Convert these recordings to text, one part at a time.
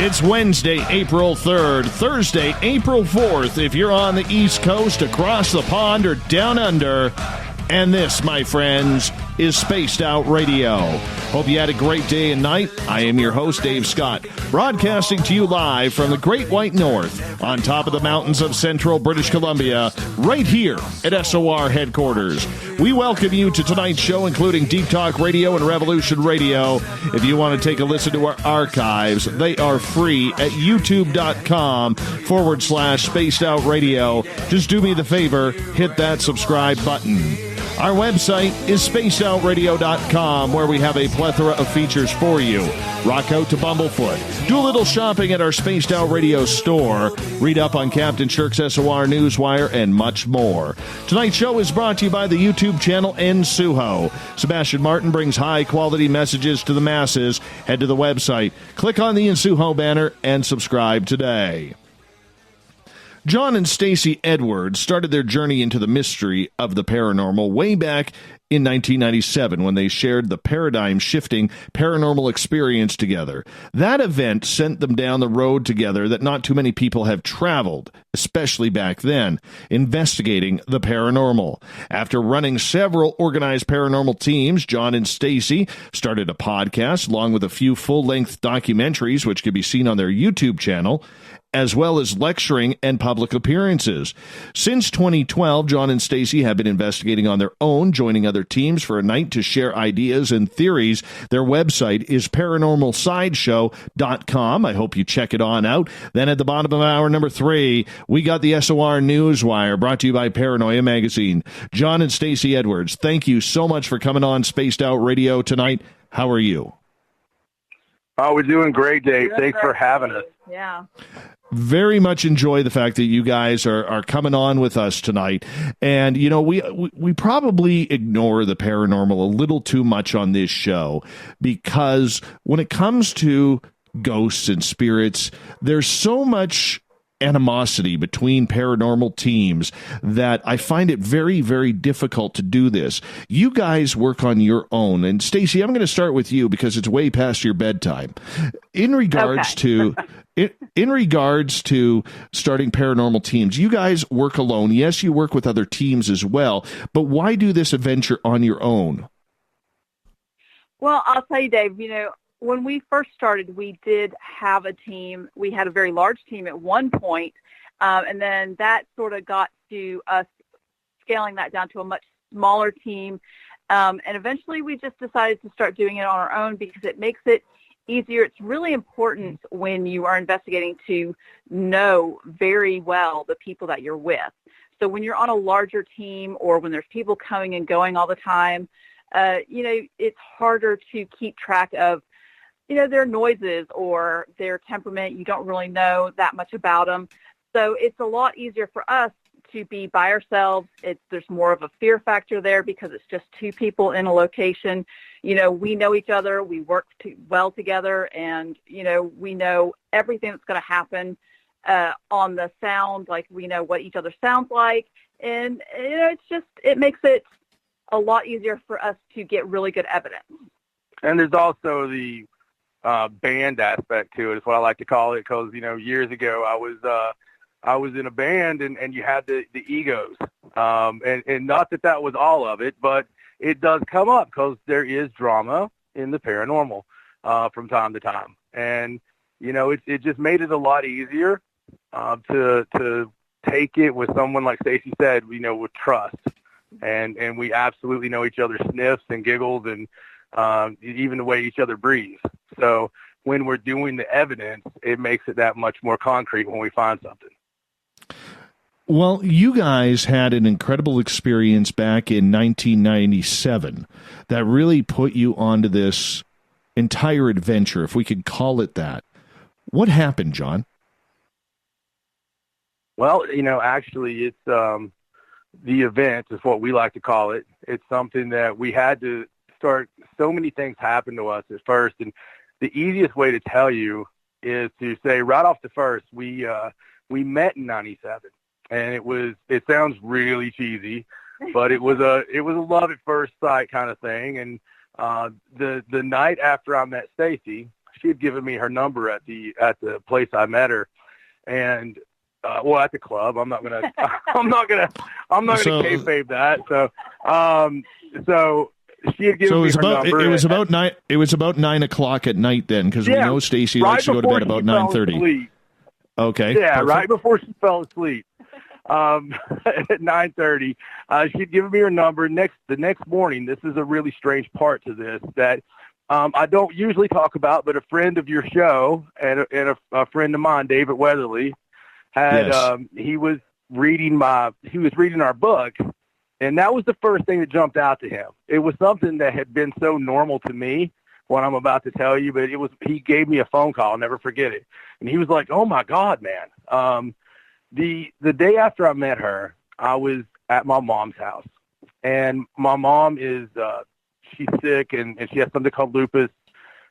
It's Wednesday, April 3rd, Thursday, April 4th, if you're on the East Coast, across the pond, or down under. And this, my friends, is Spaced Out Radio. Hope you had a great day and night. I am your host, Dave Scott, broadcasting to you live from the Great White North, on top of the mountains of central British Columbia, right here at SOR headquarters. We welcome you to tonight's show, including Deep Talk Radio and Revolution Radio. If you want to take a listen to our archives, they are free at youtube.com/Spaced Out Radio. Just do me the favor, hit that subscribe button. Our website is spacedoutradio.com, where we have a plethora of features for you. Rock out to Bumblefoot. Do a little shopping at our Spaced Out Radio store. Read up on Captain Shirk's SOR Newswire, and much more. Tonight's show is brought to you by the YouTube channel Nsuho. Sebastian Martin brings high-quality messages to the masses. Head to the website, click on the Nsuho banner, and subscribe today. John and Stacey Edwards started their journey into the mystery of the paranormal way back in 1997 when they shared the paradigm-shifting paranormal experience together. That event sent them down the road together that not too many people have traveled, especially back then, investigating the paranormal. After running several organized paranormal teams, John and Stacey started a podcast along with a few full-length documentaries which can be seen on their YouTube channel, as well as lecturing and public appearances. Since 2012, John and Stacey have been investigating on their own, joining other teams for a night to share ideas and theories. Their website is paranormalsideshow.com. I hope you check it on out. Then at the bottom of hour number 3, we got the SOR Newswire, brought to you by Paranoia Magazine. John and Stacey Edwards, thank you so much for coming on Spaced Out Radio tonight. How are you? Oh, we're doing great, Dave. Thanks for having us. Yeah. Very much enjoy the fact that you guys are coming on with us tonight. And, you know, we probably ignore the paranormal a little too much on this show, because when it comes to ghosts and spirits, there's so much animosity between paranormal teams that I find it very, very difficult to do this. You guys work on your own. And Stacey, I'm going to start with you because it's way past your bedtime. In regards to starting paranormal teams, you guys work alone. Yes, you work with other teams as well, but why do this adventure on your own? Well, I'll tell you, Dave, you know, when we first started, we did have a team. We had a very large team at one point, and then that sort of got to us scaling that down to a much smaller team, and eventually we just decided to start doing it on our own because it makes it easier. It's really important when you are investigating to know very well the people that you're with. So when you're on a larger team or when there's people coming and going all the time, you know, it's harder to keep track of, you know, their noises or their temperament. You don't really know that much about them. So it's a lot easier for us to be by ourselves. There's more of a fear factor there because it's just two people in a location. You know, we know each other, we work well together, and, you know, we know everything that's going to happen on the sound, like we know what each other sounds like. And, you know, it makes it a lot easier for us to get really good evidence. And there's also the band aspect to it, is what I like to call it, because, you know, years ago I was in a band and you had the egos, and not that was all of it, but it does come up because there is drama in the paranormal from time to time, and, you know, it just made it a lot easier to take it with someone, like Stacey said, you know, with trust, and we absolutely know each other's sniffs and giggles and even the way each other breathes. So when we're doing the evidence, it makes it that much more concrete when we find something. Well, you guys had an incredible experience back in 1997 that really put you onto this entire adventure, if we could call it that. What happened, John? Well, you know, actually, it's the event is what we like to call it. It's something that we had to start. So many things happened to us at first, and the easiest way to tell you is to say right off the first, we met in 97. And it sounds really cheesy, but it was a love at first sight kind of thing. And the night after I met Stacey, had given me her number at the place I met her, and at the club. I'm not gonna kayfabe that. So she had given me her number. It was about 9 o'clock at night then, because we know Stacey likes to go to bed about 9:30. Okay. Yeah, perfect. Right before she fell asleep. At 9:30, she'd given me her number. The next morning, this is a really strange part to this that I don't usually talk about, but a friend of your show and a friend of mine, David Weatherly, had he was reading our book, and that was the first thing that jumped out to him. It was something that had been so normal to me, what I'm about to tell you, but he gave me a phone call. I'll never forget it. And he was like, "Oh my God, man." The day after I met her, I was at my mom's house, and my mom is, she's sick and she has something called lupus.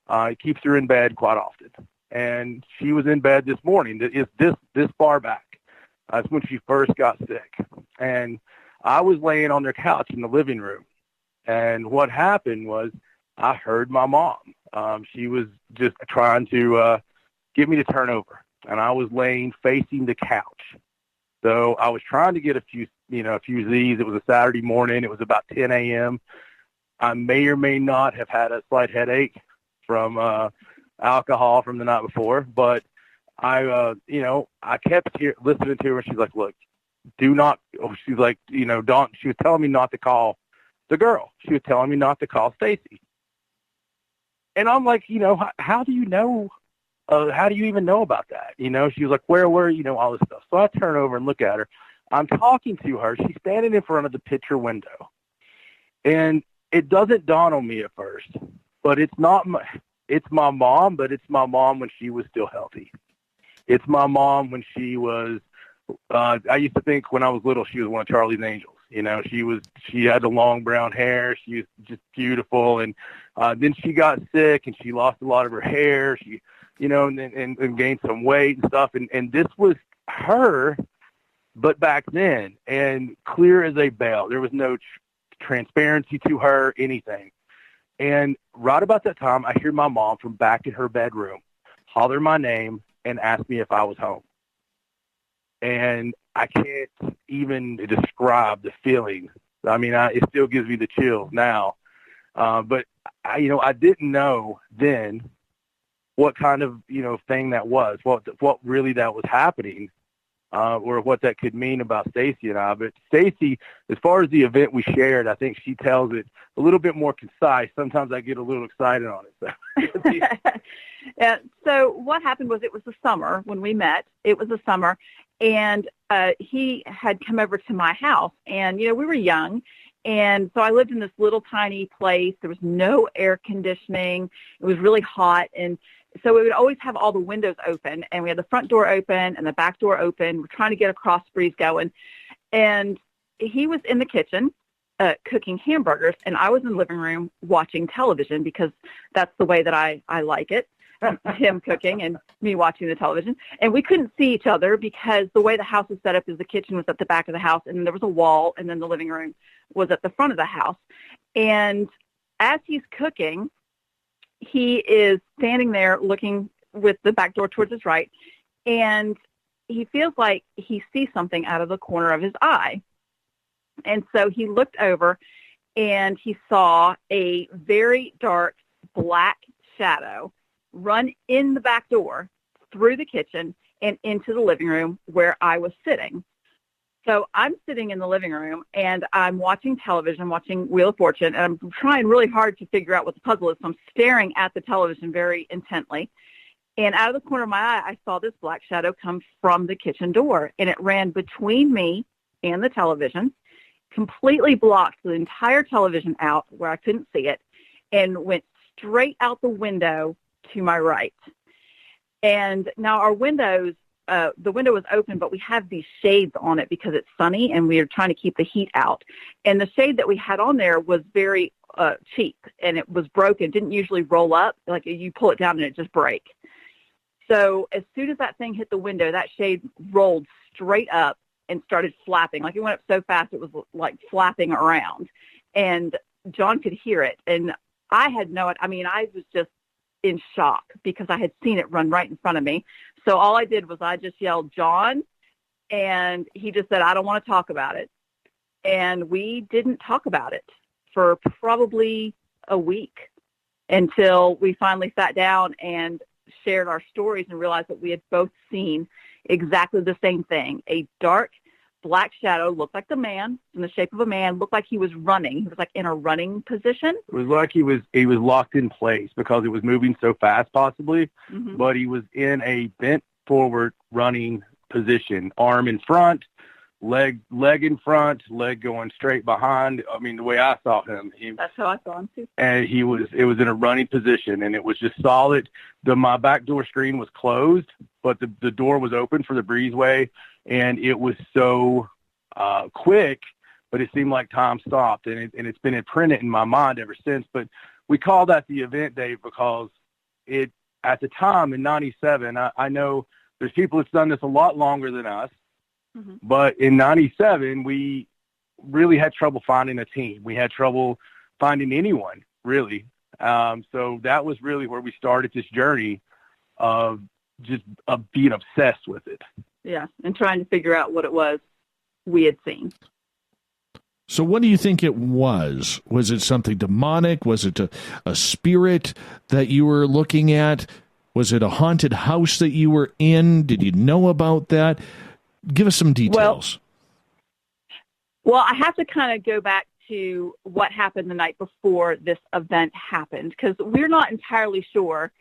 It keeps her in bed quite often. And she was in bed this morning. It's this far back. That's when she first got sick. And I was laying on their couch in the living room. And what happened was I heard my mom. She was just trying to get me to turn over. And I was laying facing the couch. So I was trying to get a few Z's. It was a Saturday morning. It was about 10 a.m. I may or may not have had a slight headache from alcohol from the night before, but I kept listening to her. She's like, "Look, do not." She's like, don't. She was telling me not to call the girl. She was telling me not to call Stacey. And I'm like, how do you know? How do you even know about that? She was like, "Where were you?" All this stuff. So I turn over and look at her. I'm talking to her. She's standing in front of the picture window, and it doesn't dawn on me at first, but it's my mom, but it's my mom when she was still healthy. It's my mom when she was, I used to think when I was little, she was one of Charlie's angels. She had the long brown hair. She was just beautiful. And then she got sick and she lost a lot of her hair. She, and gained some weight and stuff. And this was her, but back then, and clear as a bell. There was no transparency to her, anything. And right about that time, I hear my mom from back in her bedroom holler my name and ask me if I was home. And I can't even describe the feeling. I mean, it still gives me the chills now. But I didn't know then what kind of, thing that was, what really that was happening. Or what that could mean about Stacey and I. But Stacey, as far as the event we shared, I think she tells it a little bit more concise. Sometimes I get a little excited on it. So. Yeah, so what happened was it was the summer when we met. It was the summer, and he had come over to my house. And, we were young, and so I lived in this little tiny place. There was no air conditioning. It was really hot, and so we would always have all the windows open, and we had the front door open and the back door open. We're trying to get a cross breeze going. And he was in the kitchen cooking hamburgers, and I was in the living room watching television because that's the way that I like it, him cooking and me watching the television. And we couldn't see each other because the way the house was set up is the kitchen was at the back of the house, and there was a wall, and then the living room was at the front of the house. And as he's cooking, he is standing there looking with the back door towards his right, and he feels like he sees something out of the corner of his eye. And so he looked over, and he saw a very dark black shadow run in the back door, through the kitchen, and into the living room where I was sitting. So I'm sitting in the living room, and I'm watching television. I'm watching Wheel of Fortune, and I'm trying really hard to figure out what the puzzle is. So I'm staring at the television very intently. And out of the corner of my eye, I saw this black shadow come from the kitchen door, and it ran between me and the television, completely blocked the entire television out where I couldn't see it, and went straight out the window to my right. And now our windows, the window was open, but we have these shades on it because it's sunny and we are trying to keep the heat out. And the shade that we had on there was very cheap, and it was broken. It didn't usually roll up. Like you pull it down and it just break. So as soon as that thing hit the window, that shade rolled straight up and started flapping. Like it went up so fast, it was like flapping around. And John could hear it. And I had I was just in shock because I had seen it run right in front of me. So all I did was I just yelled, "John," and he just said, "I don't want to talk about it." And we didn't talk about it for probably a week until we finally sat down and shared our stories and realized that we had both seen exactly the same thing. A dark black shadow, looked like the man, in the shape of a man, looked like he was running. He was like in a running position. It was like he was locked in place because it was moving so fast possibly, but he was in a bent forward running position, arm in front, leg in front, leg going straight behind. I mean, the way I saw him. That's how I saw him too. And it was in a running position, and it was just solid. My back door screen was closed, but the door was open for the breezeway, and it was so quick, but it seemed like time stopped, and it's been imprinted in my mind ever since. But we call that the event, Dave, because it at the time in '97, I know there's people that's done this a lot longer than us, but in '97 we really had trouble finding a team. We had trouble finding anyone, really. So that was really where we started this journey of just being obsessed with it. Yeah, and trying to figure out what it was we had seen. So what do you think it was? Was it something demonic? Was it a spirit that you were looking at? Was it a haunted house that you were in? Did you know about that? Give us some details. Well, I have to kind of go back to what happened the night before this event happened, because we're not entirely sure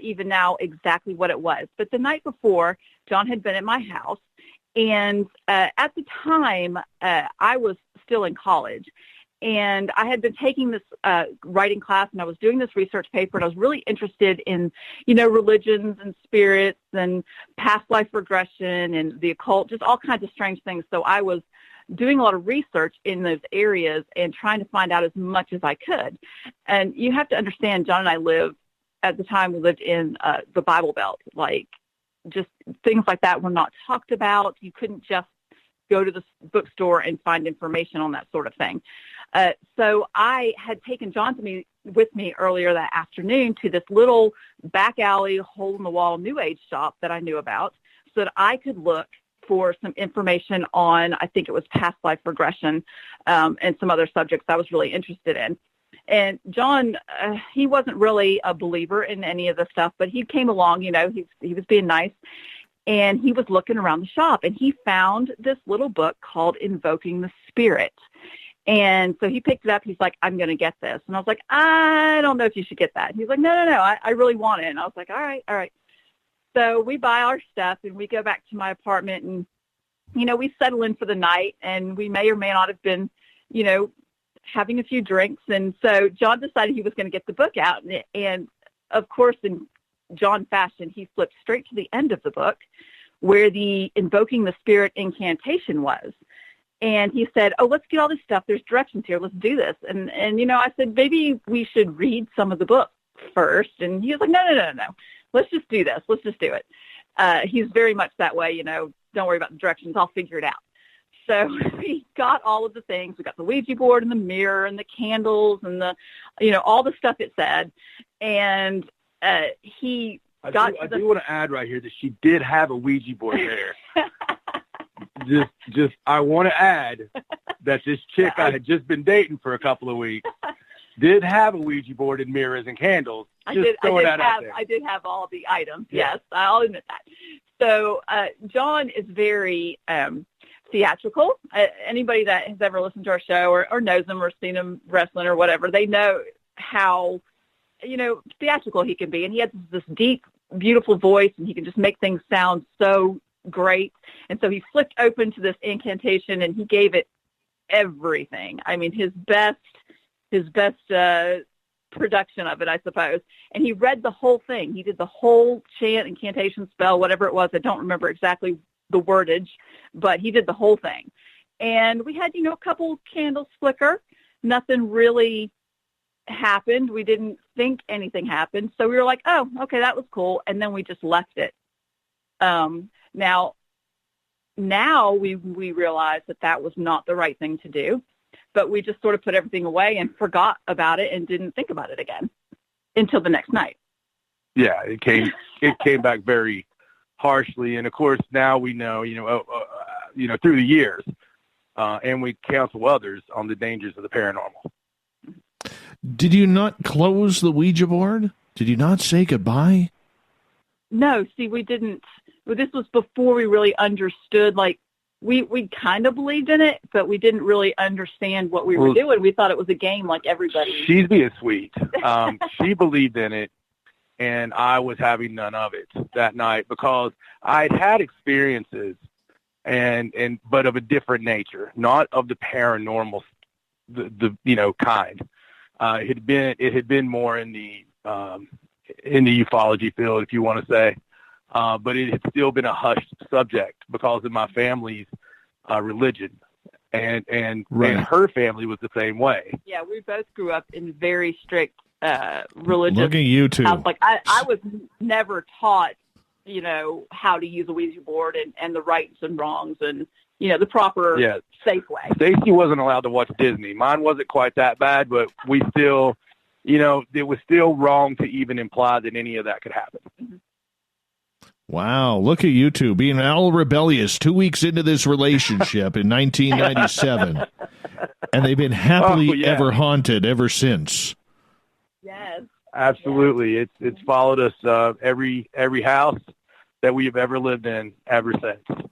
even now exactly what it was. But the night before, John had been at my house, and at the time, I was still in college, and I had been taking this writing class, and I was doing this research paper, and I was really interested in, religions and spirits and past life regression and the occult, just all kinds of strange things. So I was doing a lot of research in those areas and trying to find out as much as I could. And you have to understand, John and I at the time, we lived in the Bible Belt. Like, just things like that were not talked about. You couldn't just go to the bookstore and find information on that sort of thing. So I had taken John with me earlier that afternoon to this little back alley, hole-in-the-wall New Age shop that I knew about so that I could look for some information on, I think it was past life regression, and some other subjects I was really interested in. And John, he wasn't really a believer in any of the stuff, but he came along, he was being nice, and he was looking around the shop, and he found this little book called Invoking the Spirit. And so he picked it up. He's like, "I'm going to get this." And I was like, "I don't know if you should get that." He's like, No, I really want it. And I was like, all right. So we buy our stuff, and we go back to my apartment, and, we settle in for the night, and we may or may not have been, having a few drinks. And so John decided he was going to get the book out. And of course, in John fashion, he flipped straight to the end of the book where the Invoking the Spirit incantation was. And he said, "Oh, let's get all this stuff. There's directions here. Let's do this." And I said, "Maybe we should read some of the book first." And he was like, No. Let's just do this. Let's just do it. He's very much that way, don't worry about the directions. I'll figure it out. So we got all of the things. We got the Ouija board and the mirror and the candles and the, all the stuff it said. And I do want to add right here that she did have a Ouija board there. I want to add that this chick I had just been dating for a couple of weeks did have a Ouija board and mirrors and candles. I did have all the items. Yeah. Yes, I'll admit that. So John is very theatrical. Anybody that has ever listened to our show or knows him or seen him wrestling or whatever, they know how, theatrical he can be. And he has this deep, beautiful voice, and he can just make things sound so great. And so he flipped open to this incantation, and he gave it everything. I mean, his best production of it, I suppose. And he read the whole thing. He did the whole chant, incantation, spell, whatever it was. I don't remember exactly the wordage, but he did the whole thing. And we had, a couple candles flicker. Nothing really happened. We didn't think anything happened. So we were like, oh, okay, that was cool. And then we just left it. Now we realize that was not the right thing to do, but we just sort of put everything away and forgot about it and didn't think about it again until the next night. yeah, it came back very harshly. And of course, now we know, through the years, and we counsel others on the dangers of the paranormal. Did you not close the Ouija board? Did you not say goodbye? No, see, we didn't. Well, this was before we really understood, like, we kind of believed in it, but we didn't really understand what we were doing. We thought it was a game like everybody. She's being sweet. She believed in it, and I was having none of it that night because I'd had experiences, but of a different nature, not of the paranormal, the kind. It had been more in the ufology field, if you want to say. But it had still been a hushed subject because of my family's religion, and her family was the same way. Yeah, we both grew up in very strict religious. Look at you two. I was never taught, how to use a Ouija board and the rights and wrongs and the proper safe way. Stacey wasn't allowed to watch Disney. Mine wasn't quite that bad, but we still, it was still wrong to even imply that any of that could happen. Mm-hmm. Wow, look at you two being all rebellious 2 weeks into this relationship in 1997. And they've been happily ever haunted ever since. Yes. Absolutely. It's followed us every house that we have ever lived in ever since.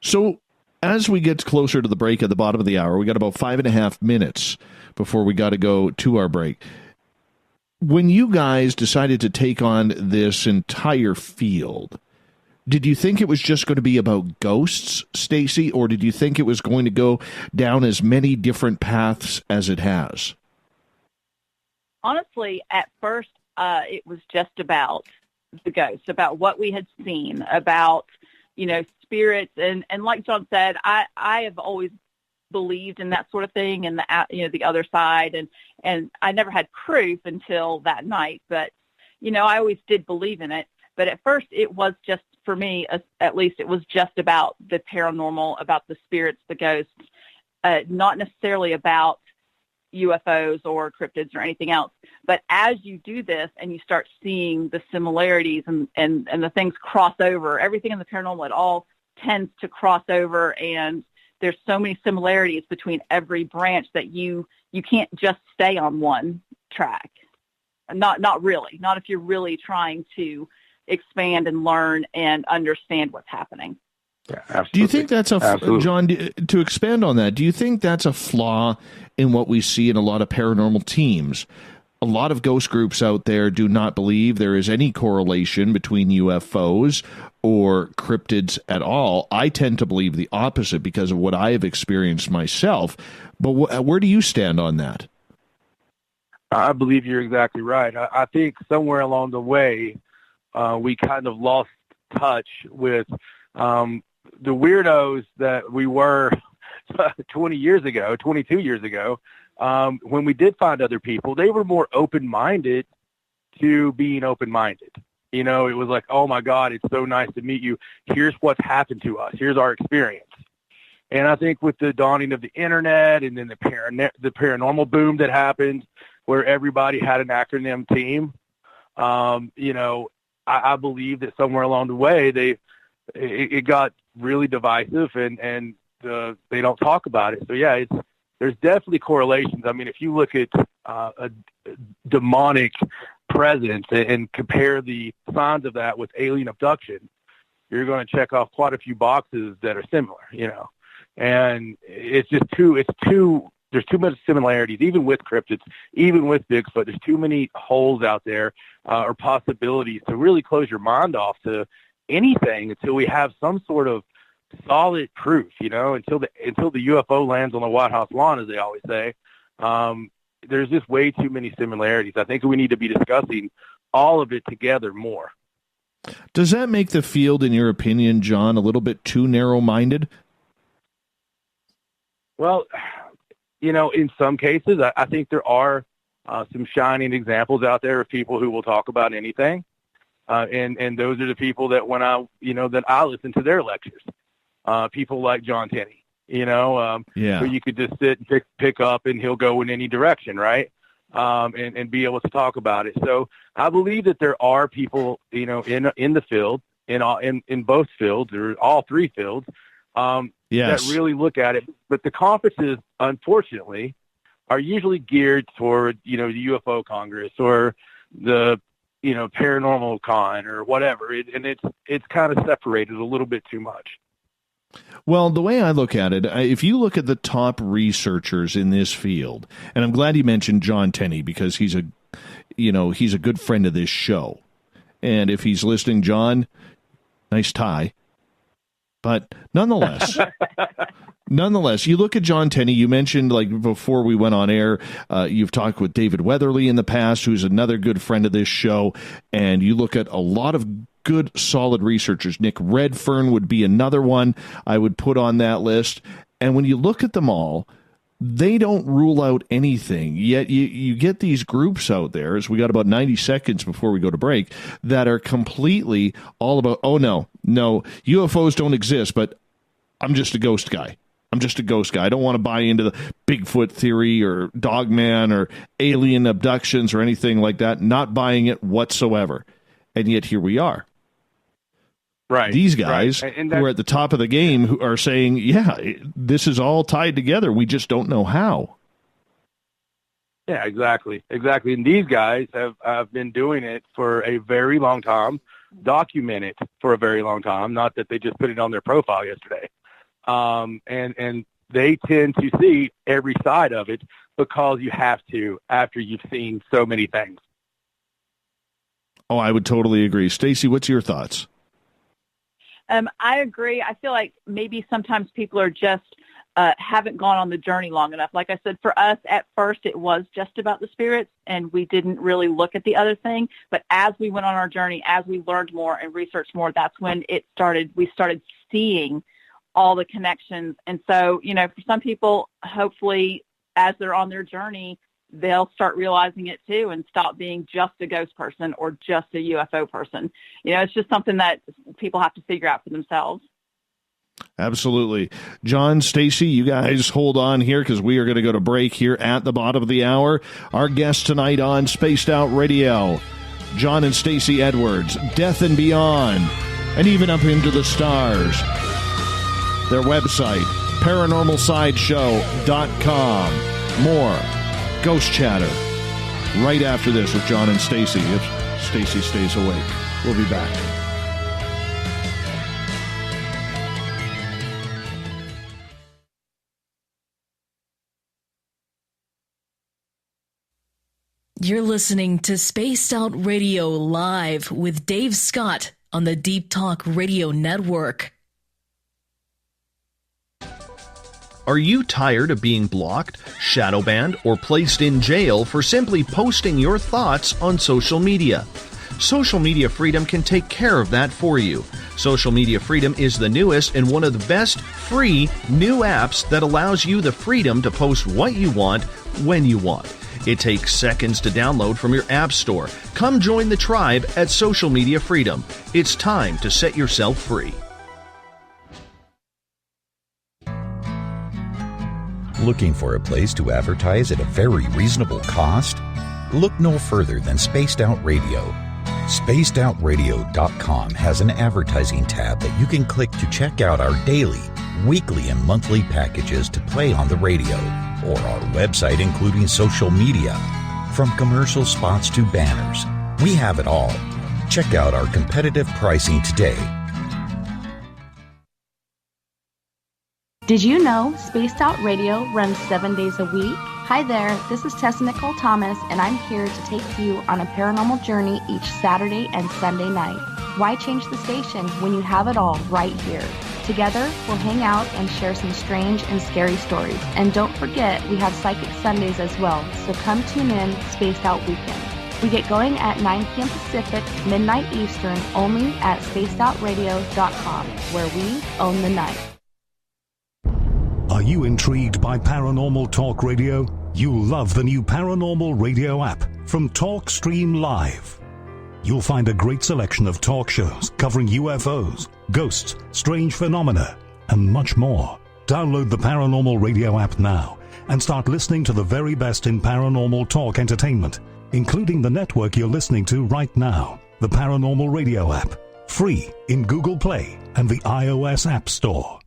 So as we get closer to the break at the bottom of the hour, we got about 5.5 minutes before we got to go to our break. When you guys decided to take on this entire field, did you think it was just going to be about ghosts, Stacey, or did you think it was going to go down as many different paths as it has? Honestly, at first, it was just about the ghosts, about what we had seen, about, spirits. And like John said, I have always believed in that sort of thing and the other side. And I never had proof until that night, but, I always did believe in it. But at first it was just, for me, at least it was just about the paranormal, about the spirits, the ghosts, not necessarily about UFOs or cryptids or anything else. But as you do this and you start seeing the similarities and the things cross over, everything in the paranormal, it all tends to cross over, and there's so many similarities between every branch that you can't just stay on one track. Not really. Not if you're really trying to expand and learn and understand what's happening. Yeah, absolutely. Do you think that's John, to expand on that, do you think that's a flaw in what we see in a lot of paranormal teams? A lot of ghost groups out there do not believe there is any correlation between UFOs or cryptids at all. I tend to believe the opposite because of what I have experienced myself. But where do you stand on that? I believe you're exactly right. I think somewhere along the way, we kind of lost touch with the weirdos that we were 22 years ago. When we did find other people, they were more open-minded to being open-minded. It was like, oh my God, it's so nice to meet you. Here's what's happened to us. Here's our experience. And I think with the dawning of the internet and then the paranormal boom that happened, where everybody had an acronym team, I believe that somewhere along the way it got really divisive and they don't talk about it. So yeah, there's definitely correlations. I mean, if you look at a demonic presence and compare the signs of that with alien abduction, you're going to check off quite a few boxes that are similar, and it's just there's too much similarities, even with cryptids, even with Bigfoot. There's too many holes out there or possibilities to really close your mind off to anything until we have some sort of solid proof, until the UFO lands on the White House lawn, as they always say. There's just way too many similarities. I think we need to be discussing all of it together more. Does that make the field, in your opinion, John, a little bit too narrow-minded? Well, in some cases, I think there are some shining examples out there of people who will talk about anything. And those are the people that that I listen to their lectures. People like John Tenney, where you could just sit and pick up and he'll go in any direction, right? and be able to talk about it. So I believe that there are people, in the field, in both fields or all three fields, that really look at it. But the conferences, unfortunately, are usually geared toward, the UFO Congress or the, Paranormal Con or whatever. And it's kind of separated a little bit too much. Well, the way I look at it, if you look at the top researchers in this field, and I'm glad you mentioned John Tenney because he's a good friend of this show. And if he's listening, John, nice tie. But nonetheless, you look at John Tenney, you mentioned, like, before we went on air, you've talked with David Weatherly in the past, who's another good friend of this show, and you look at a lot of good, solid researchers. Nick Redfern would be another one I would put on that list. And when you look at them all, they don't rule out anything. Yet you get these groups out there, as we got about 90 seconds before we go to break, that are completely all about, oh, no, UFOs don't exist, but I'm just a ghost guy. I don't want to buy into the Bigfoot theory or Dogman or alien abductions or anything like that. Not buying it whatsoever. And yet here we are. Right. These guys who are at the top of the game who are saying, yeah, this is all tied together. We just don't know how. Yeah, exactly. And these guys have been doing it for a very long time, document it for a very long time, not that they just put it on their profile yesterday. And they tend to see every side of it because you have to after you've seen so many things. Oh, I would totally agree. Stacey, what's your thoughts? I agree. I feel like maybe sometimes people are just haven't gone on the journey long enough. Like I said, for us at first, it was just about the spirits, and we didn't really look at the other thing. But as we went on our journey, as we learned more and researched more, that's when we started seeing all the connections. And so, for some people, hopefully, as they're on their journey, they'll start realizing it too and stop being just a ghost person or just a UFO person. It's just something that people have to figure out for themselves. Absolutely. John, Stacey, you guys hold on here because we are going to go to break here at the bottom of the hour. Our guests tonight on Spaced Out Radio, John and Stacey Edwards, Death and Beyond, and even up into the stars. Their website, paranormalsideshow.com. More Ghost Chatter right after this with John and Stacey, if Stacey stays awake. We'll be back. You're listening to Spaced Out Radio Live with Dave Scott on the Deep Talk Radio Network. Are you tired of being blocked, shadow banned, or placed in jail for simply posting your thoughts on social media? Social Media Freedom can take care of that for you. Social Media Freedom is the newest and one of the best free new apps that allows you the freedom to post what you want, when you want. It takes seconds to download from your app store. Come join the tribe at Social Media Freedom. It's time to set yourself free. Looking for a place to advertise at a very reasonable cost? Look no further than Spaced Out Radio. SpacedOutRadio.com has an advertising tab that you can click to check out our daily, weekly, and monthly packages to play on the radio, or our website including social media. From commercial spots to banners, we have it all. Check out our competitive pricing today. Did you know Spaced Out Radio runs 7 days a week? Hi there, this is Tessa Nicole Thomas, and I'm here to take you on a paranormal journey each Saturday and Sunday night. Why change the station when you have it all right here? Together, we'll hang out and share some strange and scary stories. And don't forget, we have Psychic Sundays as well, so come tune in Spaced Out Weekend. We get going at 9 p.m. Pacific, midnight Eastern, only at spacedoutradio.com, where we own the night. Are you intrigued by Paranormal Talk Radio? You'll love the new Paranormal Radio app from TalkStream Live. You'll find a great selection of talk shows covering UFOs, ghosts, strange phenomena, and much more. Download the Paranormal Radio app now and start listening to the very best in paranormal talk entertainment, including the network you're listening to right now, the Paranormal Radio app, free in Google Play and the iOS App Store.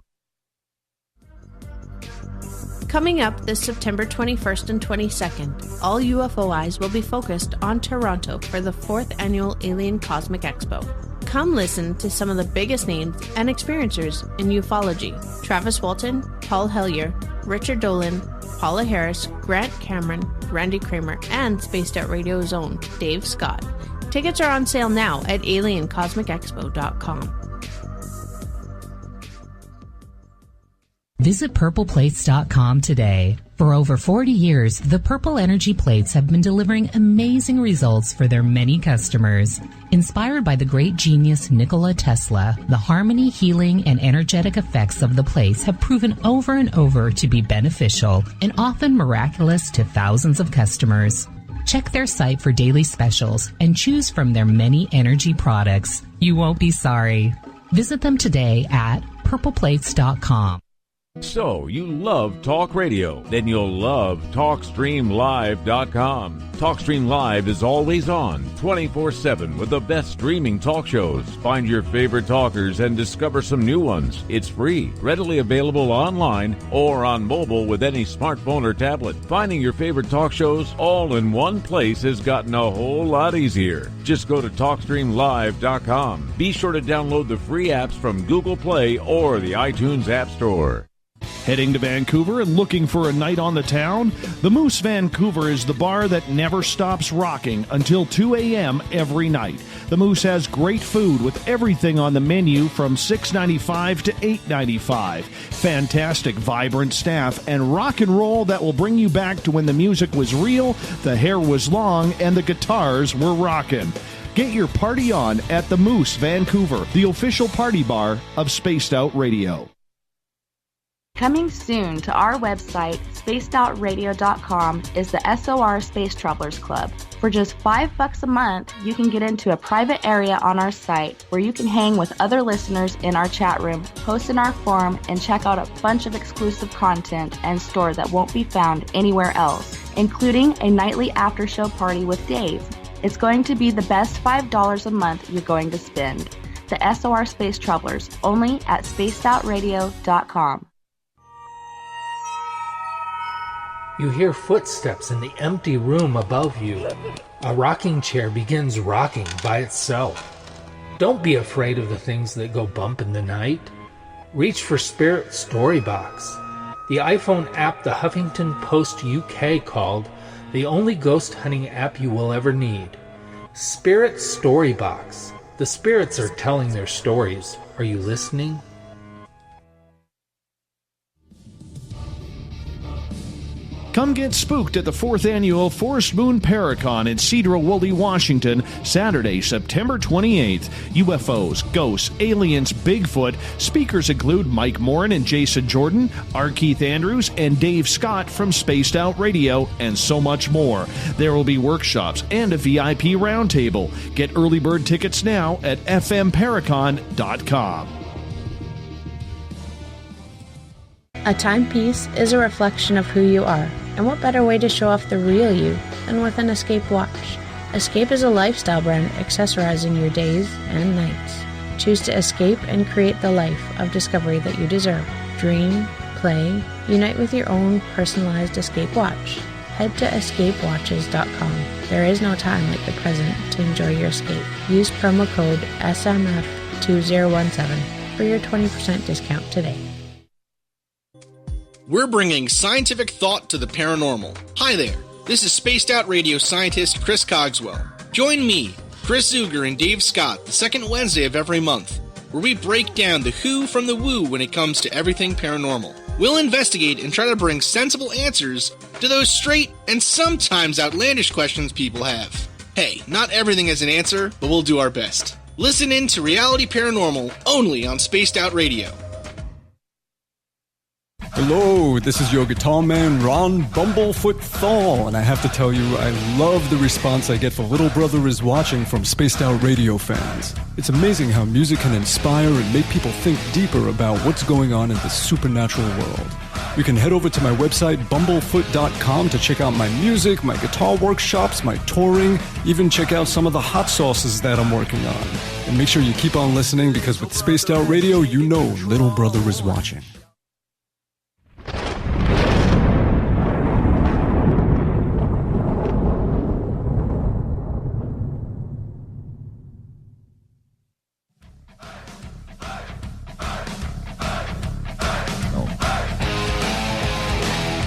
Coming up this September 21st and 22nd, all UFO eyes will be focused on Toronto for the 4th Annual Alien Cosmic Expo. Come listen to some of the biggest names and experiencers in ufology: Travis Walton, Paul Hellyer, Richard Dolan, Paula Harris, Grant Cameron, Randy Kramer, and Spaced Out Radio's own Dave Scott. Tickets are on sale now at aliencosmicexpo.com. Visit purpleplates.com today. For over 40 years, the Purple Energy Plates have been delivering amazing results for their many customers. Inspired by the great genius Nikola Tesla, the harmony, healing, and energetic effects of the plates have proven over and over to be beneficial and often miraculous to thousands of customers. Check their site for daily specials and choose from their many energy products. You won't be sorry. Visit them today at purpleplates.com. So, you love talk radio? Then you'll love TalkStreamLive.com. TalkStream Live is always on, 24/7, with the best streaming talk shows. Find your favorite talkers and discover some new ones. It's free, readily available online or on mobile with any smartphone or tablet. Finding your favorite talk shows all in one place has gotten a whole lot easier. Just go to TalkStreamLive.com. Be sure to download the free apps from Google Play or the iTunes App Store. Heading to Vancouver and looking for a night on the town? The Moose Vancouver is the bar that never stops rocking until 2 a.m. every night. The Moose has great food with everything on the menu from $6.95 to $8.95. Fantastic, vibrant staff and rock and roll that will bring you back to when the music was real, the hair was long, and the guitars were rocking. Get your party on at the Moose Vancouver, the official party bar of Spaced Out Radio. Coming soon to our website, spacedoutradio.com, is the SOR Space Travelers Club. For just $5 a month, you can get into a private area on our site where you can hang with other listeners in our chat room, post in our forum, and check out a bunch of exclusive content and store that won't be found anywhere else, including a nightly after-show party with Dave. It's going to be the best $5 a month you're going to spend. The SOR Space Travelers, only at spacedoutradio.com. You hear footsteps in the empty room above you. A rocking chair begins rocking by itself. Don't be afraid of the things that go bump in the night. Reach for Spirit Storybox, the iPhone app the Huffington Post UK called the only ghost hunting app you will ever need. Spirit Storybox. The spirits are telling their stories. Are you listening? Come get spooked at the 4th Annual Forest Moon Paracon in Cedar-Woolley, Washington, Saturday, September 28th. UFOs, ghosts, aliens, Bigfoot. Speakers include Mike Morin and Jason Jordan, R. Keith Andrews, and Dave Scott from Spaced Out Radio, and so much more. There will be workshops and a VIP roundtable. Get early bird tickets now at fmparacon.com. A timepiece is a reflection of who you are, and what better way to show off the real you than with an Escape watch? Escape is a lifestyle brand accessorizing your days and nights. Choose to escape and create the life of discovery that you deserve. Dream, play, unite with your own personalized Escape watch. Head to escapewatches.com. There is no time like the present to enjoy your escape. Use promo code SMF2017 for your 20% discount today. We're bringing scientific thought to the paranormal. Hi there, this is Spaced Out Radio scientist Chris Cogswell. Join me, Chris Zuger, and Dave Scott the second Wednesday of every month, where we break down the who from the woo when it comes to everything paranormal. We'll investigate and try to bring sensible answers to those straight and sometimes outlandish questions people have. Hey, not everything has an answer, but we'll do our best. Listen in to Reality Paranormal only on Spaced Out Radio. Hello, this is your guitar man, Ron Bumblefoot Thal, and I have to tell you, I love the response I get for Little Brother is Watching from Spaced Out Radio fans. It's amazing how music can inspire and make people think deeper about what's going on in the supernatural world. You can head over to my website, bumblefoot.com, to check out my music, my guitar workshops, my touring, even check out some of the hot sauces that I'm working on. And make sure you keep on listening, because with Spaced Out Radio, you know little brother is watching.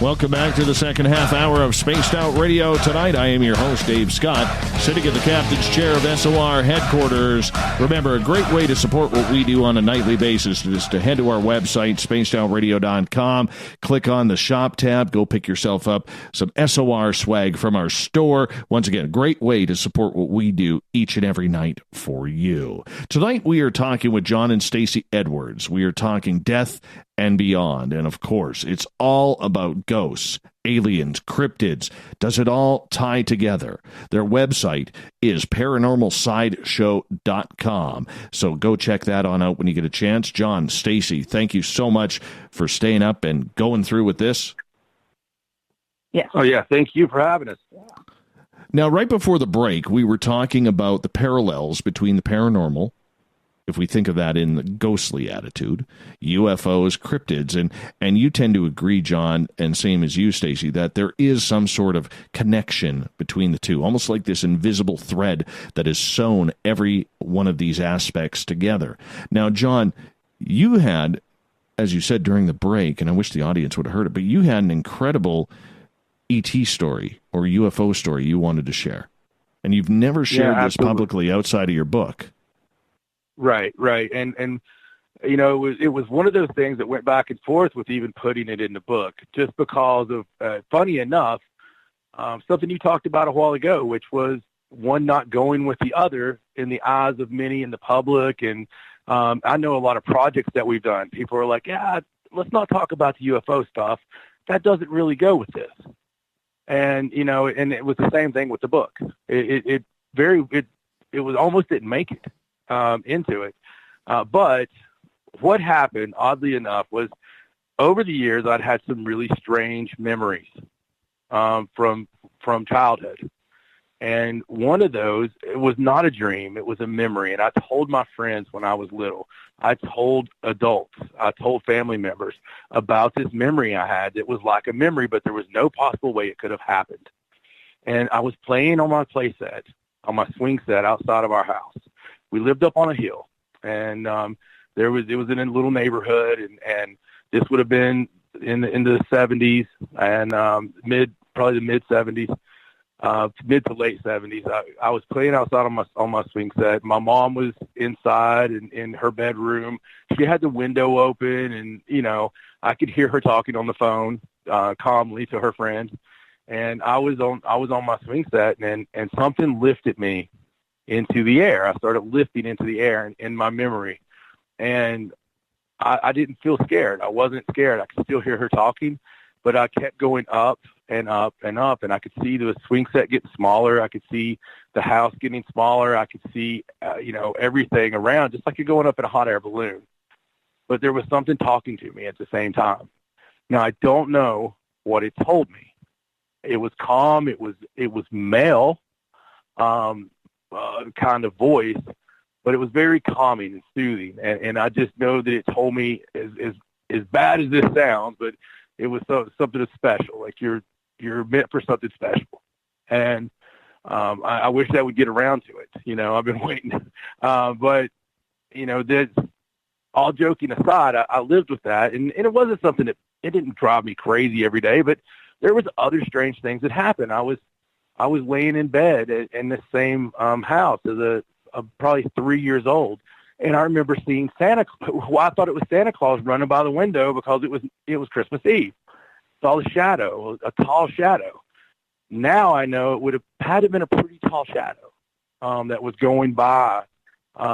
Welcome back to the second half hour of Spaced Out Radio. Tonight, I am your host, Dave Scott, sitting in the captain's chair of SOR headquarters. Remember, a great way to support what we do on a nightly basis is to head to our website, spacedoutradio.com, click on the shop tab, go pick yourself up some SOR swag from our store. Once again, a great way to support what we do each and every night for you. Tonight, we are talking with John and Stacey Edwards. We are talking death and beyond. And of course, it's all about ghosts, aliens, cryptids. Does it all tie together? Their website is paranormalsideshow.com. So go check that on out when you get a chance. John, Stacey, thank you so much for staying up and going through with this. Yes. Oh, yeah. Thank you for having us. Now, right before the break, we were talking about the parallels between the paranormal, if we think of that in the ghostly attitude, UFOs, cryptids, and you tend to agree, John, and same as you, Stacey, that there is some sort of connection between the two, almost like this invisible thread that has sewn every one of these aspects together. Now, John, you had, as you said during the break, and I wish the audience would have heard it, but you had an incredible ET story or UFO story you wanted to share, and you've never shared this publicly outside of your book. Right. And you know, it was one of those things that went back and forth with even putting it in the book, just because of, funny enough, something you talked about a while ago, which was one not going with the other in the eyes of many in the public. And I know a lot of projects that we've done, people are like, yeah, let's not talk about the UFO stuff. That doesn't really go with this. And, you know, and it was the same thing with the book. It was almost didn't make it into it. But what happened, oddly enough, was over the years, I'd had some really strange memories from childhood. And one of those, it was not a dream, it was a memory. And I told my friends when I was little, I told adults, I told family members about this memory I had that was like a memory, but there was no possible way it could have happened. And I was playing on my play set, on my swing set outside of our house. We lived up on a hill, and it was in a little neighborhood, and this would have been in the 70s and probably the mid 70s, mid to late 70s. I was playing outside on my swing set. My mom was inside in her bedroom. She had the window open, and you know, I could hear her talking on the phone calmly to her friend. And I was on my swing set, and something lifted me into the air. I started lifting into the air in my memory. And I didn't feel scared. I wasn't scared. I could still hear her talking, but I kept going up and up and up, and I could see the swing set getting smaller. I could see the house getting smaller. I could see, everything around, just like you're going up in a hot air balloon. But there was something talking to me at the same time. Now, I don't know what it told me. It was calm. It was male, kind of voice, but it was very calming and soothing. And I just know that it told me, as bad as this sounds, but it was something special. Like you're meant for something special. And I wish I would get around to it. You know, I've been waiting. But you know, that all joking aside, I lived with that, and it wasn't something that it didn't drive me crazy every day, but there was other strange things that happened. I was laying in bed in the same house as probably 3 years old, and I remember seeing Santa Claus. Well, I thought it was Santa Claus running by the window because it was Christmas Eve. Saw the shadow, a tall shadow. Now I know it would have had to have been a pretty tall shadow that was going by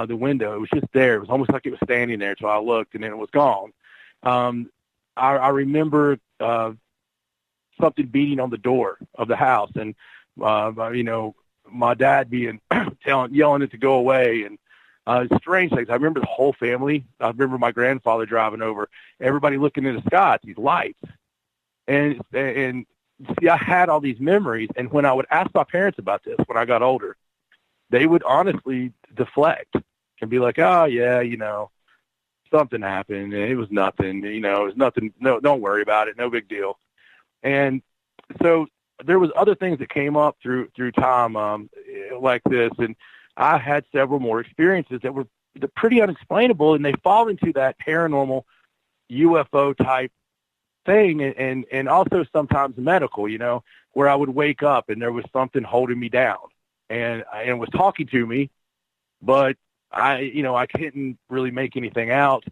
the window. It was just there. It was almost like it was standing there until I looked, and then it was gone. I remember something beating on the door of the house, and my dad yelling it to go away, and strange things. I remember the whole family. I remember my grandfather driving over, everybody looking in the sky at these lights, And see, I had all these memories, and when I would ask my parents about this when I got older, they would honestly deflect and be like, "Oh yeah, something happened, and it was nothing. It was nothing. No, don't worry about it. No big deal." And so there was other things that came up through time like this, and I had several more experiences that were pretty unexplainable, and they fall into that paranormal UFO type thing, and also sometimes medical, where I would wake up and there was something holding me down, and it was talking to me, but I couldn't really make anything out.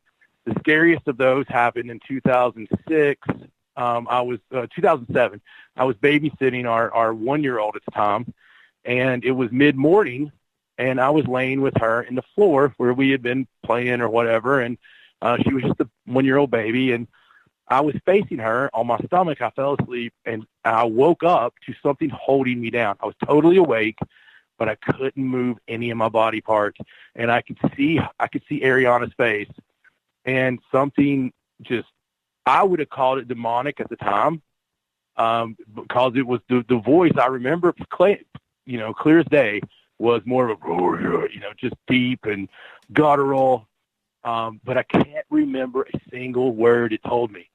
The scariest of those happened in 2006. 2007. I was babysitting our 1-year-old at the time, and it was mid-morning, and I was laying with her in the floor where we had been playing or whatever, and she was just a 1-year-old baby, and I was facing her on my stomach. I fell asleep, and I woke up to something holding me down. I was totally awake, but I couldn't move any of my body parts, and I could see Ariana's face, and something just, I would have called it demonic at the time, because it was the voice I remember, clear as day, was more of a, just deep and guttural, but I can't remember a single word it told me.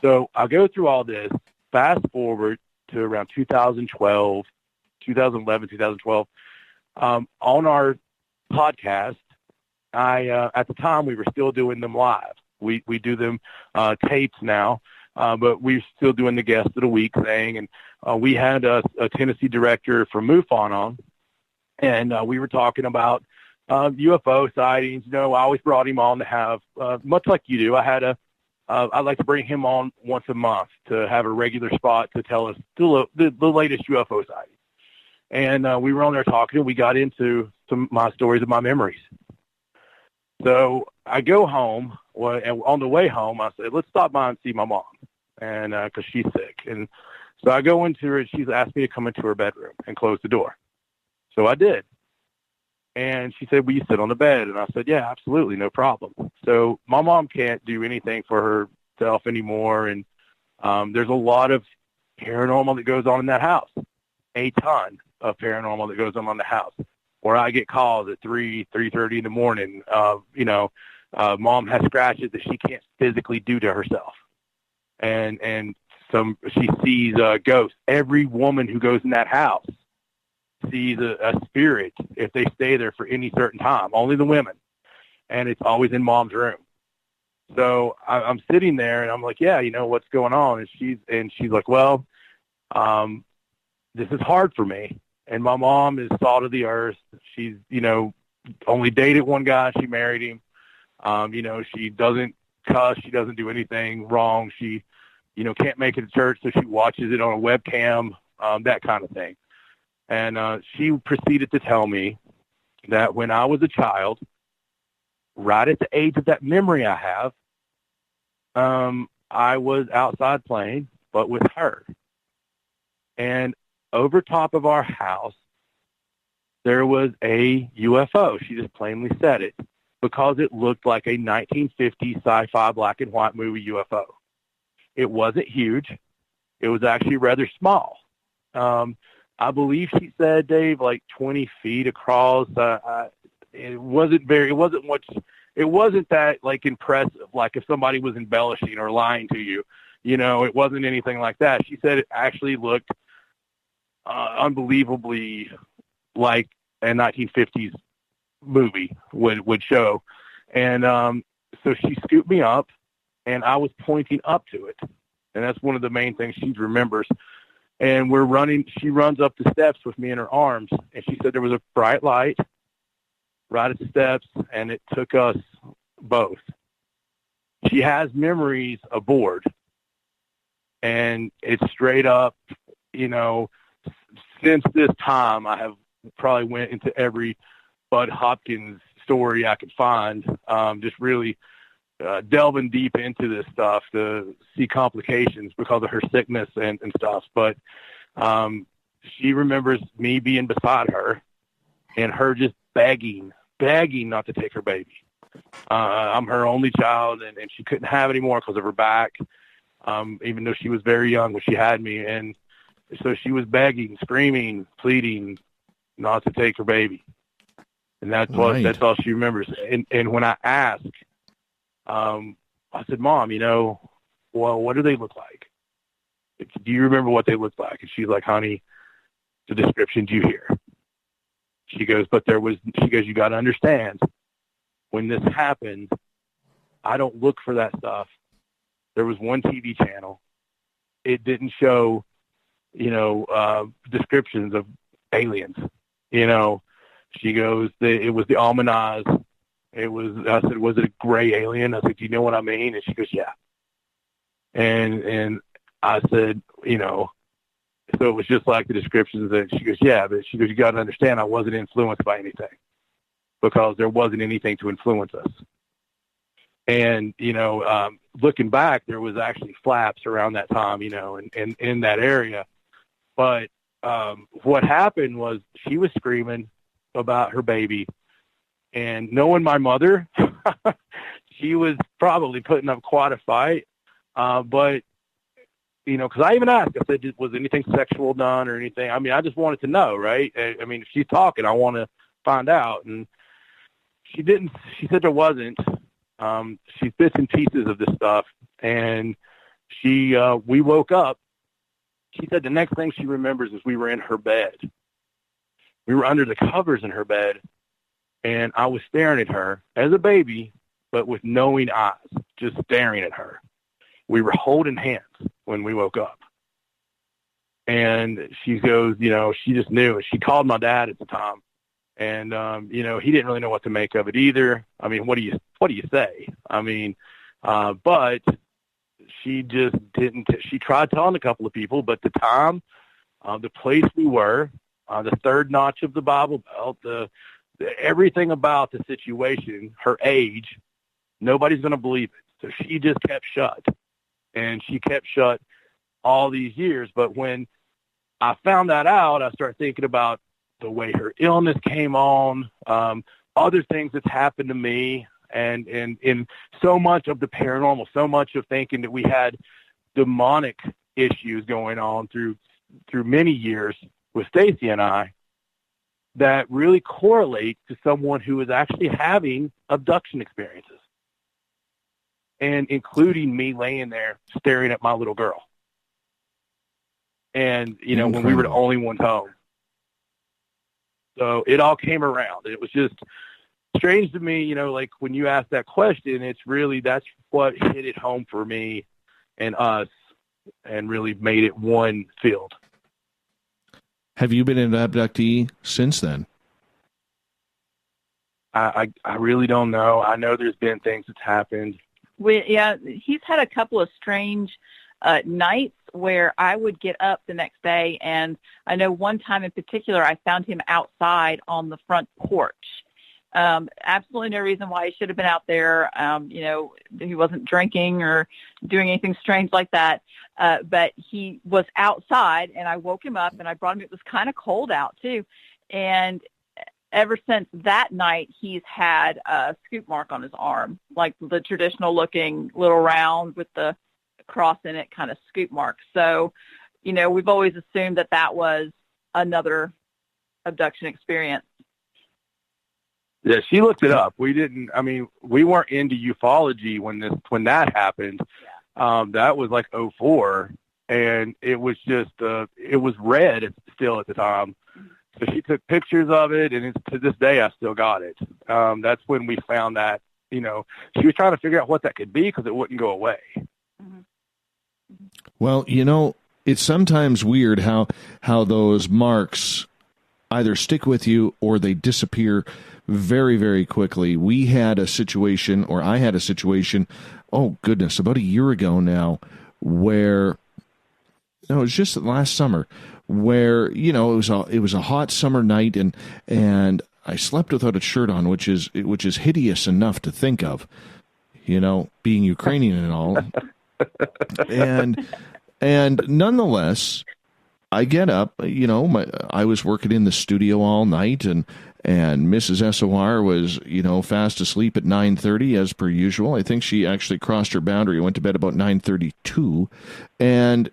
So I go through all this, fast forward to around 2011, 2012, on our podcast, at the time we were still doing them live. We do them tapes now, but we're still doing the guest of the week thing. And we had a Tennessee director from MUFON on, and we were talking about UFO sightings. I always brought him on to have, much like you do, I'd like to bring him on once a month to have a regular spot to tell us the latest UFO sightings. And we were on there talking, and we got into some of my stories of my memories. So I go home, and on the way home, I said, let's stop by and see my mom, and because she's sick. And so I go into her, and she's asked me to come into her bedroom and close the door. So I did. And she said, will you sit on the bed? And I said, yeah, absolutely, no problem. So my mom can't do anything for herself anymore, and there's a lot of paranormal that goes on in that house, a ton of paranormal that goes on in the house, where I get calls at 3:30 in the morning. Mom has scratches that she can't physically do to herself, and she sees ghosts. Every woman who goes in that house sees a spirit if they stay there for any certain time. Only the women, and it's always in Mom's room. So I'm sitting there, and I'm like, yeah, what's going on? And she's like, well, this is hard for me. And my mom is salt of the earth. She's, only dated one guy. She married him. She doesn't cuss. She doesn't do anything wrong. She, can't make it to church, so she watches it on a webcam, that kind of thing. And she proceeded to tell me that when I was a child, right at the age of that memory I have, I was outside playing, but with her. And over top of our house, there was a UFO. She just plainly said it, because it looked like a 1950s sci-fi black and white movie UFO. It wasn't huge. It was actually rather small. I believe she said, Dave, like 20 feet across. It wasn't that like impressive, like if somebody was embellishing or lying to you. It wasn't anything like that. She said it actually looked unbelievably like a 1950s movie would show. And so she scooped me up, and I was pointing up to it. And that's one of the main things she remembers. And she runs up the steps with me in her arms, and she said there was a bright light right at the steps, and it took us both. She has memories aboard, and it's straight up, since this time, I have probably went into every Bud Hopkins story I could find, just really delving deep into this stuff to see complications because of her sickness and stuff. But she remembers me being beside her and her just begging not to take her baby. I'm her only child, and she couldn't have any more because of her back. even though she was very young when she had me. And so she was begging, screaming, pleading not to take her baby. And that's all she remembers. And when I asked, I said, Mom, well, what do they look like? Do you remember what they looked like? And she's like, honey, the descriptions you hear. She goes, you got to understand, when this happened, I don't look for that stuff. There was one TV channel. It didn't show, descriptions of aliens. She goes, it was the almanac. I said, was it a gray alien? I said, do you know what I mean? And she goes, yeah. And I said, so it was just like the descriptions. And she goes, yeah, but she goes, you got to understand, I wasn't influenced by anything, because there wasn't anything to influence us. And, looking back, there was actually flaps around that time, and in that area. But what happened was she was screaming about her baby. And knowing my mother, she was probably putting up quite a fight. But, because I even asked, I said, was anything sexual done or anything? I mean, I just wanted to know, right? I mean, if she's talking, I want to find out. And she didn't. She said there wasn't. She's bits and pieces of this stuff. And we woke up. She said the next thing she remembers is we were in her bed. We were under the covers in her bed. And I was staring at her as a baby, but with knowing eyes, just staring at her. We were holding hands when we woke up. And she goes, she just knew. She called my dad at the time. And, he didn't really know what to make of it either. I mean, what do you say? I mean, but she just didn't. She tried telling a couple of people, but the time, the place we were, the third notch of the Bible Belt, everything about the situation, her age, nobody's going to believe it. So she just kept shut. And she kept shut all these years. But when I found that out, I started thinking about the way her illness came on, other things that's happened to me, and in so much of the paranormal, so much of thinking that we had demonic issues going on through many years with Stacey and I, that really correlate to someone who is actually having abduction experiences, and including me laying there staring at my little girl. And, when we were the only ones home. So it all came around. It was just strange to me, like when you asked that question, it's really, that's what hit it home for me and us and really made it one field. Have you been an abductee since then? I really don't know. I know there's been things that's happened. He's had a couple of strange nights where I would get up the next day, and I know one time in particular I found him outside on the front porch. Absolutely no reason why he should have been out there. He wasn't drinking or doing anything strange like that. But he was outside, and I woke him up, and I brought him. It was kind of cold out too. And ever since that night, he's had a scoop mark on his arm, like the traditional looking little round with the cross in it kind of scoop mark. So, we've always assumed that was another abduction experience. Yeah, she looked it up. We weren't into ufology when that happened. Yeah. That was like 2004, and it was just, it was red still at the time. So she took pictures of it, and to this day, I still got it. That's when we found that, she was trying to figure out what that could be because it wouldn't go away. Mm-hmm. Well, it's sometimes weird how those marks either stick with you or they disappear very, very quickly. I had a situation, oh goodness, about a year ago now, where, it was just last summer, where, it was a hot summer night, and I slept without a shirt on, which is hideous enough to think of, being Ukrainian and all. And nonetheless, I get up, I was working in the studio all night, And Mrs. SOR was, fast asleep at 9:30 as per usual. I think she actually crossed her boundary, went to bed about 9:32. And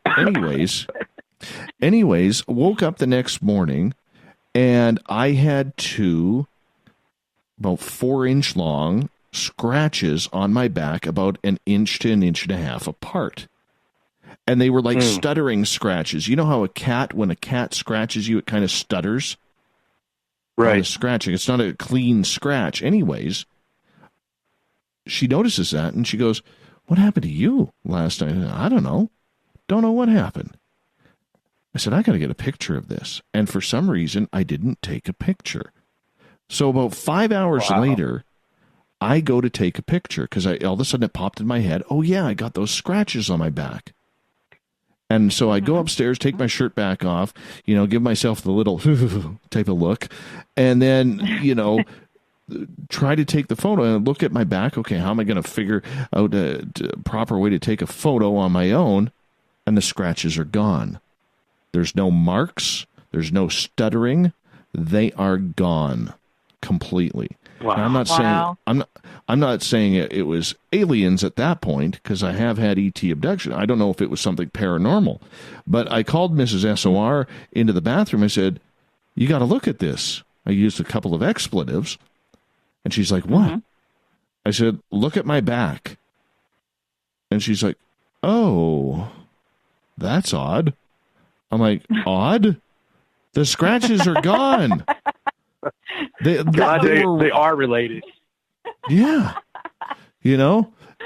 anyways, woke up the next morning, and I had two about 4-inch long scratches on my back about an inch to an inch and a half apart. And they were like stuttering scratches. You know how when a cat scratches you, it kind of stutters? Right. Scratching. It's not a clean scratch. Anyways, she notices that, and she goes, "What happened to you last night?" I don't know. Don't know what happened. I said, "I got to get a picture of this." And for some reason, I didn't take a picture. So about 5 hours later, I go to take a picture because all of a sudden it popped in my head, oh, yeah, I got those scratches on my back. And so I go upstairs, take my shirt back off, give myself the little type of look, and then, try to take the photo and look at my back. Okay, how am I going to figure out a proper way to take a photo on my own? And the scratches are gone. There's no marks. There's no stuttering. They are gone completely. Wow. And I'm not saying it was aliens at that point, because I have had ET abduction. I don't know if it was something paranormal, but I called Mrs. SOR into the bathroom. I said, "You got to look at this." I used a couple of expletives, and she's like, "What?" Mm-hmm. I said, "Look at my back." And she's like, "Oh, that's odd." I'm like, "Odd? The scratches are gone." They are related. Yeah.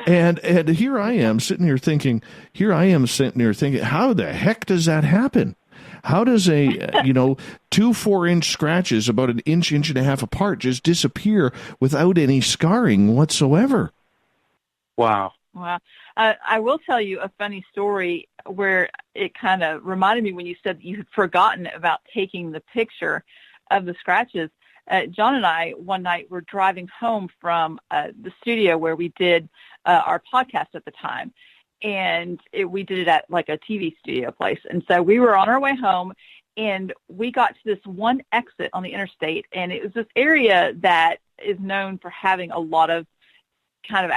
And here I am sitting here thinking, how the heck does that happen? How does a, 2 4-inch scratches about an inch and a half apart just disappear without any scarring whatsoever? Wow. Wow. I will tell you a funny story where it kind of reminded me when you said you had forgotten about taking the picture of the scratches. John and I, one night, were driving home from the studio where we did our podcast at the time. And we did it at like a TV studio place. And so we were on our way home, and we got to this one exit on the interstate. And it was this area that is known for having a lot of kind of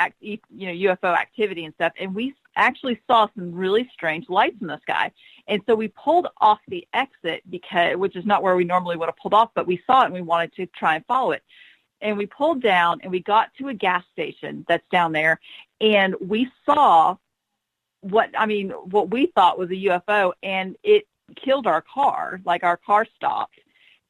UFO activity and stuff. And we actually saw some really strange lights in the sky. And so we pulled off the exit, which is not where we normally would have pulled off, but we saw it and we wanted to try and follow it. And we pulled down and we got to a gas station that's down there, and we saw what we thought was a UFO, and it killed our car. Like, our car stopped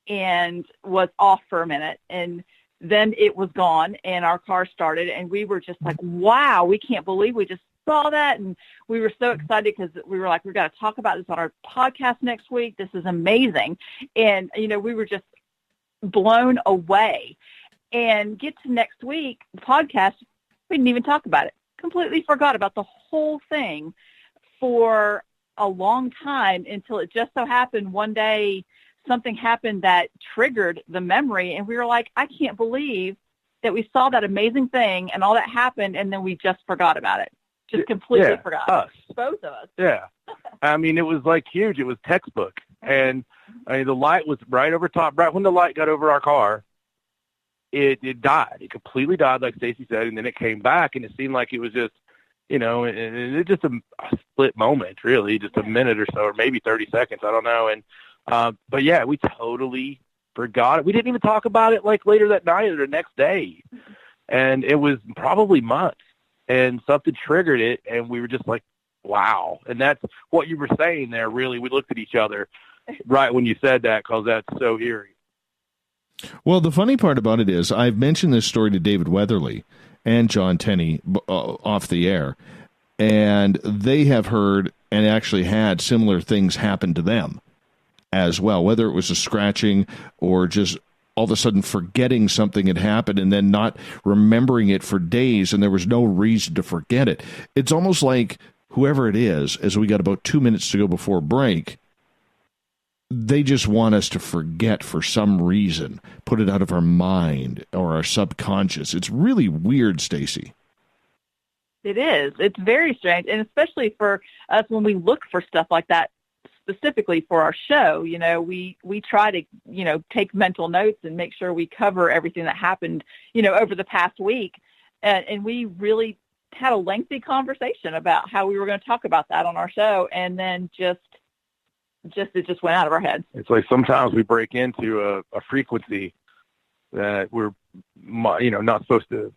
and was off for a minute, and then it was gone and our car started, and we were just like, wow, we can't believe we just saw that. And we were so excited because we were like, we've got to talk about this on our podcast next week. This is amazing. And, we were just blown away. And get to next week, the podcast, we didn't even talk about it. Completely forgot about the whole thing for a long time, until it just so happened one day something happened that triggered the memory, and we were like, I can't believe that we saw that amazing thing and all that happened, and then we just forgot about it. Just completely forgot. Us. Both of us. Yeah. It was like huge. It was textbook. And the light was right over top. Right when the light got over our car, it died. It completely died, like Stacey said, and then it came back, and it seemed like it was just, it just a split moment, really, just a minute or so, or maybe 30 seconds. I don't know. And but yeah, we totally forgot it. We didn't even talk about it like later that night or the next day. And it was probably months, and something triggered it, and we were just like, wow. And that's what you were saying there, really. We looked at each other right when you said that, because that's so eerie. Well, the funny part about it is I've mentioned this story to David Weatherly and John Tenney off the air, and they have heard and actually had similar things happen to them as well, whether it was a scratching or just all of a sudden forgetting something had happened and then not remembering it for days, and there was no reason to forget it. It's almost like whoever it is, as we got about 2 minutes to go before break, they just want us to forget for some reason, put it out of our mind or our subconscious. It's really weird, Stacey. It is. It's very strange, and especially for us when we look for stuff like that specifically for our show, we try to, take mental notes and make sure we cover everything that happened, over the past week. And we really had a lengthy conversation about how we were going to talk about that on our show. And then it just went out of our heads. It's like sometimes we break into a frequency that we're, not supposed to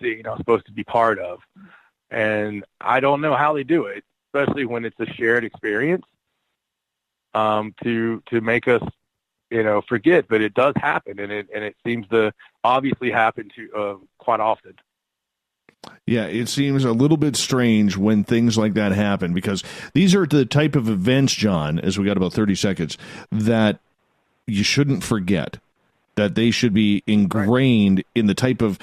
see, not supposed to be part of. And I don't know how they do it, especially when it's a shared experience, to make us, forget. But it does happen, and it seems to obviously happen to quite often. Yeah, it seems a little bit strange when things like that happen, because these are the type of events, John, as we got about 30 seconds, that you shouldn't forget, that they should be ingrained in the type of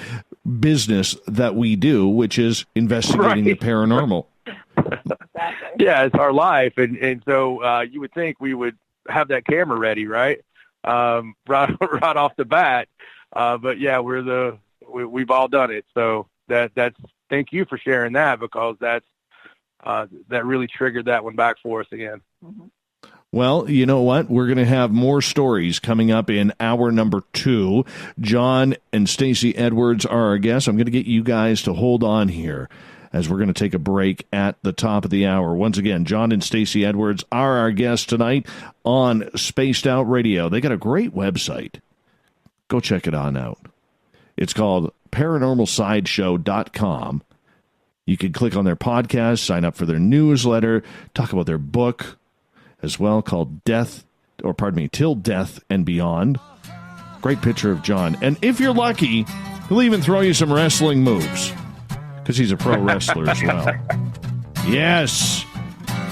business that we do, which is investigating the paranormal. Yeah, it's our life. And so you would think we would have that camera ready, right? Right off the bat. But yeah, we've all done it. So that's thank you for sharing that, because that really triggered that one back for us again. Mm-hmm. Well, you know what? We're going to have more stories coming up in hour number 2. John and Stacey Edwards are our guests. I'm going to get you guys to hold on here as we're going to take a break at the top of the hour. Once again, John and Stacey Edwards are our guests tonight on Spaced Out Radio. They got a great website. Go check it on out. It's called paranormalsideshow.com. You can click on their podcast, sign up for their newsletter, talk about their book as well, called Till Death and Beyond. Great picture of John. And if you're lucky, he'll even throw you some wrestling moves, because he's a pro wrestler as well. Yes.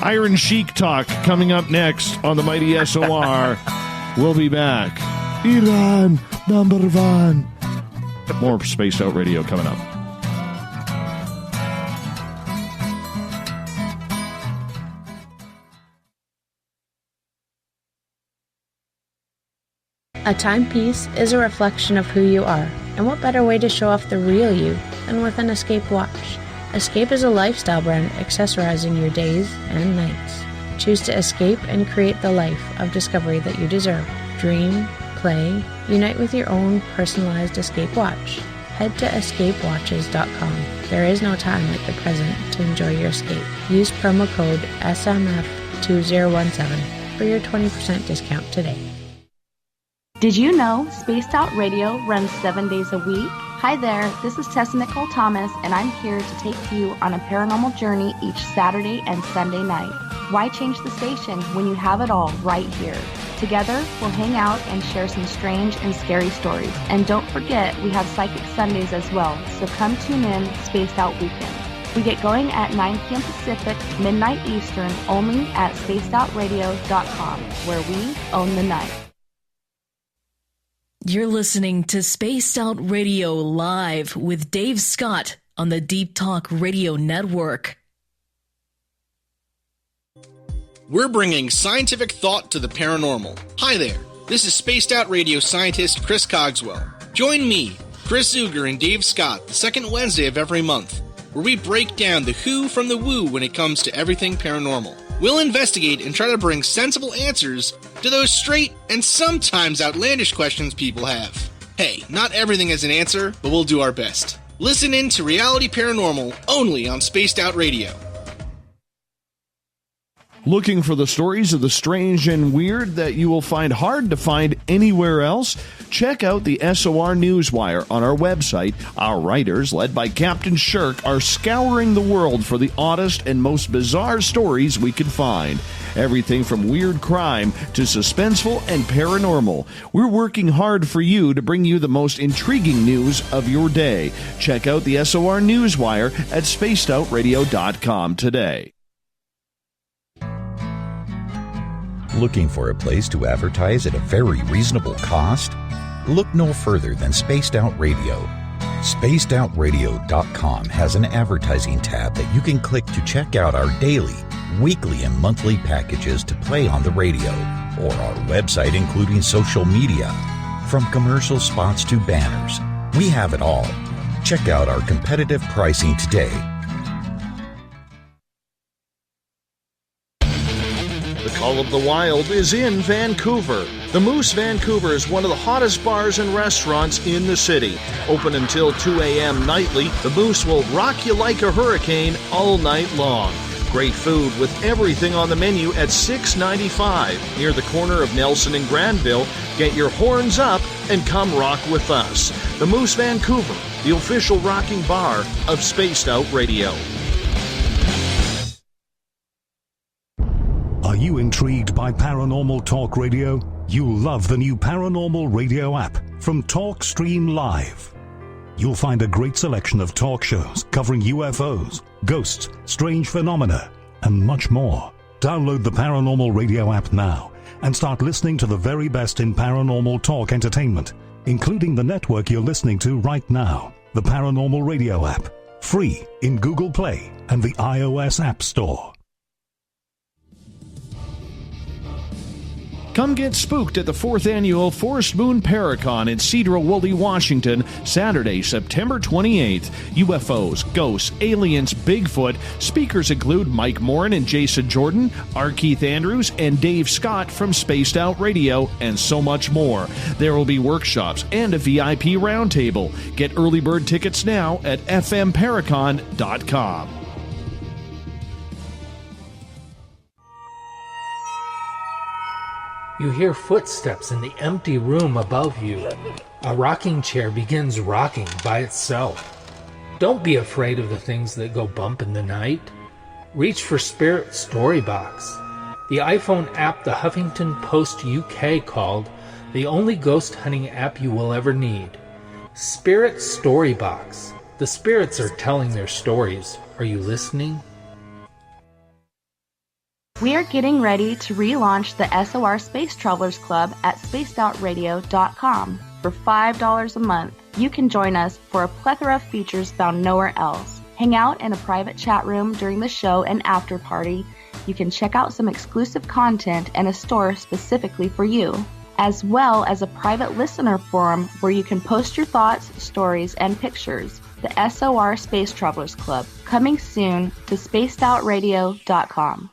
Iron Sheik talk coming up next on the Mighty SOR. We'll be back. Iran, number 1. More Spaced Out Radio coming up. A timepiece is a reflection of who you are, and what better way to show off the real you than with an Escape watch? Escape is a lifestyle brand accessorizing your days and nights. Choose to escape and create the life of discovery that you deserve. Dream, play, unite with your own personalized Escape watch. Head to escapewatches.com. There is no time like the present to enjoy your escape. Use promo code SMF2017 for your 20% discount today. Did you know Spaced Out Radio runs 7 days a week? Hi there, this is Tessa Nicole Thomas, and I'm here to take you on a paranormal journey each Saturday and Sunday night. Why change the station when you have it all right here? Together, we'll hang out and share some strange and scary stories. And don't forget, we have Psychic Sundays as well, so come tune in Spaced Out Weekends. We get going at 9 p.m. Pacific, midnight Eastern, only at spacedoutradio.com, where we own the night. You're listening to Spaced Out Radio Live with Dave Scott on the Deep Talk Radio Network. We're bringing scientific thought to the paranormal. Hi there, this is Spaced Out Radio scientist Chris Cogswell. Join me, Chris Zuger, and Dave Scott the second Wednesday of every month, where we break down the who from the woo when it comes to everything paranormal. We'll investigate and try to bring sensible answers to those straight and sometimes outlandish questions people have. Hey, not everything is an answer, but we'll do our best. Listen in to Reality Paranormal only on Spaced Out Radio. Looking for the stories of the strange and weird that you will find hard to find anywhere else? Check out the SOR Newswire on our website. Our writers, led by Captain Shirk, are scouring the world for the oddest and most bizarre stories we can find. Everything from weird crime to suspenseful and paranormal. We're working hard for you to bring you the most intriguing news of your day. Check out the SOR Newswire at spacedoutradio.com today. Looking for a place to advertise at a very reasonable cost? Look no further than Spaced Out Radio. SpacedOutRadio.com has an advertising tab that you can click to check out our daily, weekly, and monthly packages to play on the radio, or our website including social media. From commercial spots to banners, we have it all. Check out our competitive pricing today. The Call of the Wild is in Vancouver. The Moose Vancouver is one of the hottest bars and restaurants in the city. Open until 2 a.m. nightly, the Moose will rock you like a hurricane all night long. Great food with everything on the menu at $6.95 near the corner of Nelson and Granville. Get your horns up and come rock with us. The Moose Vancouver, the official rocking bar of Spaced Out Radio. Are you intrigued by Paranormal Talk Radio? You'll love the new Paranormal Radio app from TalkStream Live. You'll find a great selection of talk shows covering UFOs, ghosts, strange phenomena, and much more. Download the Paranormal Radio app now and start listening to the very best in paranormal talk entertainment, including the network you're listening to right now, the Paranormal Radio app, free in Google Play and the iOS App Store. Come get spooked at the 4th Annual Forest Moon Paracon in Cedar-Woolley, Washington, Saturday, September 28th. UFOs, ghosts, aliens, Bigfoot. Speakers include Mike Morin and Jason Jordan, R. Keith Andrews, and Dave Scott from Spaced Out Radio, and so much more. There will be workshops and a VIP roundtable. Get early bird tickets now at fmparacon.com. You hear footsteps in the empty room above you. A rocking chair begins rocking by itself. Don't be afraid of the things that go bump in the night. Reach for Spirit Storybox, the iPhone app the Huffington Post UK called the only ghost hunting app you will ever need. Spirit Storybox. The spirits are telling their stories. Are you listening? We are getting ready to relaunch the SOR Space Travelers Club at spacedoutradio.com. For $5 a month, you can join us for a plethora of features found nowhere else. Hang out in a private chat room during the show and after party. You can check out some exclusive content and a store specifically for you, as well as a private listener forum where you can post your thoughts, stories, and pictures. The SOR Space Travelers Club, coming soon to spacedoutradio.com.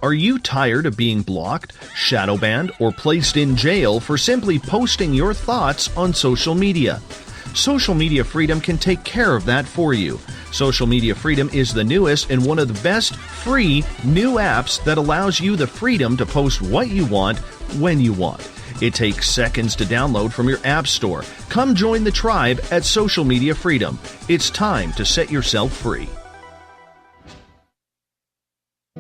Are you tired of being blocked, shadow banned, or placed in jail for simply posting your thoughts on social media? Social Media Freedom can take care of that for you. Social Media Freedom is the newest and one of the best free new apps that allows you the freedom to post what you want, when you want. It takes seconds to download from your app store. Come join the tribe at Social Media Freedom. It's time to set yourself free.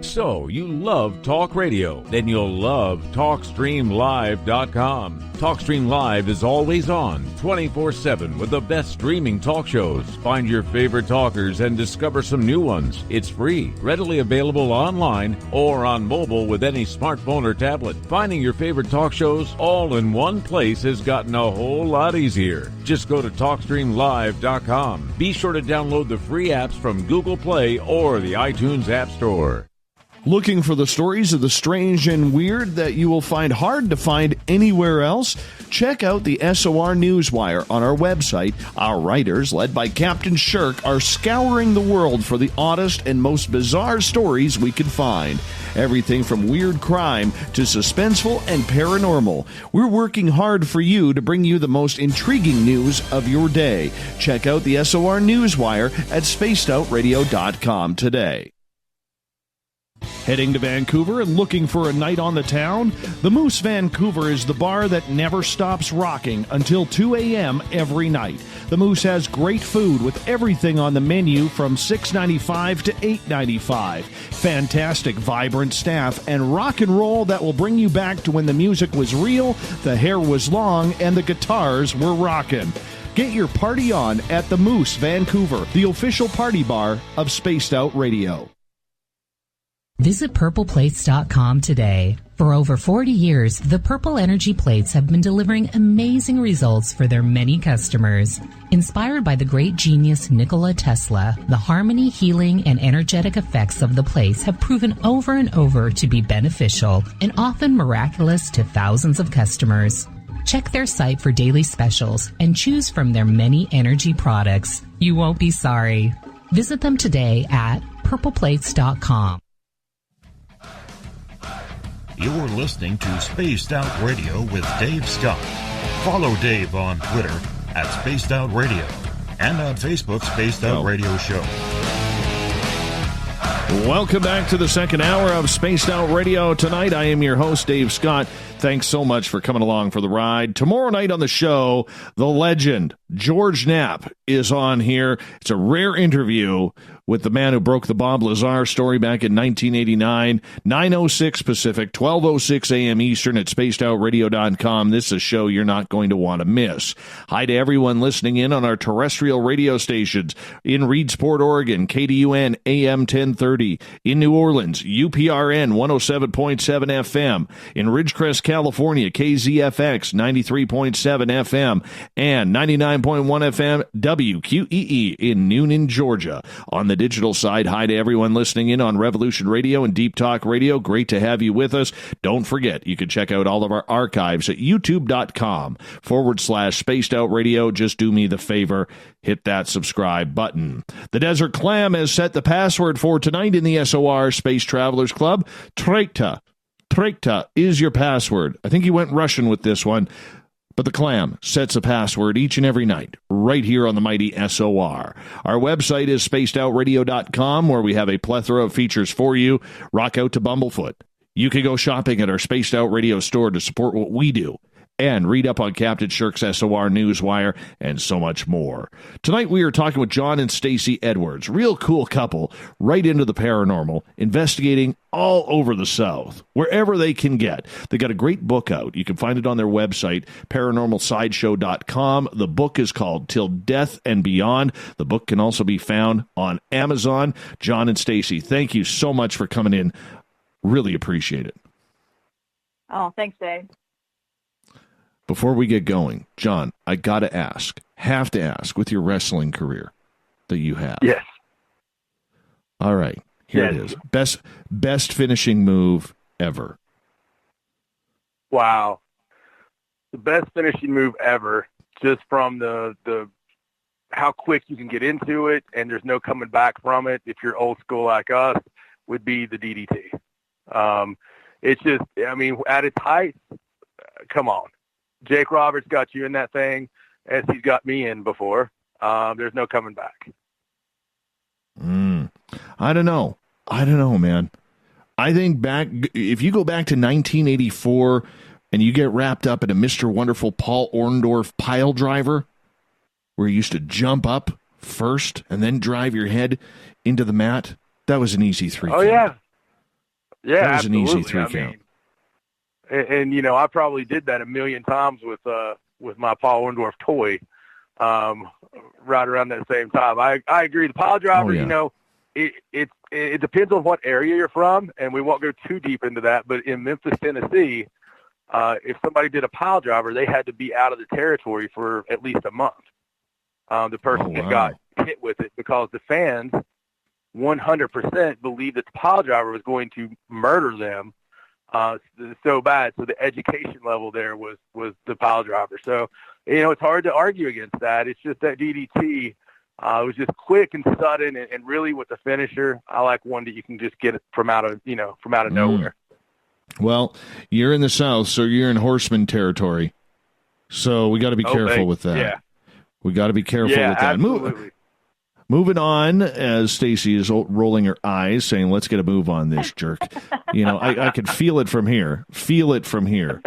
So, you love talk radio? Then you'll love TalkStreamLive.com. TalkStream Live is always on, 24/7 with the best streaming talk shows. Find your favorite talkers and discover some new ones. It's free, readily available online or on mobile with any smartphone or tablet. Finding your favorite talk shows all in one place has gotten a whole lot easier. Just go to TalkStreamLive.com. Be sure to download the free apps from Google Play or the iTunes App Store. Looking for the stories of the strange and weird that you will find hard to find anywhere else? Check out the SOR Newswire on our website. Our writers, led by Captain Shirk, are scouring the world for the oddest and most bizarre stories we can find. Everything from weird crime to suspenseful and paranormal. We're working hard for you to bring you the most intriguing news of your day. Check out the SOR Newswire at spacedoutradio.com today. Heading to Vancouver and looking for a night on the town? The Moose Vancouver is the bar that never stops rocking until 2 a.m. every night. The Moose has great food with everything on the menu from $6.95 to $8.95. Fantastic, vibrant staff and rock and roll that will bring you back to when the music was real, the hair was long, and the guitars were rocking. Get your party on at the Moose Vancouver, the official party bar of Spaced Out Radio. Visit purpleplates.com today. For over 40 years, the Purple Energy Plates have been delivering amazing results for their many customers. Inspired by the great genius Nikola Tesla, the harmony, healing, and energetic effects of the plates have proven over and over to be beneficial and often miraculous to thousands of customers. Check their site for daily specials and choose from their many energy products. You won't be sorry. Visit them today at purpleplates.com. You're listening to Spaced Out Radio with Dave Scott. Follow Dave on Twitter at Spaced Out Radio and on Facebook, Spaced Out Radio Show. Welcome back to the second hour of Spaced Out Radio. Tonight, I am your host, Dave Scott. Thanks so much for coming along for the ride. Tomorrow night on the show, the legend, George Knapp, is on here. It's a rare interview with the man who broke the Bob Lazar story back in 1989, 9:06 Pacific, 12:06 a.m. Eastern at spacedoutradio.com. This is a show you're not going to want to miss. Hi to everyone listening in on our terrestrial radio stations in Reedsport, Oregon, KDUN AM 1030, in New Orleans, UPRN 107.7 FM, in Ridgecrest, California, KZFX 93.7 FM, and 99.1 FM WQEE in Noonan, Georgia. On the digital side, hi to everyone listening in on Revolution Radio and Deep Talk Radio. Great to have you with us. Don't forget, you can check out all of our archives at youtube.com/Spaced Out Radio. Just do me the favor, hit that subscribe button. The Desert Clam has set the password for tonight in the SOR Space Travelers Club. Trekta. Trekta is your password. I think he went Russian with this one. But the Clam sets a password each and every night, right here on the mighty SOR. Our website is spacedoutradio.com, where we have a plethora of features for you. Rock out to Bumblefoot. You can go shopping at our Spaced Out Radio store to support what we do, and read up on Captain Shirk's SOR Newswire, and so much more. Tonight we are talking with John and Stacey Edwards, real cool couple, right into the paranormal, investigating all over the South, wherever they can get. They got a great book out. You can find it on their website, paranormalsideshow.com. The book is called Till Death and Beyond. The book can also be found on Amazon. John and Stacey, thank you so much for coming in. Really appreciate it. Oh, thanks, Dave. Before we get going, John, I got to ask, have to ask, with your wrestling career that you have. Yes. All right, here it is. Best finishing move ever. Wow. The best finishing move ever, just from the how quick you can get into it and there's no coming back from it if you're old school like us, would be the DDT. It's just, I mean, at its height, come on. Jake Roberts got you in that thing as he's got me in before. There's no coming back. I don't know, man. I think if you go back to 1984 and you get wrapped up in a Mr. Wonderful Paul Orndorff pile driver, where you used to jump up first and then drive your head into the mat, that was an easy 3 count. Oh, yeah. Yeah, that was absolutely. An easy 3 count. And you know, I probably did that a million times with my Paul Orndorff toy, right around that same time. I agree. The pile driver, you know, it depends on what area you're from, and we won't go too deep into that. But in Memphis, Tennessee, if somebody did a pile driver, they had to be out of the territory for at least a month. The person that got hit with it, because the fans 100% believed that the pile driver was going to murder them. So bad. So the education level there was the pile driver. So, you know, it's hard to argue against that. It's just that DDT was just quick and sudden, and really with the finisher, I like one that you can just get from out of nowhere. Well, you're in the South, so you're in horseman territory. So we got to be careful with that. Yeah. We got to be careful with that. Absolutely. Moving on, as Stacey is rolling her eyes, saying, "Let's get a move on this jerk." You know, I can feel it from here. Feel it from here.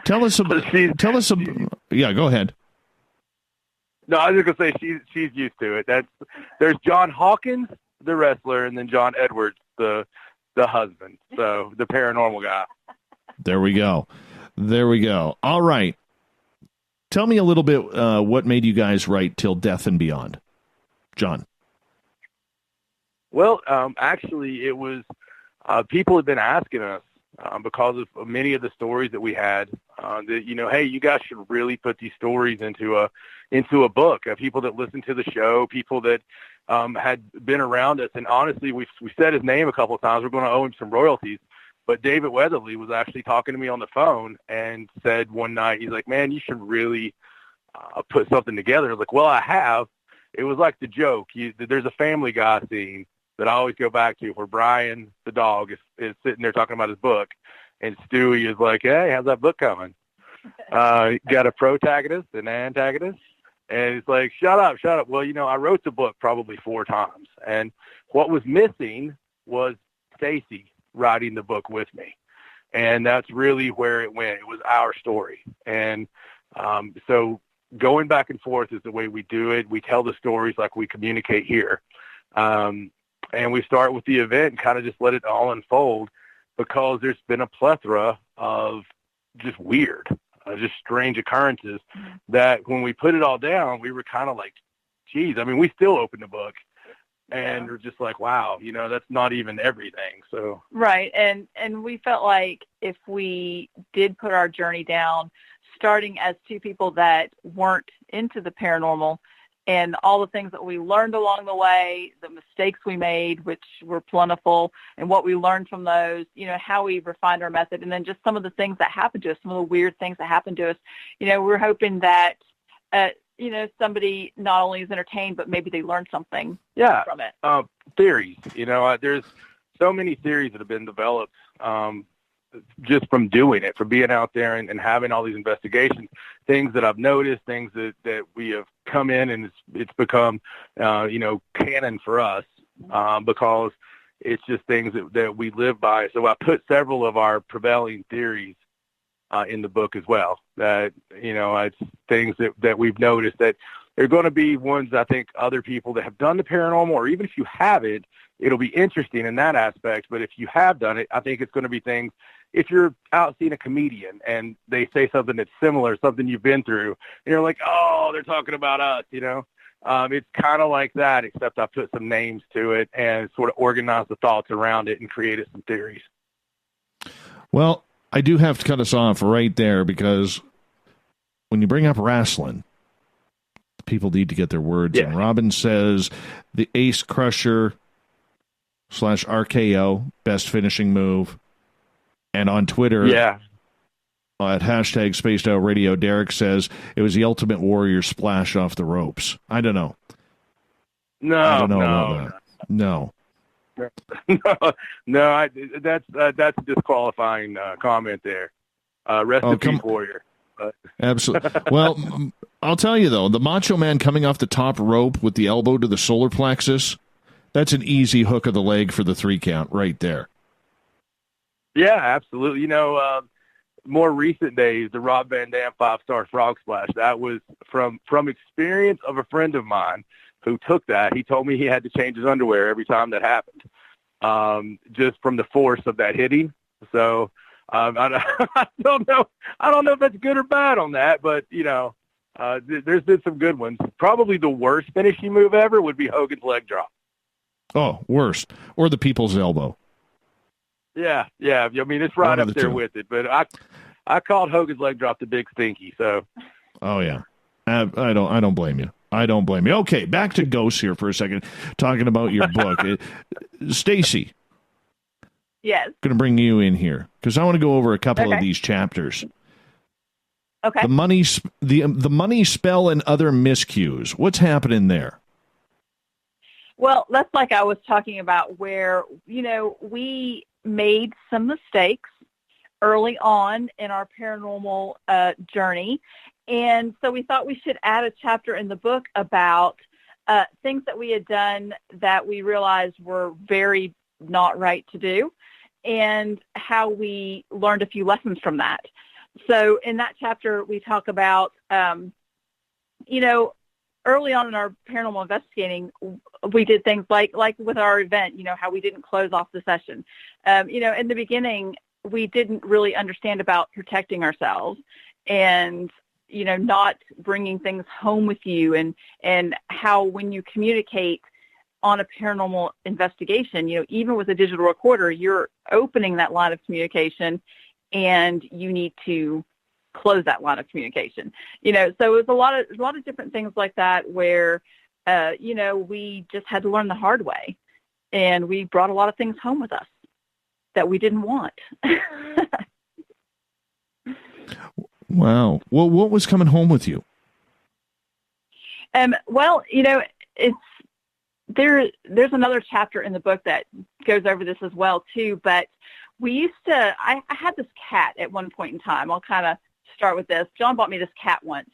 Tell us. Yeah, go ahead. No, I was just gonna say she's used to it. There's John Hawkins, the wrestler, and then John Edwards, the husband. So the paranormal guy. There we go. All right. Tell me a little bit what made you guys write Till Death and Beyond, John. Well, actually, it was people had been asking us because of many of the stories that we had that, you know, hey, you guys should really put these stories into a book. People that listened to the show, people that had been around us, and honestly, we said his name a couple of times. We're going to owe him some royalties. But David Weatherly was actually talking to me on the phone and said one night, he's like, "Man, you should really put something together." I was like, "Well, I have." It was like the joke. There's a Family Guy scene that I always go back to, where Brian, the dog, is sitting there talking about his book, and Stewie is like, hey, how's that book coming? Got a protagonist, an antagonist, and it's like, shut up. Well, I wrote the book probably 4 times, and what was missing was Stacey writing the book with me, and that's really where it went. It was our story, and so going back and forth is the way we do it. We tell the stories like we communicate here, and we start with the event and kind of just let it all unfold, because there's been a plethora of just weird, just strange occurrences that when we put it all down, we were kind of like, geez, I mean, we still open the book and we're just like, wow, that's not even everything. So, right. And we felt like if we did put our journey down, starting as 2 people that weren't into the paranormal, and all the things that we learned along the way, the mistakes we made, which were plentiful, and what we learned from those, how we refined our method, and then just some of the things that happened to us, some of the weird things that happened to us. We're hoping that, somebody not only is entertained, but maybe they learned something from it. Theories. There's so many theories that have been developed just from doing it, from being out there and having all these investigations, things that I've noticed, things that we have come in, and it's become, canon for us, because it's just things that we live by. So I put several of our prevailing theories in the book as well, that, it's things that we've noticed that they're going to be ones, I think, other people that have done the paranormal, or even if you haven't, it'll be interesting in that aspect. But if you have done it, I think it's going to be things, if you're out seeing a comedian and they say something that's similar, something you've been through, and you're like, oh, they're talking about us, it's kind of like that, except I put some names to it and sort of organized the thoughts around it and created some theories. Well, I do have to cut us off right there, because when you bring up wrestling, people need to get their words in. Robin says the Ace Crusher / RKO, best finishing move. And on Twitter, at hashtag Spaced Out Radio, Derek says it was the Ultimate Warrior splash off the ropes. I don't know. I don't know about that. No. That's a disqualifying comment there. Rest in peace, Warrior. Absolutely. Well, I'll tell you, though, the Macho Man coming off the top rope with the elbow to the solar plexus, that's an easy hook of the leg for the 3 count right there. Yeah, absolutely. More recent days, the Rob Van Dam 5-star frog splash, that was from experience of a friend of mine who took that. He told me he had to change his underwear every time that happened, just from the force of that hitting. So I don't know if that's good or bad on that, but, there's been some good ones. Probably the worst finishing move ever would be Hogan's leg drop. Oh, worst. Or the people's elbow. Yeah. I mean, it's right up there with it. But I called Hogan's leg drop the big stinky. So. Oh yeah, I don't blame you. I don't blame you. Okay, back to ghosts here for a second. Talking about your book, Stacey. Yes. Going to bring you in here because I want to go over a couple of these chapters. Okay. The money spell and other miscues. What's happening there? Well, that's like I was talking about, where we made some mistakes early on in our paranormal journey. And so we thought we should add a chapter in the book about things that we had done that we realized were very not right to do, and how we learned a few lessons from that. So in that chapter, we talk about, early on in our paranormal investigating, we did things like with our event, how we didn't close off the session. In the beginning, we didn't really understand about protecting ourselves and, not bringing things home with you, and how when you communicate on a paranormal investigation, even with a digital recorder, you're opening that line of communication and you need to close that line of communication. So it was a lot of different things like that where, we just had to learn the hard way, and we brought a lot of things home with us that we didn't want. Wow. Well, what was coming home with you? Well, it's there's another chapter in the book that goes over this as well too, but we used to, I had this cat at one point in time. I'll kind of start with this. John bought me this cat once,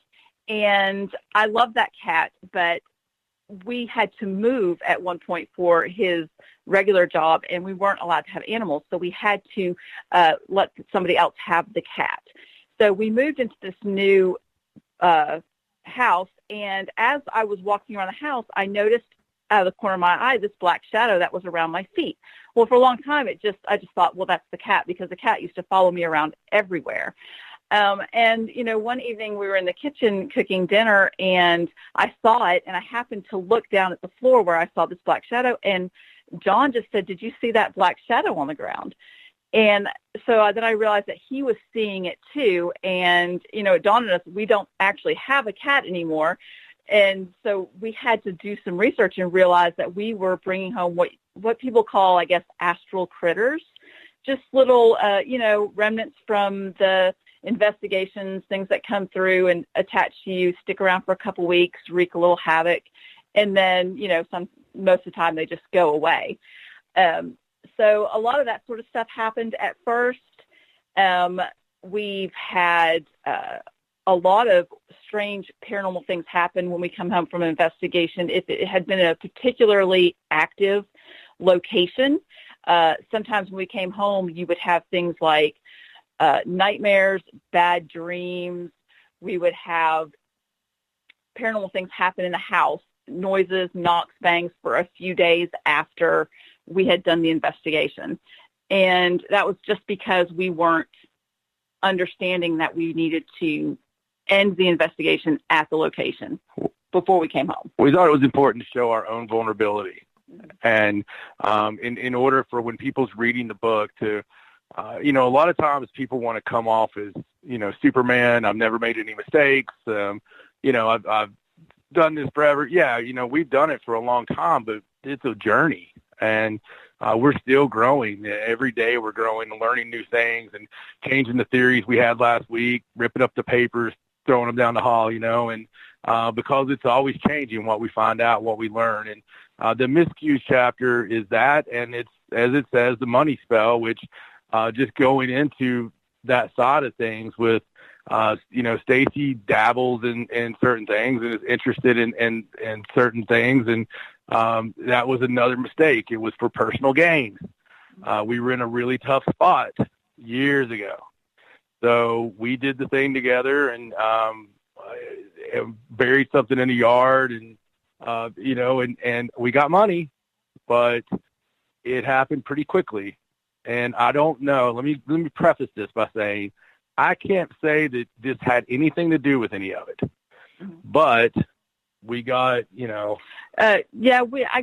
and I loved that cat, but we had to move at one point for his regular job, and we weren't allowed to have animals, so we had to let somebody else have the cat. So we moved into this new house, and as I was walking around the house, I noticed out of the corner of my eye this black shadow that was around my feet. Well, for a long time, I just thought, well, that's the cat, because the cat used to follow me around everywhere. And, one evening we were in the kitchen cooking dinner, and I saw it, and I happened to look down at the floor where I saw this black shadow, and John just said, "Did you see that black shadow on the ground?" And so then I realized that he was seeing it too, and, it dawned on us, we don't actually have a cat anymore. And so we had to do some research and realize that we were bringing home what people call, I guess, astral critters, just little, remnants from the investigations, things that come through and attach to you, stick around for a couple weeks, wreak a little havoc, and then, most of the time they just go away. So a lot of that sort of stuff happened at first. We've had a lot of strange paranormal things happen when we come home from an investigation. If it had been a particularly active location, sometimes when we came home, you would have things like nightmares, bad dreams. We would have paranormal things happen in the house, noises, knocks, bangs for a few days after we had done the investigation. And that was just because we weren't understanding that we needed to end the investigation at the location before we came home. We thought it was important to show our own vulnerability. And in order for when people's reading the book to, a lot of times people want to come off as, Superman. I've never made any mistakes. I've done this forever. Yeah, we've done it for a long time, but it's a journey. And we're still growing. Every day we're growing and learning new things and changing the theories we had last week, ripping up the papers, throwing them down the hall, and because it's always changing what we find out, what we learn. And the miscues chapter is that, and it's, as it says, the money spell, which just going into that side of things with, Stacey dabbles in certain things and is interested in certain things. And that was another mistake. It was for personal gain. We were in a really tough spot years ago. So we did the thing together and buried something in the yard and, and we got money, but it happened pretty quickly. And I don't know. Let me preface this by saying I can't say that this had anything to do with any of it, but we got, I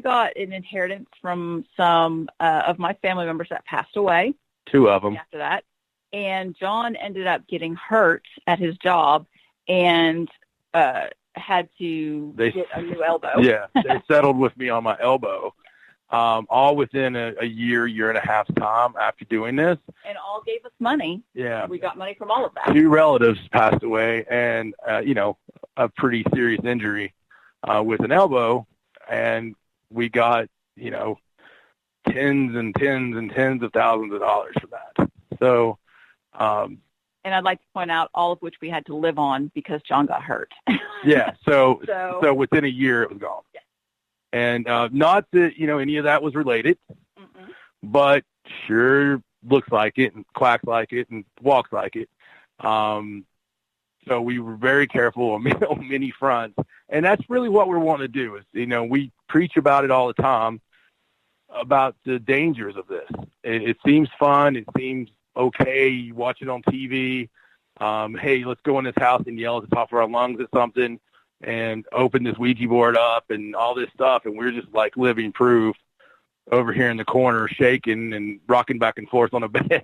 got an inheritance from some of my family members that passed away. 2 of them. After that. And John ended up getting hurt at his job and had to get a new elbow. Yeah, they settled with me on my elbow, all within a year and a half time after doing this. And all gave us money. Yeah. We got money from all of that. 2 relatives passed away and, a pretty serious injury with an elbow. And we got, tens and tens and tens of thousands of dollars for that. So, and I'd like to point out all of which we had to live on because John got hurt. Yeah. So within a year it was gone. Yeah. And, not that, any of that was related, but sure looks like it and quacks like it and walks like it. So we were very careful on many fronts. And that's really what we're wanting to do is, we preach about it all the time about the dangers of this. It seems fun. It seems okay. You watch it on TV. Hey, let's go in this house and yell at the top of our lungs at something and open this Ouija board up and all this stuff. And we're just like living proof over here in the corner, shaking and rocking back and forth on a bed,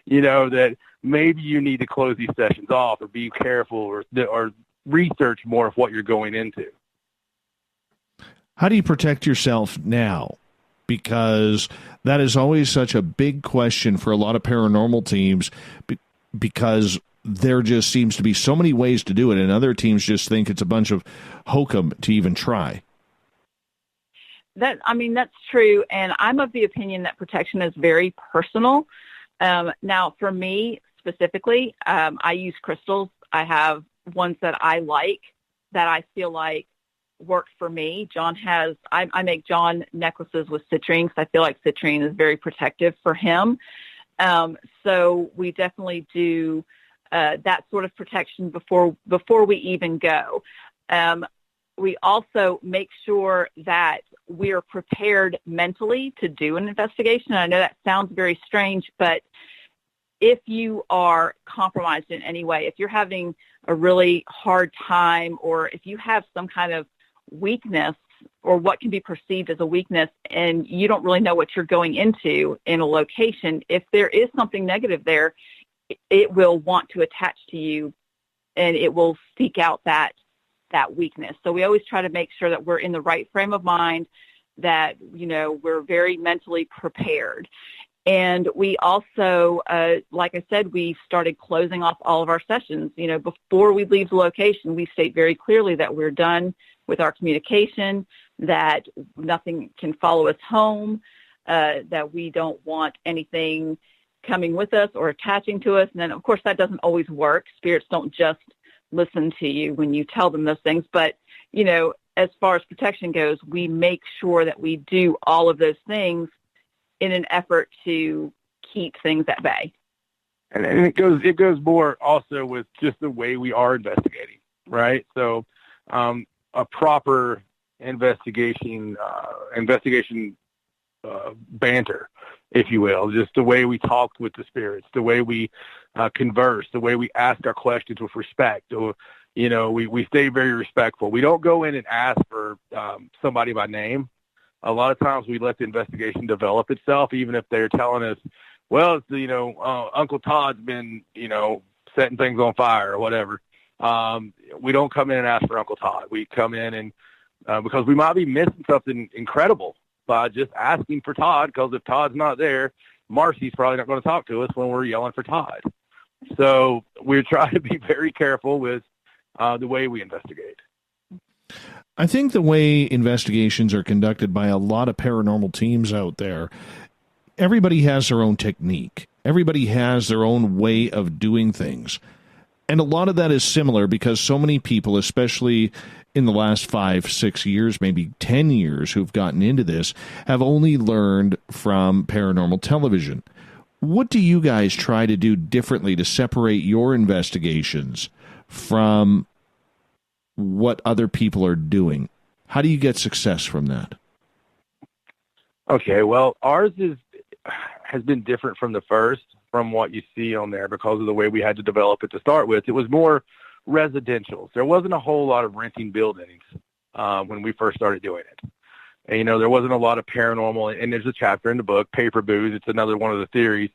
that maybe you need to close these sessions off or be careful or research more of what you're going into. How do you protect yourself now? Because that is always such a big question for a lot of paranormal teams because there just seems to be so many ways to do it, and other teams just think it's a bunch of hokum to even try. That's true. And I'm of the opinion that protection is very personal. Now, for me specifically, I use crystals. I have ones that I like, that I feel like work for me. I make John necklaces with citrine because I feel like citrine is very protective for him. So we definitely do that sort of protection before we even go. We also make sure that we're prepared mentally to do an investigation. I know that sounds very strange, but if you are compromised in any way, if you're having a really hard time, or if you have some kind of weakness or what can be perceived as a weakness, and you don't really know what you're going into in a location, if there is something negative there, it will want to attach to you, and it will seek out that weakness. So we always try to make sure that we're in the right frame of mind, that, we're very mentally prepared. And we also, like I said, we started closing off all of our sessions. Before we leave the location, we state very clearly that we're done with our communication, that nothing can follow us home, that we don't want anything coming with us or attaching to us. And then, of course, that doesn't always work. Spirits don't just listen to you when you tell them those things. But, as far as protection goes, we make sure that we do all of those things in an effort to keep things at bay. And it goes more also with just the way we are investigating, right? So a proper investigation banter, if you will, just the way we talk with the spirits, the way we converse, the way we ask our questions with respect, or, we stay very respectful. We don't go in and ask for somebody by name. A lot of times we let the investigation develop itself, even if they're telling us, well, it's, Uncle Todd's been, setting things on fire or whatever. We don't come in and ask for Uncle Todd. We come in and because we might be missing something incredible by just asking for Todd, because if Todd's not there, Marcy's probably not going to talk to us when we're yelling for Todd. So we're trying to be very careful with the way we investigate. I think the way investigations are conducted by a lot of paranormal teams out there, everybody has their own technique. Everybody has their own way of doing things. And a lot of that is similar because so many people, especially in the last 5-6 years, maybe 10 years, who've gotten into this, have only learned from paranormal television. What do you guys try to do differently to separate your investigations from what other people are doing? How do you get success from that? Okay, well, ours has been different from the first, from what you see on there, because of the way we had to develop it to start with. It was more residential. There wasn't a whole lot of renting buildings when we first started doing it. And, there wasn't a lot of paranormal, and there's a chapter in the book, Paper Booze. It's another one of the theories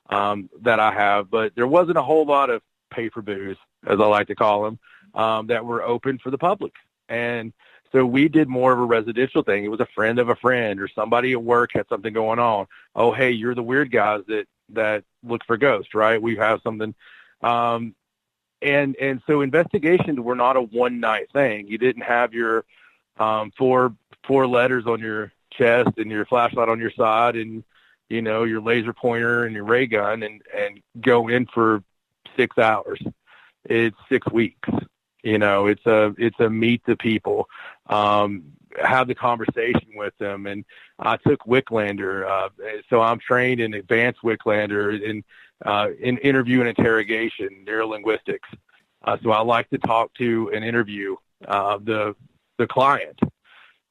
that I have, but there wasn't a whole lot of paper booze, as I like to call them, that were open for the public. And so we did more of a residential thing. It was a friend of a friend, or somebody at work had something going on. Oh, hey, you're the weird guys that look for ghosts, right? We have something. And so investigations were not a one-night thing. You didn't have your four letters on your chest and your flashlight on your side and, your laser pointer and your ray gun and go in for 6 hours. It's 6 weeks. It's a meet the people, have the conversation with them. And I took Wicklander. So I'm trained in advanced Wicklander in interview and interrogation, neurolinguistics. So I like to talk to and interview the client,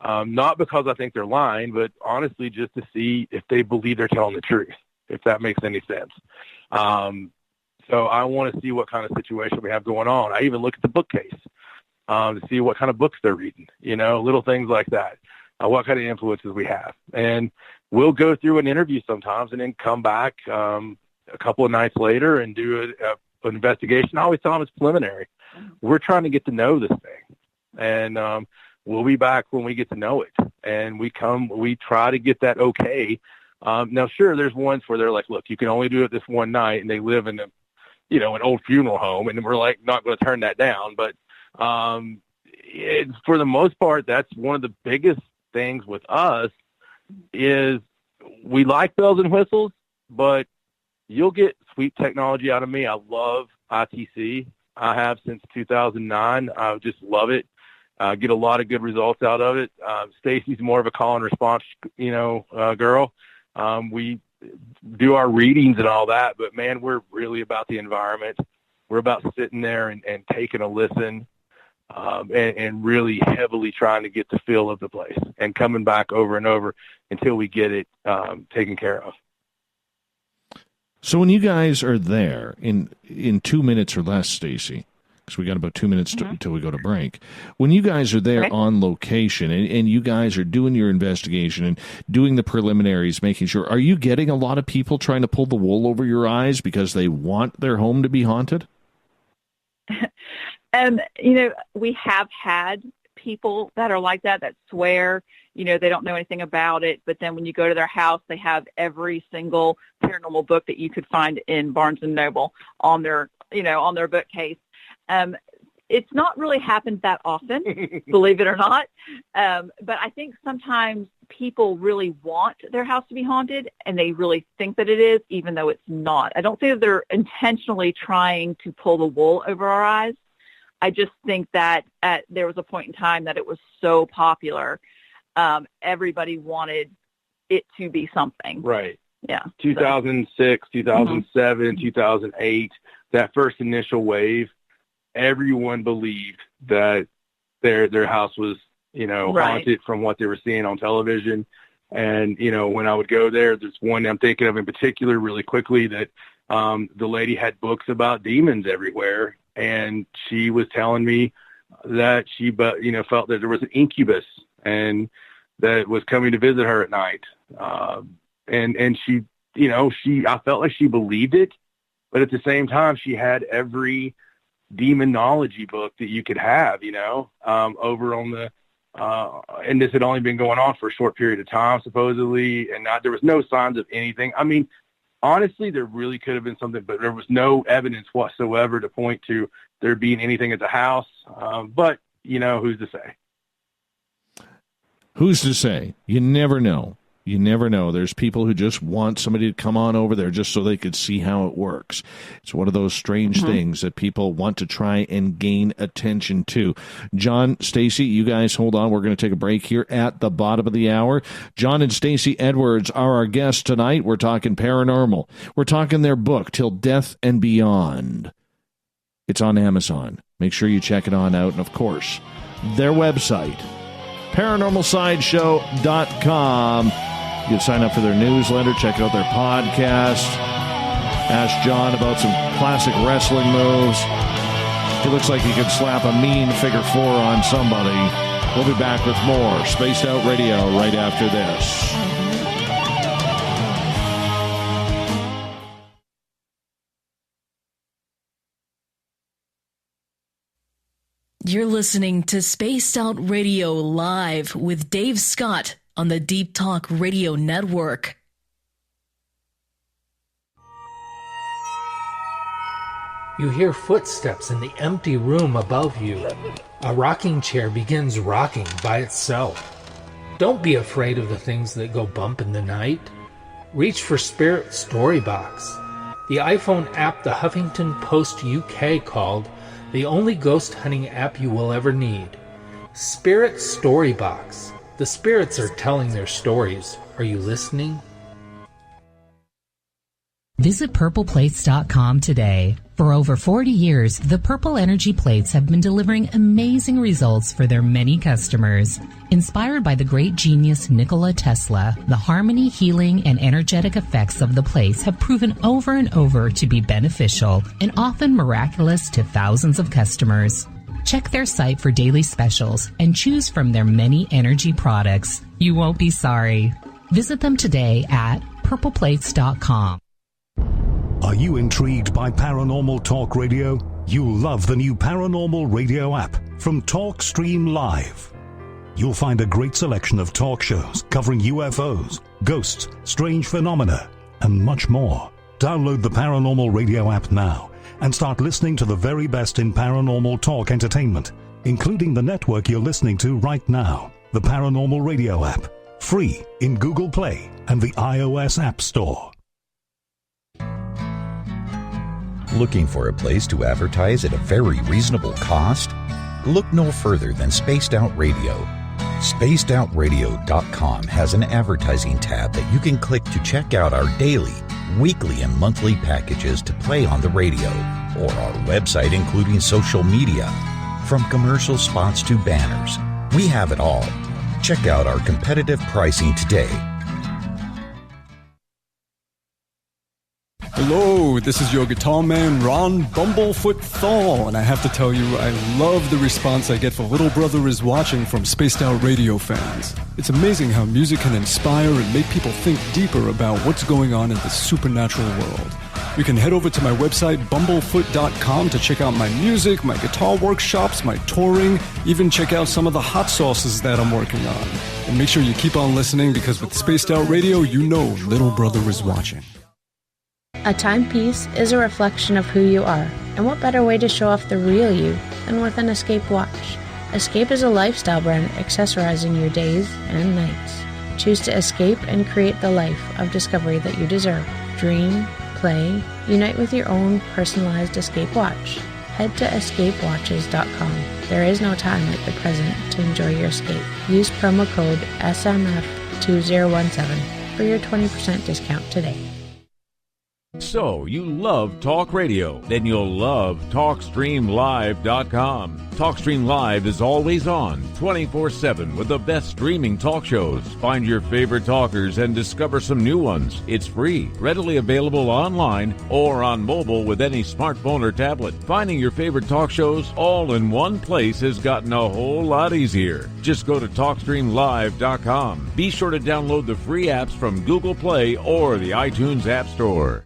not because I think they're lying, but honestly just to see if they believe they're telling the truth, if that makes any sense. So I want to see what kind of situation we have going on. I even look at the bookcase to see what kind of books they're reading, little things like that, what kind of influences we have. And we'll go through an interview sometimes and then come back a couple of nights later and do an investigation. I always tell them it's preliminary. We're trying to get to know this thing. And we'll be back when we get to know it. And we try to get that okay. Now, sure, there's ones where they're like, look, you can only do it this one night, and they live in an old funeral home, and we're like not going to turn that down. But for the most part, that's one of the biggest things with us is we like bells and whistles, but you'll get sweet technology out of me. I love ITC. I have since 2009. I just love it. Get a lot of good results out of it. Stacey's more of a call and response, girl. We do our readings and all that, but man, we're really about the environment. We're about sitting there and taking a listen, and really heavily trying to get the feel of the place and coming back over and over until we get it taken care of. So when you guys are there in 2 minutes or less, Stacey, because we got about 2 minutes until we go to break. When you guys are there on location and you guys are doing your investigation and doing the preliminaries, making sure, are you getting a lot of people trying to pull the wool over your eyes because they want their home to be haunted? We have had people that are like that swear, they don't know anything about it. But then when you go to their house, they have every single paranormal book that you could find in Barnes and Noble on their bookcase. It's not really happened that often, believe it or not. But I think sometimes people really want their house to be haunted and they really think that it is, even though it's not. I don't think that they're intentionally trying to pull the wool over our eyes. I just think that there was a point in time that it was so popular. Everybody wanted it to be something. Right. Yeah. 2006, 2007, 2008, that first initial wave, everyone believed that their house was, haunted from what they were seeing on television. And, when I would go there's one I'm thinking of in particular really quickly that the lady had books about demons everywhere. And she was telling me that she, felt that there was an incubus and that was coming to visit her at night. And she, I felt like she believed it, but at the same time, she had every demonology book that you could have, over on the, and this had only been going on for a short period of time, supposedly, and there was no signs of anything. I mean, honestly, there really could have been something, but there was no evidence whatsoever to point to there being anything at the house. But, who's to say? Who's to say? You never know. You never know. There's people who just want somebody to come on over there just so they could see how it works. It's one of those strange things that people want to try and gain attention to. John, Stacey, you guys hold on. We're going to take a break here at the bottom of the hour. John and Stacey Edwards are our guests tonight. We're talking paranormal. We're talking their book, Till Death and Beyond. It's on Amazon. Make sure you check it on out. And, of course, their website, paranormalsideshow.com. You can sign up for their newsletter, check out their podcast, ask John about some classic wrestling moves. He looks like he could slap a mean figure four on somebody. We'll be back with more Spaced Out Radio right after this. You're listening to Spaced Out Radio Live with Dave Scott on the Deep Talk Radio Network. You hear footsteps in the empty room above you. A rocking chair begins rocking by itself. Don't be afraid of the things that go bump in the night. Reach for Spirit Storybox, the iPhone app the Huffington Post UK called the only ghost hunting app you will ever need. Spirit Storybox. The spirits are telling their stories. Are you listening? Visit purpleplates.com today. For over 40 years, the Purple Energy Plates have been delivering amazing results for their many customers. Inspired by the great genius Nikola Tesla, the harmony, healing, and energetic effects of the plates have proven over and over to be beneficial and often miraculous to thousands of customers. Check their site for daily specials and choose from their many energy products. You won't be sorry. Visit them today at purpleplates.com. Are you intrigued by Paranormal Talk Radio? You'll love the new Paranormal Radio app from TalkStream Live. You'll find a great selection of talk shows covering UFOs, ghosts, strange phenomena, and much more. Download the Paranormal Radio app now and start listening to the very best in paranormal talk entertainment, including the network you're listening to right now. the Paranormal Radio app, free in Google Play and the iOS App Store. Looking for a place to advertise at a very reasonable cost? Look no further than Spaced Out Radio. SpacedOutRadio.com has an advertising tab that you can click to check out our daily, weekly, and monthly packages to play on the radio, or our website including social media. From commercial spots to banners, we have it all. Check out our competitive pricing today. Hello, this is your guitar man, Ron Bumblefoot THAL, and I have to tell you, I love the response I get for Little Brother Is Watching from Spaced Out Radio fans. It's amazing how music can inspire and make people think deeper about what's going on in the supernatural world. You can head over to my website, BUMBLEFOOT.com, to check out my music, my guitar workshops, my touring, even check out some of the hot sauces that I'm working on. And make sure you keep on listening, because with Spaced Out Radio, you know Little Brother is watching. A timepiece is a reflection of who you are, and what better way to show off the real you than with an Escape watch? Escape is a lifestyle brand accessorizing your days and nights. Choose to escape and create the life of discovery that you deserve. Dream, play, unite with your own personalized Escape watch. Head to escapewatches.com. There is no time like the present to enjoy your escape. Use promo code SMF2017 for your 20% discount today. So, you love talk radio? Then you'll love TalkStreamLive.com. TalkStream Live is always on, 24/7, with the best streaming talk shows. Find your favorite talkers and discover some new ones. It's free, readily available online or on mobile with any smartphone or tablet. Finding your favorite talk shows all in one place has gotten a whole lot easier. Just go to TalkStreamLive.com. Be sure to download the free apps from Google Play or the iTunes App Store.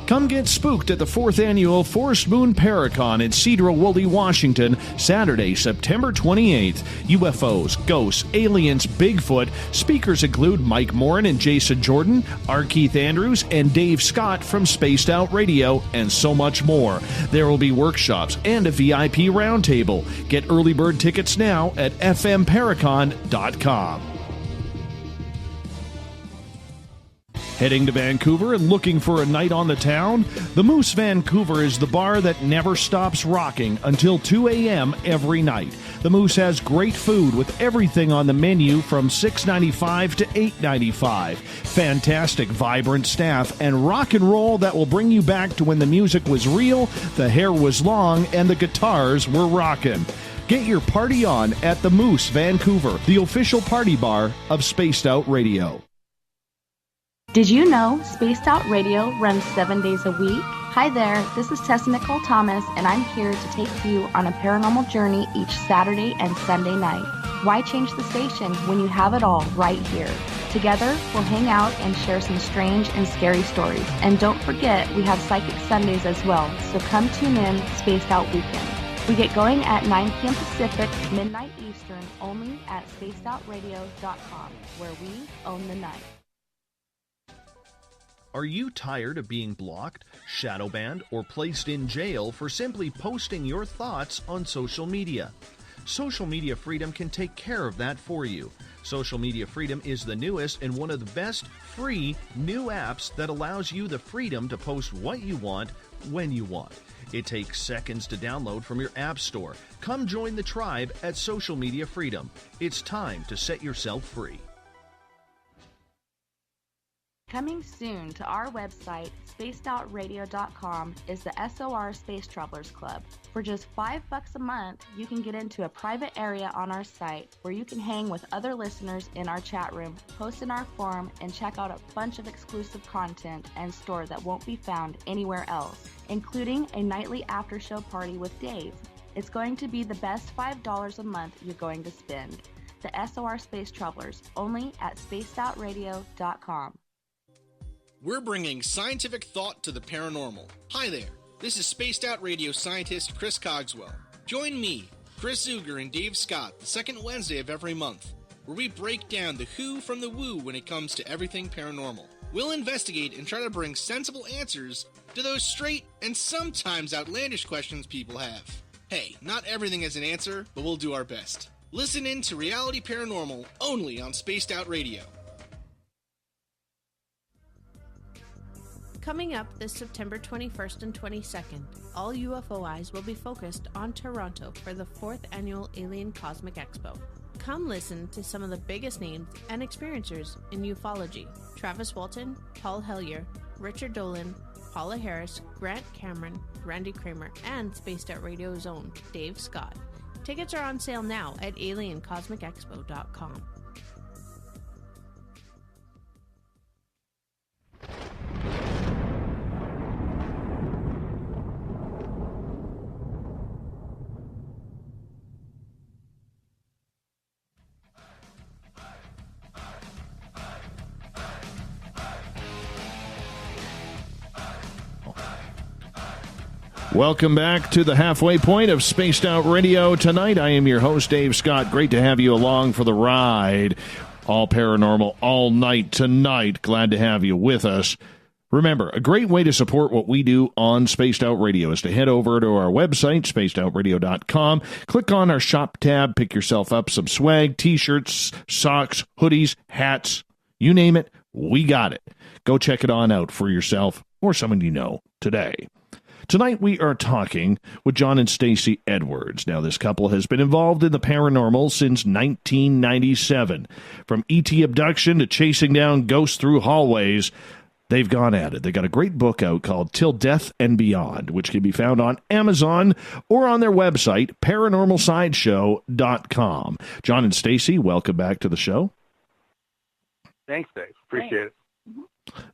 Come get spooked at the 4th Annual Forest Moon Paracon in Cedar-Woolley, Washington, Saturday, September 28th. UFOs, ghosts, aliens, Bigfoot. Speakers include Mike Morin and Jason Jordan, R. Keith Andrews, and Dave Scott from Spaced Out Radio, and so much more. There will be workshops and a VIP roundtable. Get early bird tickets now at fmparacon.com. Heading to Vancouver and looking for a night on the town? The Moose Vancouver is the bar that never stops rocking until 2 a.m. every night. The Moose has great food with everything on the menu from $6.95 to $8.95. Fantastic, vibrant staff and rock and roll that will bring you back to when the music was real, the hair was long, and the guitars were rocking. Get your party on at the Moose Vancouver, the official party bar of Spaced Out Radio. Did you know Spaced Out Radio runs 7 days a week? Hi there, this is Tessa Nicole Thomas, and I'm here to take you on a paranormal journey each Saturday and Sunday night. Why change the station when you have it all right here? Together, we'll hang out and share some strange and scary stories. And don't forget, we have Psychic Sundays as well, so come tune in Spaced Out Weekend. We get going at 9 p.m. Pacific, midnight Eastern, only at spacedoutradio.com, where we own the night. Are you tired of being blocked, shadow banned, or placed in jail for simply posting your thoughts on social media? Social Media Freedom can take care of that for you. Social Media Freedom is the newest and one of the best free new apps that allows you the freedom to post what you want, when you want. It takes seconds to download from your app store. Come join the tribe at Social Media Freedom. It's time to set yourself free. Coming soon to our website, spacedoutradio.com, is the SOR Space Travelers Club. For just $5 a month, you can get into a private area on our site where you can hang with other listeners in our chat room, post in our forum, and check out a bunch of exclusive content and store that won't be found anywhere else, including a nightly after-show party with Dave. It's going to be the best $5 a month you're going to spend. The SOR Space Travelers, only at spacedoutradio.com. We're bringing scientific thought to the paranormal. Hi there, this is Spaced Out Radio scientist Chris Cogswell. Join me, Chris Zuger, and Dave Scott the second Wednesday of every month, where we break down the who from the woo when it comes to everything paranormal. We'll investigate and try to bring sensible answers to those straight and sometimes outlandish questions people have. Hey, not everything has an answer, but we'll do our best. Listen in to Reality Paranormal only on Spaced Out Radio. Coming up this September 21st and 22nd, all UFO eyes will be focused on Toronto for the 4th Annual Alien Cosmic Expo. Come listen to some of the biggest names and experiencers in ufology. Travis Walton, Paul Hellyer, Richard Dolan, Paula Harris, Grant Cameron, Randy Kramer, and Spaced Out Radio's own Dave Scott. Tickets are on sale now at aliencosmicexpo.com. Welcome back to the halfway point of Spaced Out Radio. Tonight, I am your host, Dave Scott. Great to have you along for the ride. All paranormal, all night tonight. Glad to have you with us. Remember, a great way to support what we do on Spaced Out Radio is to head over to our website, spacedoutradio.com. Click on our shop tab, pick yourself up some swag, t-shirts, socks, hoodies, hats, you name it, we got it. Go check it on out for yourself or someone you know today. Tonight we are talking with John and Stacey Edwards. Now, this couple has been involved in the paranormal since 1997. From ET abduction to chasing down ghosts through hallways, they've gone at it. They got a great book out called Till Death and Beyond, which can be found on Amazon or on their website, paranormalsideshow.com. John and Stacey, welcome back to the show. Thanks, Dave. Appreciate it.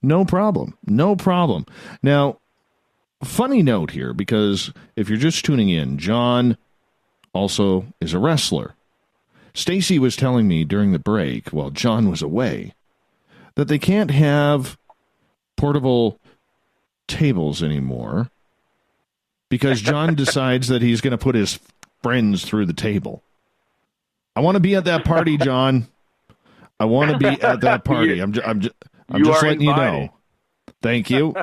No problem. No problem. Now, funny note here, because if you're just tuning in, John also is a wrestler. Stacey was telling me during the break, while John was away, that they can't have portable tables anymore because John decides that he's going to put his friends through the table. I want to be at that party, John. I want to be at that party. I'm just letting you know. Thank you.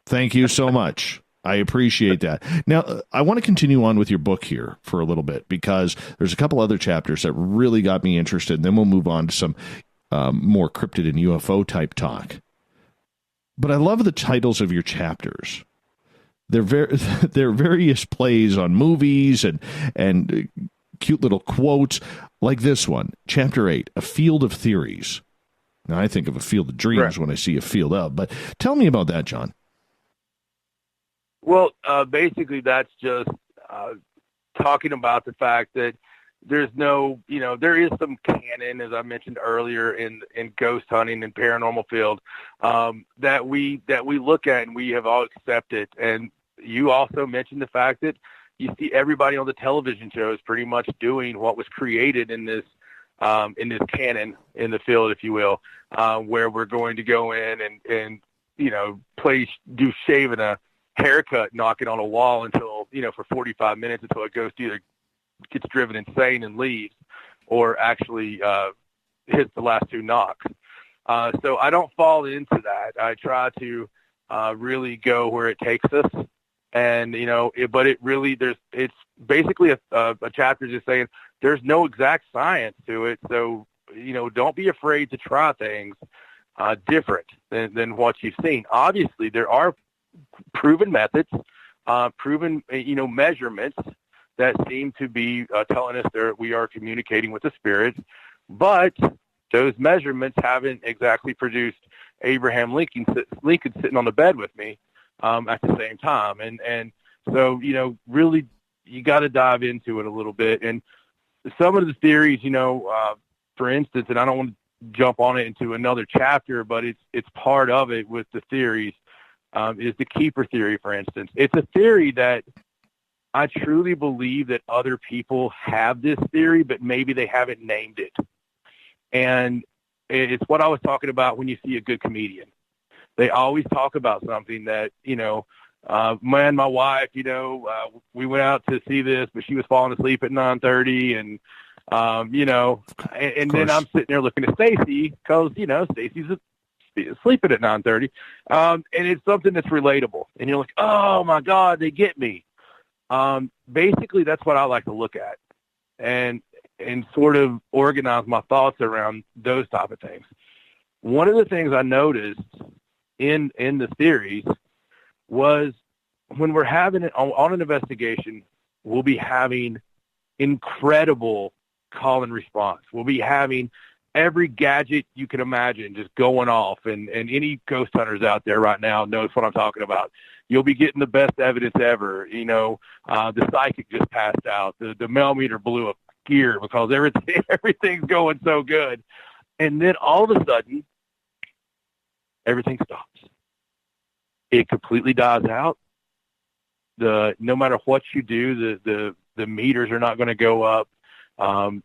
Thank you so much. I appreciate that. Now, I want to continue on with your book here for a little bit because there's a couple other chapters that really got me interested, and then we'll move on to some more cryptid and UFO type talk. But I love the titles of your chapters. They're various plays on movies and cute little quotes like this one, Chapter 8, A Field of Theories. Now, I think of a field of dreams when I see a field of, but tell me about that, John. Well, basically that's just talking about the fact that there's no, there is some canon, as I mentioned earlier, in ghost hunting and paranormal field that we look at and we have all accepted. And you also mentioned the fact that you see everybody on the television shows pretty much doing what was created in this canon in the field, if you will, where we're going to go in and do shaving a haircut, knocking on a wall until, for 45 minutes until a ghost either gets driven insane and leaves or actually hits the last two knocks. So I don't fall into that. I try to really go where it takes us. And, it's basically a chapter just saying there's no exact science to it. So, don't be afraid to try things different than what you've seen. Obviously, there are proven methods, proven, measurements that seem to be telling us that we are communicating with the spirit, but those measurements haven't exactly produced Abraham Lincoln sitting on the bed with me at the same time. And so, really you got to dive into it a little bit. And some of the theories, for instance, and I don't want to jump on it into another chapter, but it's part of it with the theories, is the keeper theory, for instance. It's a theory that I truly believe that other people have this theory, but maybe they haven't named it. And it's what I was talking about when you see a good comedian. They always talk about something that, my wife, we went out to see this, but she was falling asleep at 9:30 and then I'm sitting there looking at Stacey because, Stacey's sleeping at 9:30. And it's something that's relatable. And you're like, oh my God, they get me. Basically, that's what I like to look at and sort of organize my thoughts around those type of things. One of the things I noticed in the series was when we're having it on an investigation, we'll be having incredible call and response. We'll be having every gadget you can imagine just going off, and any ghost hunters out there right now knows what I'm talking about. You'll be getting the best evidence ever. You know, the psychic just passed out. The mail meter blew a gear because everything's going so good. And then all of a sudden, everything stops. It completely dies out. No matter what you do, the meters are not going to go up.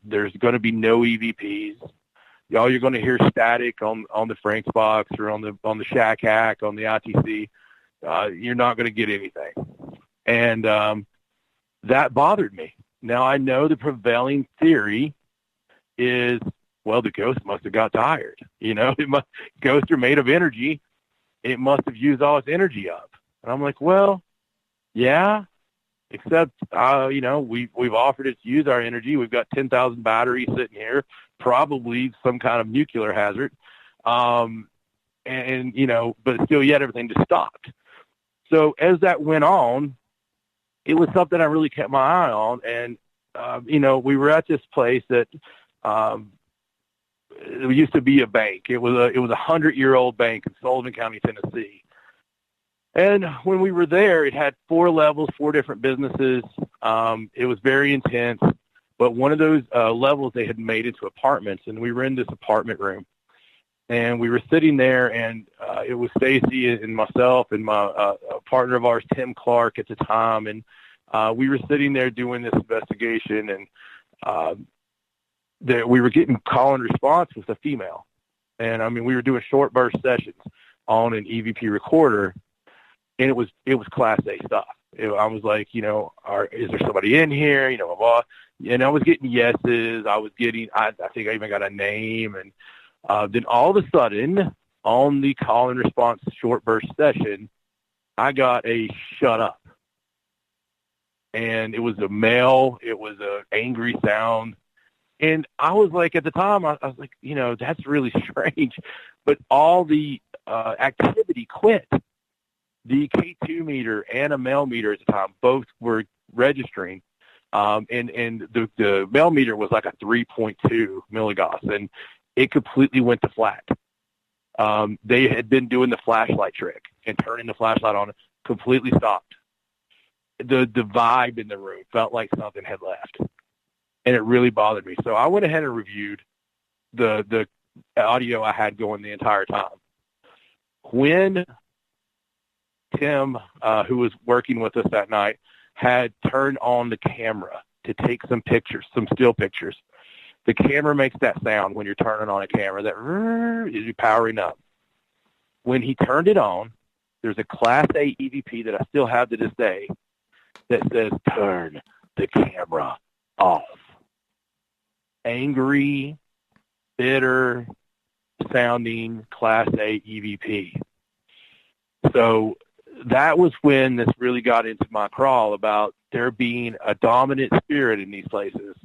There's going to be no EVPs. All you're going to hear static on the Frank's box or on the Shack Hack, on the ITC. You're not going to get anything. And that bothered me. Now, I know the prevailing theory is, well, the ghost must have got tired. You know, ghosts are made of energy. It must have used all its energy up. And I'm like, well, yeah, except, you know, we've offered it to use our energy. We've got 10,000 batteries sitting here, probably some kind of nuclear hazard. And, you know, but still yet everything just stopped. So as that went on, it was something I really kept my eye on. And, you know, we were at this place that it used to be a bank. It was a 100-year-old bank in Sullivan County, Tennessee. And when we were there, it had 4 levels, 4 different businesses. It was very intense. But one of those levels they had made into apartments, and we were in this apartment room. And we were sitting there, and it was Stacey and myself and my partner of ours, Tim Clark, at the time. And we were sitting there doing this investigation, and we were getting call and response with a female. And, I mean, we were doing short burst sessions on an EVP recorder, and it was Class A stuff. I was like, you know, is there somebody in here? You know, blah, blah. And I was getting yeses. I think I even got a name. And then all of a sudden, on the call and response short burst session, I got a shut up. And it was a male. It was an angry sound. And I was like, at the time, I was like, you know, that's really strange. But all the activity quit. The K2 meter and a mail meter at the time both were registering. And the mail meter was like a 3.2 milligauss, and it completely went to flat. They had been doing the flashlight trick and turning the flashlight on, completely stopped. The vibe in the room felt like something had left, and it really bothered me. So I went ahead and reviewed the audio I had going the entire time. When Tim, who was working with us that night, had turned on the camera to take some pictures, some still pictures. The camera makes that sound when you're turning on a camera, that is you powering up. When he turned it on, there's a Class A EVP that I still have to this day that says, "Turn the camera off." Angry, bitter sounding Class A EVP. So that was when this really got into my crawl about there being a dominant spirit in these places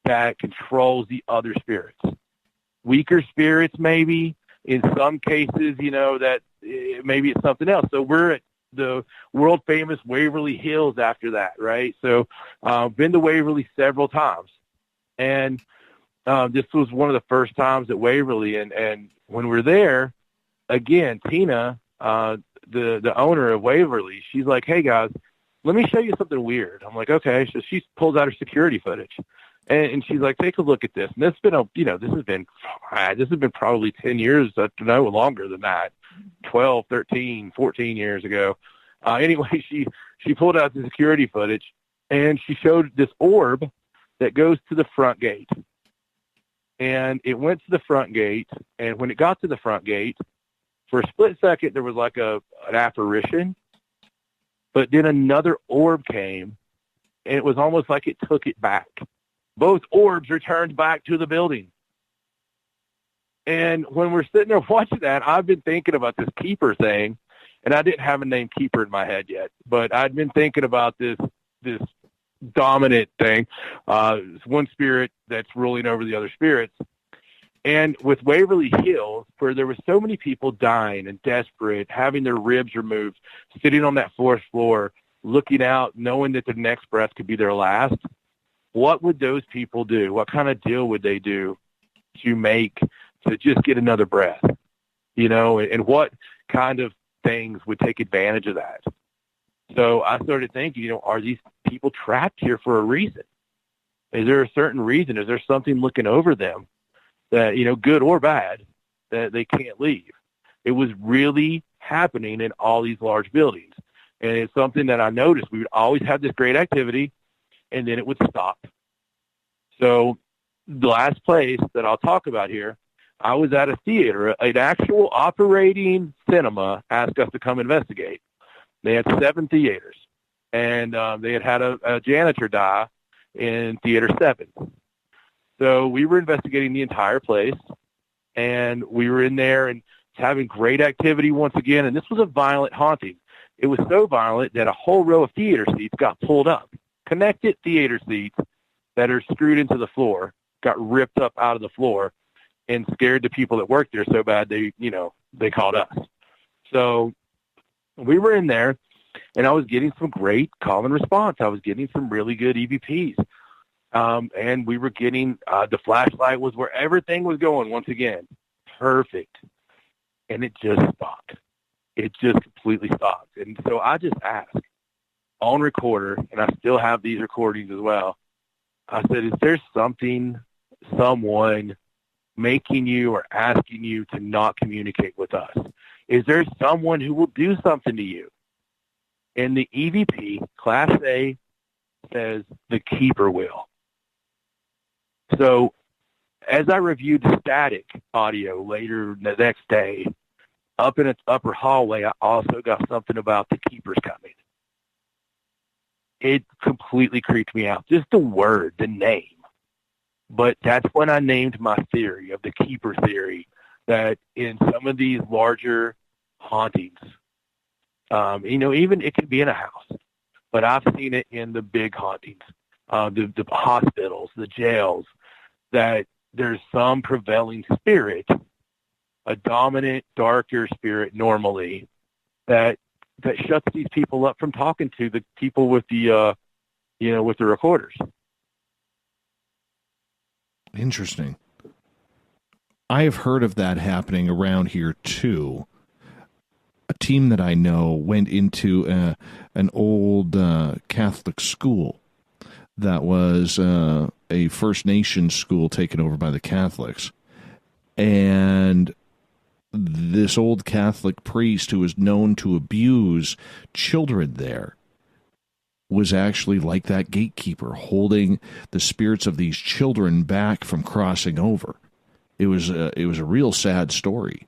that controls the other spirits. Weaker spirits, maybe. In some cases, you know, that maybe it's something else. So we're at the world-famous Waverly Hills after that, right? So been to Waverly several times. And this was one of the first times at Waverly. And when we're there, again, Tina, the owner of Waverly, she's like, "Hey guys, let me show you something weird." I'm like, "Okay." So she pulls out her security footage, and she's like, "Take a look at this." And this has been probably 10 years, no, longer than that, 12, 13, 14 years ago. Anyway, she pulled out the security footage, and she showed this orb that goes to the front gate. And it went to the front gate, and when it got to the front gate, for a split second, there was like an apparition, but then another orb came, and it was almost like it took it back. Both orbs returned back to the building. And when we're sitting there watching that, I've been thinking about this keeper thing, and I didn't have a name keeper in my head yet, but I'd been thinking about this this dominant thing. It's one spirit that's ruling over the other spirits. And with Waverly Hills, where there were so many people dying and desperate, having their ribs removed, sitting on that fourth floor, looking out, knowing that the next breath could be their last, what would those people do? What kind of deal would they do to just get another breath? You know, and what kind of things would take advantage of that? So I started thinking, you know, are these people trapped here for a reason? Is there a certain reason? Is there something looking over them that, you know, good or bad, that they can't leave? It was really happening in all these large buildings. And it's something that I noticed. We would always have this great activity, and then it would stop. So the last place that I'll talk about here, I was at a theater. An actual operating cinema asked us to come investigate. They had 7 theaters, and they had a janitor die in Theater 7. So we were investigating the entire place, and we were in there and having great activity once again, and this was a violent haunting. It was so violent that a whole row of theater seats got pulled up. Connected theater seats that are screwed into the floor got ripped up out of the floor and scared the people that worked there so bad they called us. So we were in there, and I was getting some great call and response. I was getting some really good EVPs. And we were getting, the flashlight was where everything was going once again. Perfect. And it just stopped. It just completely stopped. And so I just asked on recorder, and I still have these recordings as well. I said, is there someone making you or asking you to not communicate with us? Is there someone who will do something to you? And the EVP, Class A, says the keeper will. So as I reviewed the static audio later the next day, up in its upper hallway, I also got something about the keepers coming. It completely creeped me out. Just the word, the name. But that's when I named my theory of the keeper theory, that in some of these larger hauntings, even it could be in a house, but I've seen it in the big hauntings, the hospitals, the jails, that there's some prevailing spirit, a dominant, darker spirit normally, that shuts these people up from talking to the people with the, with the recorders. Interesting. I have heard of that happening around here too. A team that I know went into an old Catholic school that was a First Nation school taken over by the Catholics. And this old Catholic priest who was known to abuse children there was actually like that gatekeeper, holding the spirits of these children back from crossing over. It was a real sad story.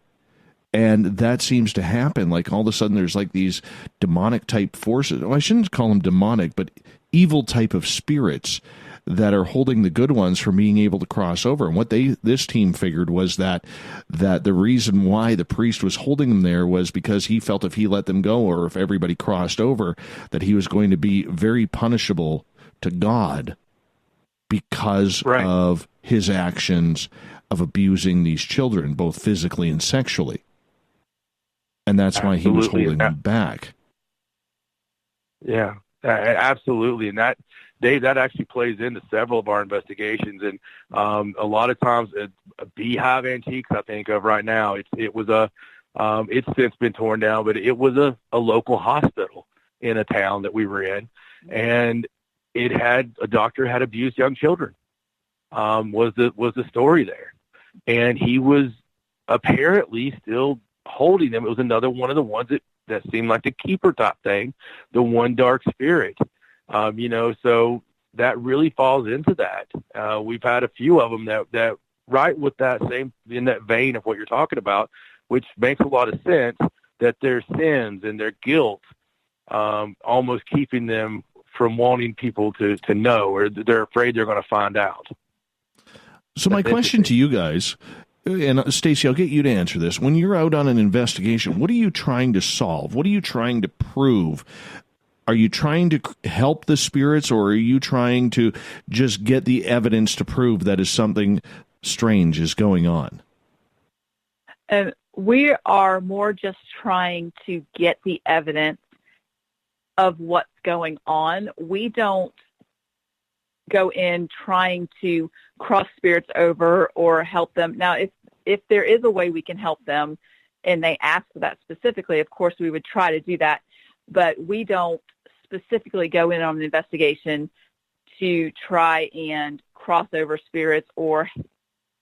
And that seems to happen. Like all of a sudden there's like these demonic type forces. Well, I shouldn't call them demonic, but evil type of spirits that are holding the good ones from being able to cross over. And what this team figured was that the reason why the priest was holding them there was because he felt if he let them go, or if everybody crossed over, that he was going to be very punishable to God because of his actions of abusing these children, both physically and sexually. And that's why he was holding them back. Yeah, absolutely. And that, Dave, that actually plays into several of our investigations. And a lot of times, Beehive Antiques, I think of right now, it's since been torn down, but it was a local hospital in a town that we were in. And a doctor had abused young children, was the story there. And he was apparently still holding them. It was another one of the ones that seemed like the keeper type thing, the one dark spirit. So that really falls into that. We've had a few of them that right with that same, in that vein of what you're talking about, which makes a lot of sense, that their sins and their guilt almost keeping them from wanting people to know, or they're afraid they're going to find out. So my question to you guys, and Stacey, I'll get you to answer this. When you're out on an investigation, what are you trying to solve? What are you trying to prove? Are you trying to help the spirits, or are you trying to just get the evidence to prove that is something strange is going on? We are more just trying to get the evidence of what's going on. We don't go in trying to cross spirits over or help them. Now, if there is a way we can help them and they ask for that specifically, of course we would try to do that. But we don't specifically go in on an investigation to try and cross over spirits, or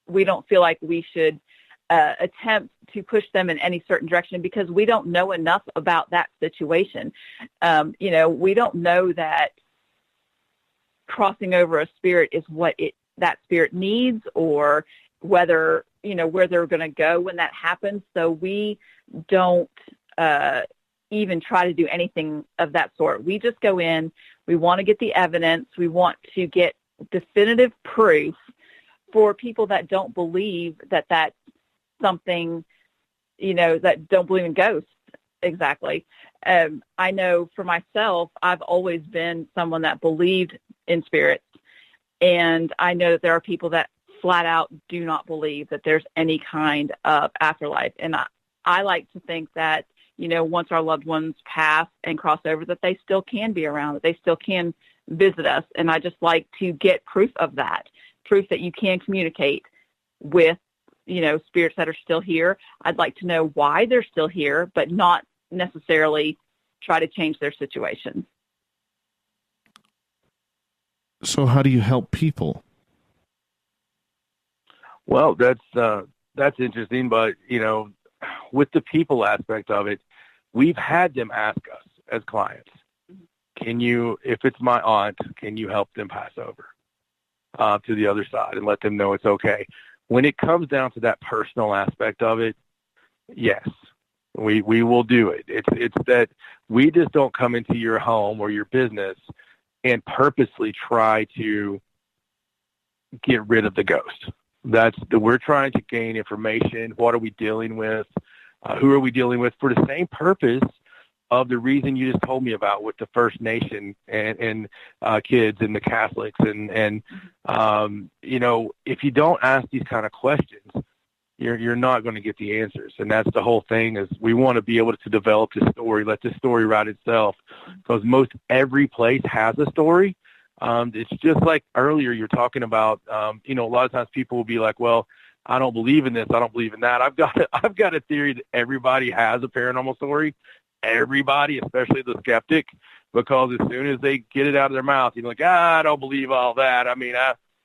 we don't feel like we should attempt to push them in any certain direction because we don't know enough about that situation. We don't know that crossing over a spirit is what that spirit needs, or whether, where they're going to go when that happens. So we don't even try to do anything of that sort. We just go in, we want to get the evidence, we want to get definitive proof for people that don't believe that that's something, that don't believe in ghosts. Exactly. I know for myself, I've always been someone that believed in spirits, and I know that there are people that flat out do not believe that there's any kind of afterlife. And I like to think that, once our loved ones pass and cross over, that they still can be around, that they still can visit us. And I just like to get proof of that, proof that you can communicate with, spirits that are still here. I'd like to know why they're still here, but not necessarily try to change their situation. So how do you help people? Well, that's interesting, but with the people aspect of it, we've had them ask us as clients, if it's my aunt, can you help them pass over to the other side and let them know it's okay? When it comes down to that personal aspect of it, yes, we will do it. It's that we just don't come into your home or your business and purposely try to get rid of the ghost. We're trying to gain information. What are we dealing with? Who are we dealing with? For the same purpose of the reason you just told me about with the First Nation and kids and the Catholics. And if you don't ask these kind of questions, you're not going to get the answers. And that's the whole thing, is we want to be able to develop this story, let this story write itself, because most every place has a story. It's just like earlier you're talking about, a lot of times people will be like, well, I don't believe in this, I don't believe in that. I've got a theory that everybody has a paranormal story. Everybody, especially the skeptic, because as soon as they get it out of their mouth, you're like, I don't believe all that. I mean,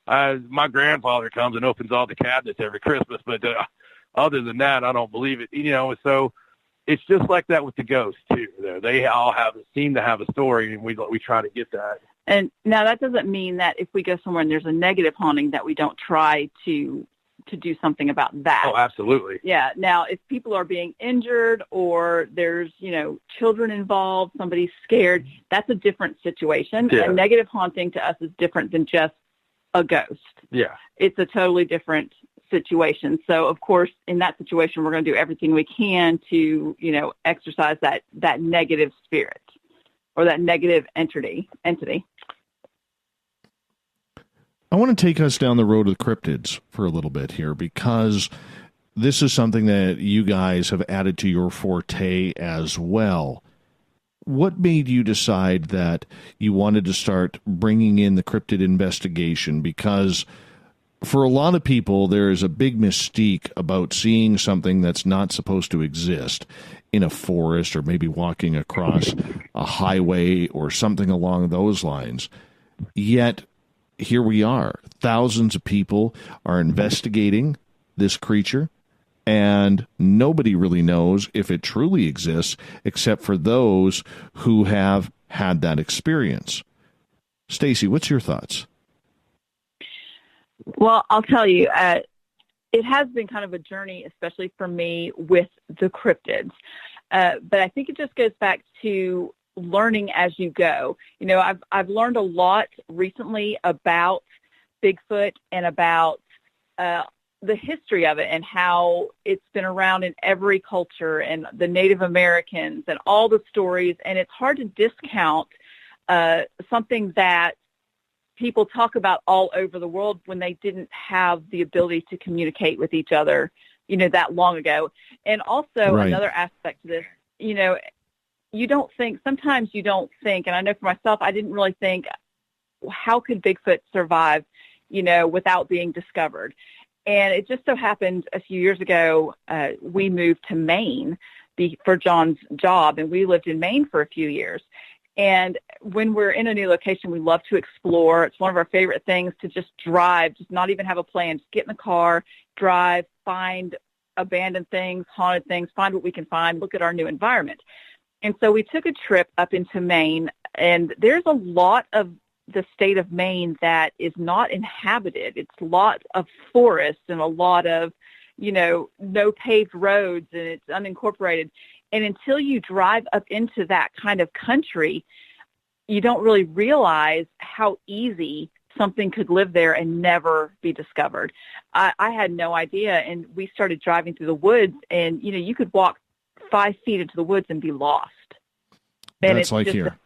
my grandfather comes and opens all the cabinets every Christmas, but other than that, I don't believe it. So it's just like that with the ghosts too. They all seem to have a story, and we try to get that. And now that doesn't mean that if we go somewhere and there's a negative haunting that we don't try to do something about that. Oh, absolutely. Yeah. Now, if people are being injured or there's, children involved, somebody's scared, that's a different situation. Yeah. And negative haunting to us is different than just a ghost. Yeah. It's a totally different situation. So, of course, in that situation, we're going to do everything we can to, exercise that negative spirit or that negative entity. I want to take us down the road of the cryptids for a little bit here, because this is something that you guys have added to your forte as well. What made you decide that you wanted to start bringing in the cryptid investigation? Because for a lot of people, there is a big mystique about seeing something that's not supposed to exist in a forest, or maybe walking across a highway or something along those lines. Yet, here we are. Thousands of people are investigating this creature, and nobody really knows if it truly exists except for those who have had that experience. Stacey, what's your thoughts? Well, I'll tell you, it has been kind of a journey, especially for me, with the cryptids. But I think it just goes back to learning as you go. I've learned a lot recently about Bigfoot and about the history of it and how it's been around in every culture and the Native Americans and all the stories. And it's hard to discount something that people talk about all over the world when they didn't have the ability to communicate with each other, that long ago. And also another aspect to this, sometimes you don't think, and I know for myself, I didn't really think, how could Bigfoot survive, without being discovered? And it just so happened a few years ago, we moved to Maine for John's job, and we lived in Maine for a few years. And when we're in a new location, we love to explore. It's one of our favorite things to just drive, just not even have a plan, just get in the car, drive, find abandoned things, haunted things, find what we can find, look at our new environment. And so we took a trip up into Maine, and there's a lot of the state of Maine that is not inhabited. It's lots of forests and a lot of, no paved roads, and it's unincorporated. And until you drive up into that kind of country, you don't really realize how easy something could live there and never be discovered. I had no idea. And we started driving through the woods, and, you could walk 5 feet into the woods and be lost. And that's like here.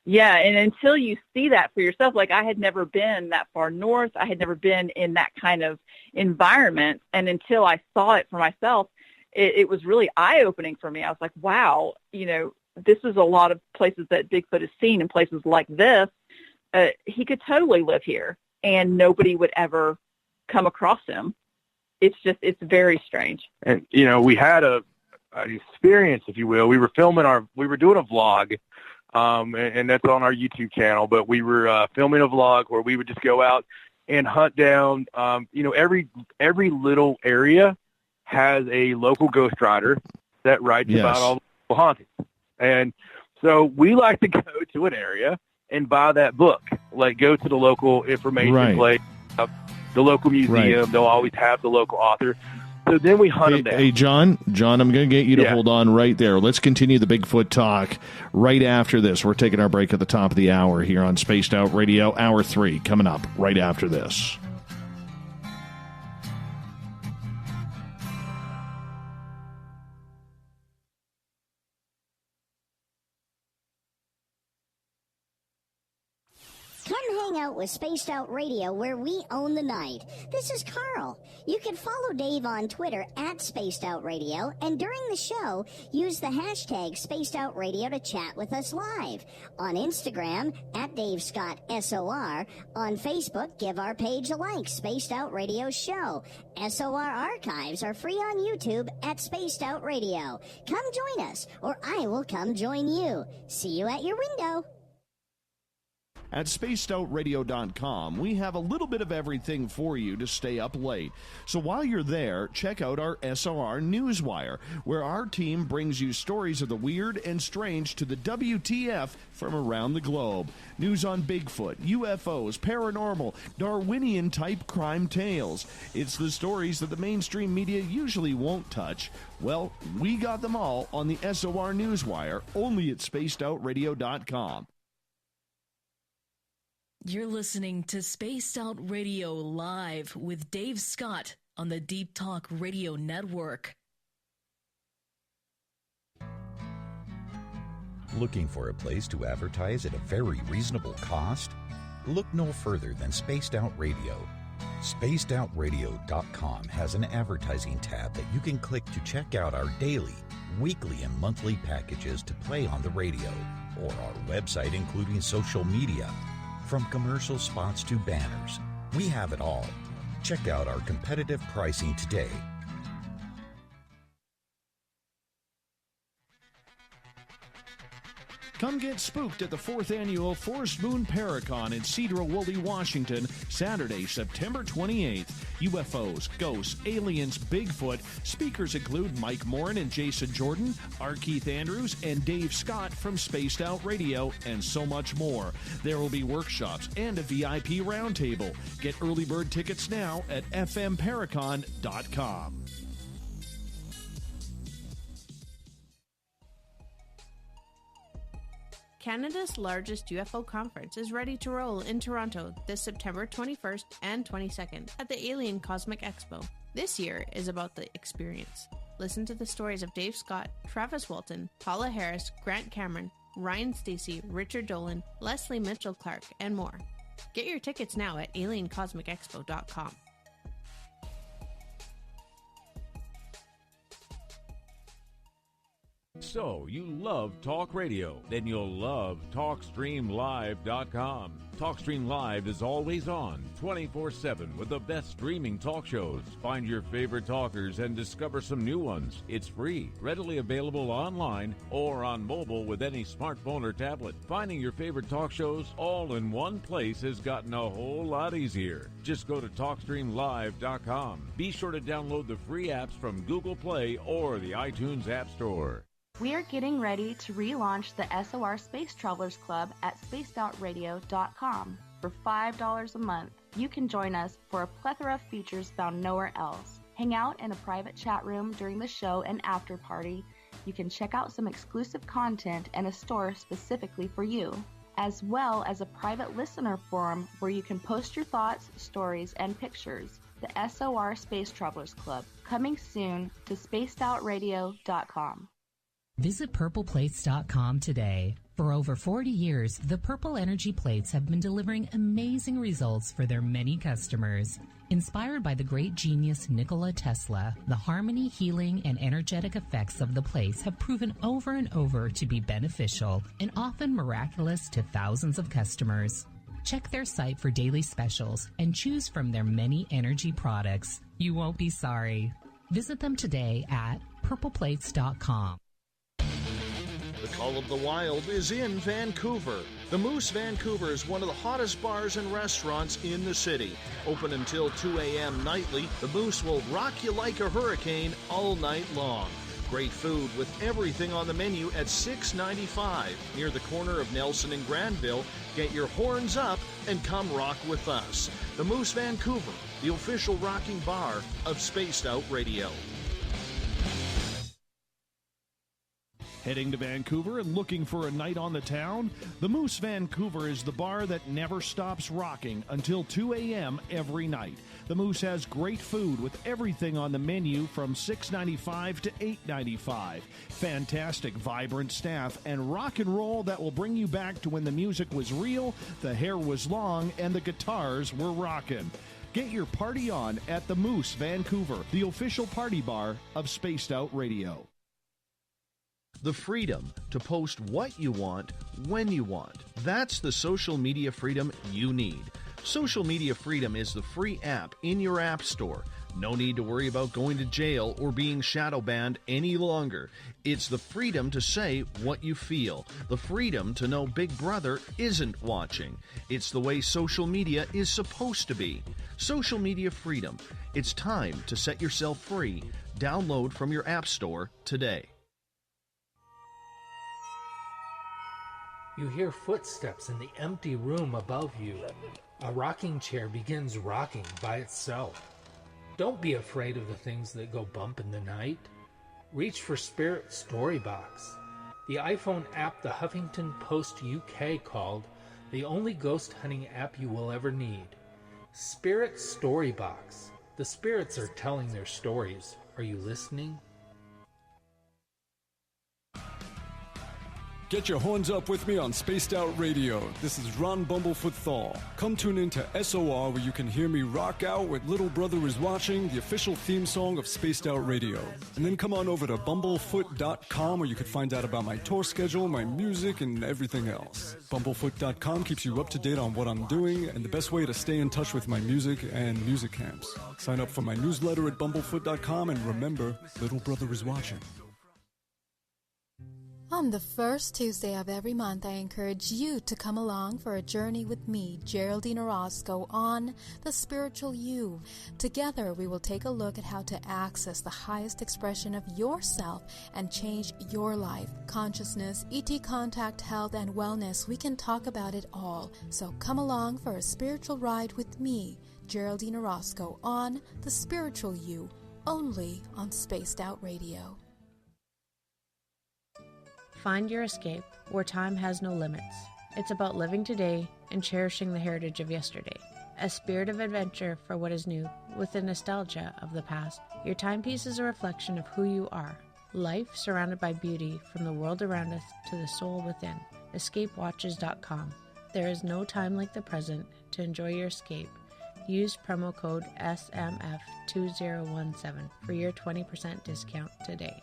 Yeah, and until you see that for yourself, like I had never been that far north. I had never been in that kind of environment. And until I saw it for myself, it was really eye-opening for me. I was like, wow, this is a lot of places that Bigfoot is seen, in places like this. He could totally live here, and nobody would ever come across him. It's very strange. And, we had an experience, if you will. We were doing a vlog. And that's on our YouTube channel, but we were filming a vlog where we would just go out and hunt down, every little area has a local ghost writer that writes about all the hauntings. And so we like to go to an area and buy that book, like go to the local information place, the local museum. They'll always have the local author. So then we hunt them down. Hey, John, I'm going to get you to hold on right there. Let's continue the Bigfoot talk right after this. We're taking our break at the top of the hour here on Spaced Out Radio. Hour 3 coming up right after this. Come hang out with Spaced Out Radio, where we own the night. This is Carl. You can follow Dave on Twitter at Spaced Out Radio, and during the show, use the hashtag Spaced Out Radio to chat with us live. On Instagram, at Dave Scott SOR. On Facebook, give our page a like, Spaced Out Radio Show. SOR archives are free on YouTube at Spaced Out Radio. Come join us, or I will come join you. See you at your window. At spacedoutradio.com, we have a little bit of everything for you to stay up late. So while you're there, check out our SOR Newswire, where our team brings you stories of the weird and strange to the WTF from around the globe. News on Bigfoot, UFOs, paranormal, Darwinian-type crime tales. It's the stories that the mainstream media usually won't touch. Well, we got them all on the SOR Newswire, only at spacedoutradio.com. You're listening to Spaced Out Radio Live with Dave Scott on the Deep Talk Radio Network. Looking for a place to advertise at a very reasonable cost? Look no further than Spaced Out Radio. SpacedOutRadio.com has an advertising tab that you can click to check out our daily, weekly, and monthly packages to play on the radio, or our website including social media. From commercial spots to banners, we have it all. Check out our competitive pricing today. Come get spooked at the 4th Annual Forest Moon Paracon in Cedar-Woolley, Washington, Saturday, September 28th. UFOs, ghosts, aliens, Bigfoot. Speakers include Mike Morin and Jason Jordan, R. Keith Andrews, and Dave Scott from Spaced Out Radio, and so much more. There will be workshops and a VIP roundtable. Get early bird tickets now at fmparacon.com. Canada's largest UFO conference is ready to roll in Toronto this September 21st and 22nd at the Alien Cosmic Expo. This year is about the experience. Listen to the stories of Dave Scott, Travis Walton, Paula Harris, Grant Cameron, Ryan Stacey, Richard Dolan, Leslie Mitchell-Clark, and more. Get your tickets now at aliencosmicexpo.com. So, you love talk radio? Then you'll love TalkStreamLive.com. TalkStream Live is always on, 24/7 with the best streaming talk shows. Find your favorite talkers and discover some new ones. It's free, readily available online or on mobile with any smartphone or tablet. Finding your favorite talk shows all in one place has gotten a whole lot easier. Just go to TalkStreamLive.com. Be sure to download the free apps from Google Play or the iTunes App Store. We are getting ready to relaunch the SOR Space Travelers Club at spacedoutradio.com. For $5 a month, you can join us for a plethora of features found nowhere else. Hang out in a private chat room during the show and after party. You can check out some exclusive content and a store specifically for you, as well as a private listener forum where you can post your thoughts, stories, and pictures. The SOR Space Travelers Club, coming soon to spacedoutradio.com. Visit purpleplates.com today. For over 40 years, the Purple Energy Plates have been delivering amazing results for their many customers. Inspired by the great genius Nikola Tesla, the harmony, healing, and energetic effects of the plates have proven over and over to be beneficial and often miraculous to thousands of customers. Check their site for daily specials and choose from their many energy products. You won't be sorry. Visit them today at purpleplates.com. The Call of the Wild is in Vancouver. The Moose Vancouver is one of the hottest bars and restaurants in the city. Open until 2 a.m. nightly, the Moose will rock you like a hurricane all night long. Great food with everything on the menu at $6.95 near the corner of Nelson and Granville. Get your horns up and come rock with us. The Moose Vancouver, the official rocking bar of Spaced Out Radio. Heading to Vancouver and looking for a night on the town? The Moose Vancouver is the bar that never stops rocking until 2 a.m. every night. The Moose has great food with everything on the menu from $6.95 to $8.95. Fantastic, vibrant staff and rock and roll that will bring you back to when the music was real, the hair was long, and the guitars were rocking. Get your party on at the Moose Vancouver, the official party bar of Spaced Out Radio. The freedom to post what you want, when you want. That's the social media freedom you need. Social Media Freedom is the free app in your app store. No need to worry about going to jail or being shadow banned any longer. It's the freedom to say what you feel. The freedom to know Big Brother isn't watching. It's the way social media is supposed to be. Social Media Freedom. It's time to set yourself free. Download from your app store today. You hear footsteps in the empty room above you. A rocking chair begins rocking by itself. Don't be afraid of the things that go bump in the night. Reach for Spirit Storybox, the iPhone app the Huffington Post UK called the only ghost hunting app you will ever need. Spirit Storybox. The spirits are telling their stories. Are you listening? Get your horns up with me on Spaced Out Radio. This is Ron Bumblefoot Thal. Come tune in to SOR where you can hear me rock out with Little Brother Is Watching, the official theme song of Spaced Out Radio. And then come on over to bumblefoot.com where you can find out about my tour schedule, my music, and everything else. Bumblefoot.com keeps you up to date on what I'm doing and the best way to stay in touch with my music and music camps. Sign up for my newsletter at bumblefoot.com and remember, Little Brother Is Watching. On the first Tuesday of every month, I encourage you to come along for a journey with me, Geraldine Orozco, on The Spiritual You. Together, we will take a look at how to access the highest expression of yourself and change your life. Consciousness, ET contact, health, and wellness, we can talk about it all. So come along for a spiritual ride with me, Geraldine Orozco, on The Spiritual You, only on Spaced Out Radio. Find your escape where time has no limits. It's about living today and cherishing the heritage of yesterday. A spirit of adventure for what is new, with the nostalgia of the past. Your timepiece is a reflection of who you are. Life surrounded by beauty from the world around us to the soul within. EscapeWatches.com. There is no time like the present to enjoy your escape. Use promo code SMF2017 for your 20% discount today.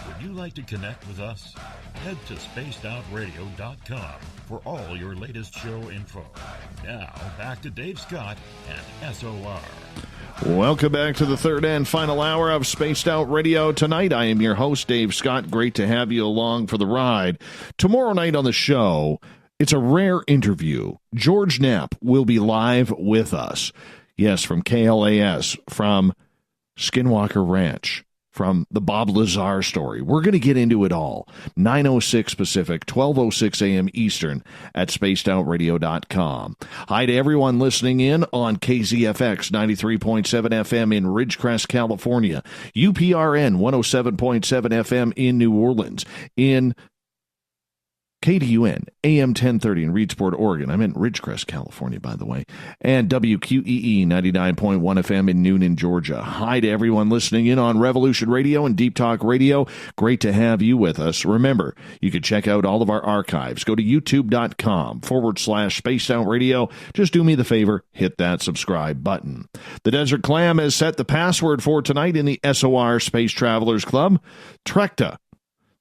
Would you like to connect with us? Head to spacedoutradio.com for all your latest show info. Now, back to Dave Scott and SOR. Welcome back to the third and final hour of Spaced Out Radio. Tonight, I am your host, Dave Scott. Great to have you along for the ride. Tomorrow night on the show, it's a rare interview. George Knapp will be live with us. Yes, from KLAS, from Skinwalker Ranch, from the Bob Lazar story. We're going to get into it all. 9:06 Pacific, 12:06 a.m. Eastern at spacedoutradio.com. Hi to everyone listening in on KZFX 93.7 FM in Ridgecrest, California, UPRN 107.7 FM in New Orleans, in KDUN, AM 1030 in Reedsport, Oregon. I'm in Ridgecrest, California, by the way. And WQEE 99.1 FM in Noonan, Georgia. Hi to everyone listening in on Revolution Radio and Deep Talk Radio. Great to have you with us. Remember, you can check out all of our archives. Go to youtube.com/Spaced Out Radio. Just do me the favor, hit that subscribe button. The Desert Clam has set the password for tonight in the SOR Space Travelers Club. Trekta.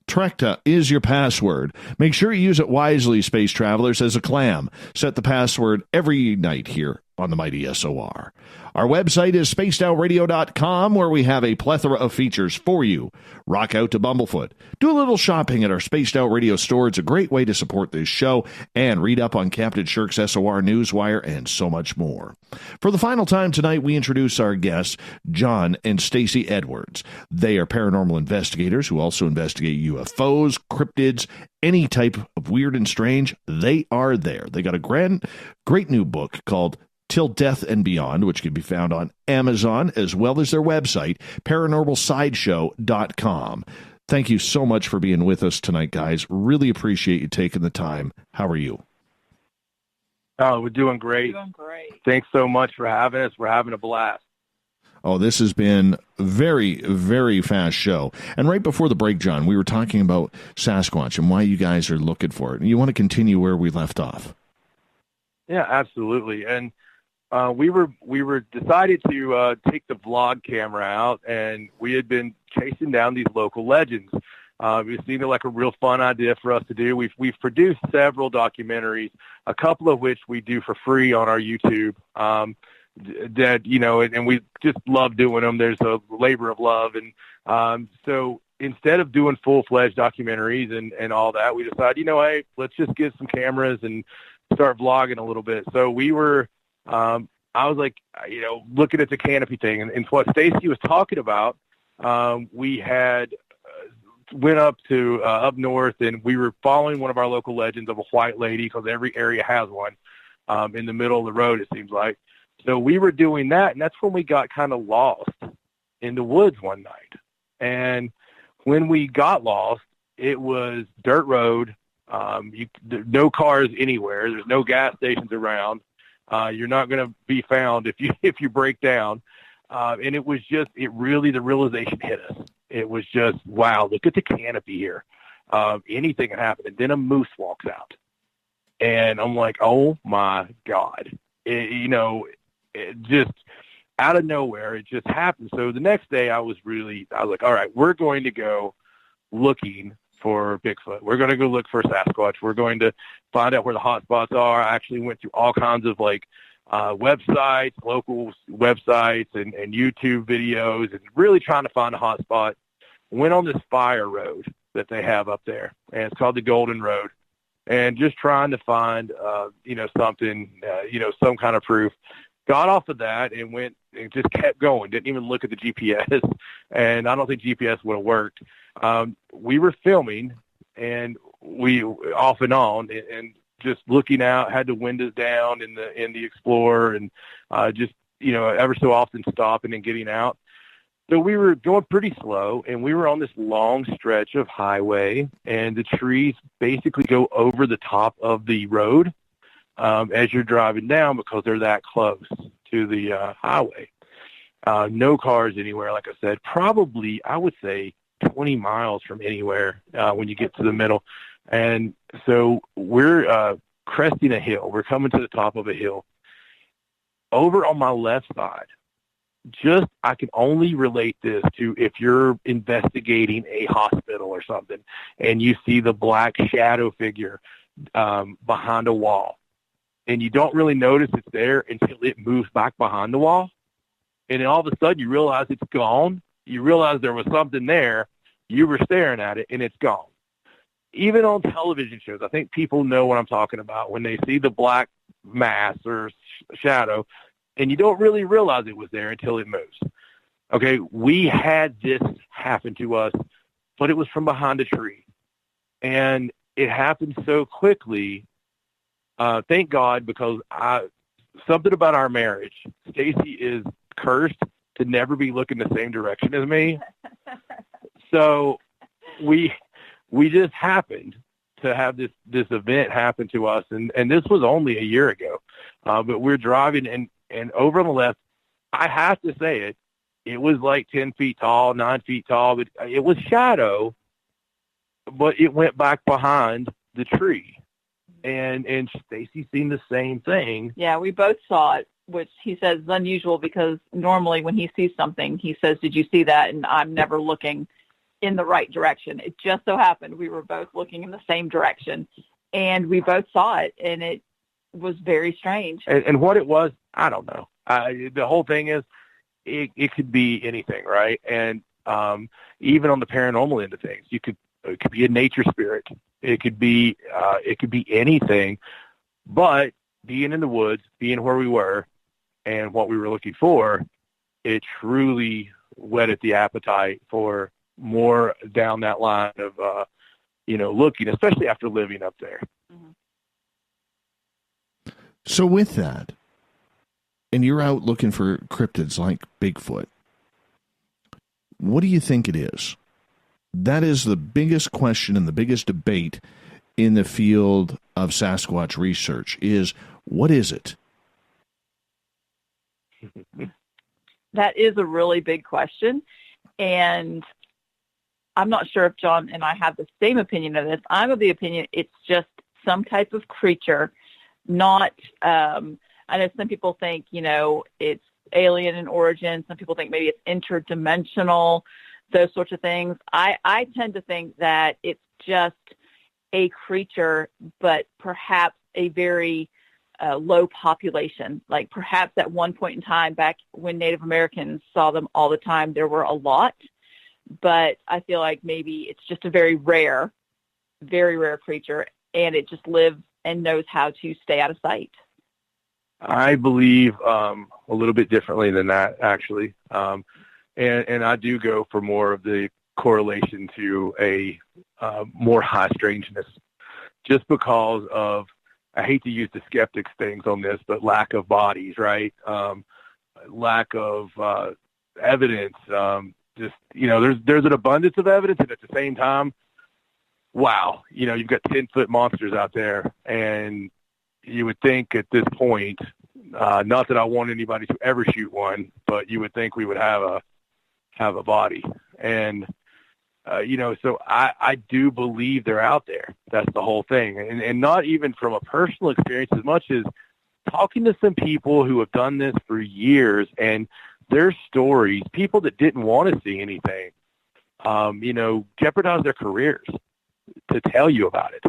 Trekta is your password. Make sure you use it wisely, Space Travelers, as a clam. Set the password every night here on the mighty SOR. Our website is spacedoutradio.com, where we have a plethora of features for you. Rock out to Bumblefoot. Do a little shopping at our Spaced Out Radio store. It's a great way to support this show, and read up on Captain Shirk's SOR Newswire and so much more. For the final time tonight, we introduce our guests, John and Stacey Edwards. They are paranormal investigators who also investigate UFOs, cryptids, any type of weird and strange. They are there. They got a great new book called Till Death and Beyond, which can be found on Amazon, as well as their website, paranormalsideshow.com. Thank you so much for being with us tonight, guys. Really appreciate you taking the time. How are you? Oh, we're doing great. Thanks so much for having us. We're having a blast. Oh, this has been a very, very fast show. And right before the break, John, we were talking about Sasquatch and why you guys are looking for it. And you want to continue where we left off? Yeah, absolutely. And we were decided to take the vlog camera out, and we had been chasing down these local legends. It seemed like a real fun idea for us to do. We've produced several documentaries, a couple of which we do for free on our YouTube. That and we just love doing them. There's a labor of love, and so instead of doing full-fledged documentaries and all that, we decided, hey, let's just get some cameras and start vlogging a little bit. So we were. I was like, looking at the canopy thing, and what Stacey was talking about. We had went up north, and we were following one of our local legends of a white lady, because every area has one in the middle of the road, it seems like. So we were doing that, and that's when we got kind of lost in the woods one night. And when we got lost, it was dirt road, no cars anywhere. There's no gas stations around. You're not going to be found if you break down. And it was just, the realization hit us. It was just, wow, look at the canopy here. Anything can happen. And then a moose walks out. And I'm like, oh my God. It just out of nowhere, it just happened. So the next day I was like, all right, we're going to go looking for Bigfoot. We're going to go look for Sasquatch. We're going to find out where the hot spots are. I actually went through all kinds of websites, local websites and YouTube videos, and really trying to find a hot spot. Went on this fire road that they have up there, and it's called the Golden Road, and just trying to find, something, some kind of proof. Got off of that and went and just kept going. Didn't even look at the GPS, and I don't think GPS would have worked. We were filming, and we off and on, and just looking out. Had the windows down in the Explorer, and just ever so often stopping and getting out. So we were going pretty slow, and we were on this long stretch of highway, and the trees basically go over the top of the road as you're driving down because they're that close to the highway. No cars anywhere, like I said. Probably, I would say, 20 miles from anywhere when you get to the middle. And so we're cresting a hill. We're coming to the top of a hill. Over on my left side, I can only relate this to if you're investigating a hospital or something and you see the black shadow figure behind a wall. And you don't really notice it's there until it moves back behind the wall. And then all of a sudden you realize it's gone. You realize there was something there. You were staring at it, and it's gone. Even on television shows, I think people know what I'm talking about when they see the black mass or shadow, and you don't really realize it was there until it moves. Okay, we had this happen to us, but it was from behind a tree. And it happened so quickly, thank God, because something about our marriage, Stacey is cursed to never be looking the same direction as me. So we just happened to have this event happen to us, and this was only a year ago. But we're driving, and over on the left, I have to say it was like 10 feet tall, 9 feet tall, but it was shadow, but it went back behind the tree. And Stacey seen the same thing. Yeah, we both saw it, which he says is unusual because normally when he sees something, he says, "Did you see that?" And I'm never looking in the right direction. It just so happened we were both looking in the same direction, and we both saw it, and it was very strange. And what it was, I don't know. The whole thing is, it could be anything, right? And even on the paranormal end of things, it could be a nature spirit. It could be anything. But being in the woods, being where we were, and what we were looking for, it truly whetted the appetite for more down that line of, looking, especially after living up there. So with that, and you're out looking for cryptids like Bigfoot, what do you think it is? That is the biggest question and the biggest debate in the field of Sasquatch research is, what is it? That is a really big question. And I'm not sure if John and I have the same opinion of this. I'm of the opinion it's just some type of creature, not, I know some people think, it's alien in origin. Some people think maybe it's interdimensional, those sorts of things. I tend to think that it's just a creature, but perhaps a very low population. Like perhaps at one point in time back when Native Americans saw them all the time, there were a lot. But I feel like maybe it's just a very rare creature, and it just lives and knows how to stay out of sight. I believe a little bit differently than that, actually. And I do go for more of the correlation to a more high strangeness, just because of, I hate to use the skeptics things on this, but lack of bodies, right? Lack of evidence. There's an abundance of evidence, and at the same time, wow, you've got 10-foot monsters out there, and you would think at this point, not that I want anybody to ever shoot one, but you would think we would have a body. And, so I do believe they're out there. That's the whole thing. And not even from a personal experience as much as talking to some people who have done this for years, and their stories, people that didn't want to see anything, jeopardize their careers to tell you about it.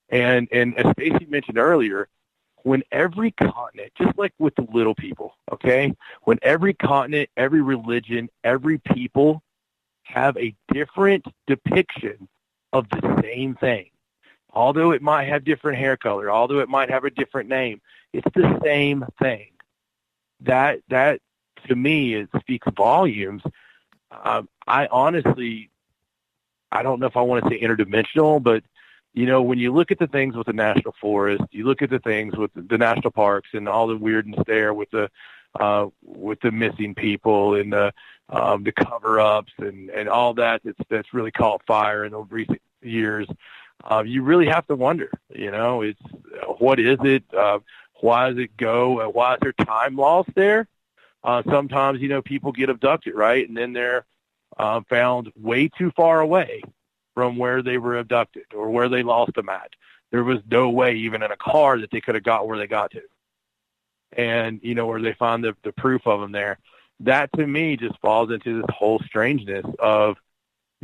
And as Stacey mentioned earlier, when every continent, just like with the little people, okay, when every continent, every religion, every people have a different depiction of the same thing, although it might have different hair color, although it might have a different name, it's the same thing. That to me, it speaks volumes. I honestly, I don't know if I want to say interdimensional, but when you look at the things with the national forest, you look at the things with the national parks and all the weirdness there with the missing people and the the cover-ups and all that's really caught fire in the recent years. You really have to wonder, it's what is it? Why does it go? Why is there time lost there? Sometimes, people get abducted, right? And then they're found way too far away from where they were abducted or where they lost them at. There was no way, even in a car, that they could have got where they got to. And, where they find the proof of them there. That, to me, just falls into this whole strangeness of,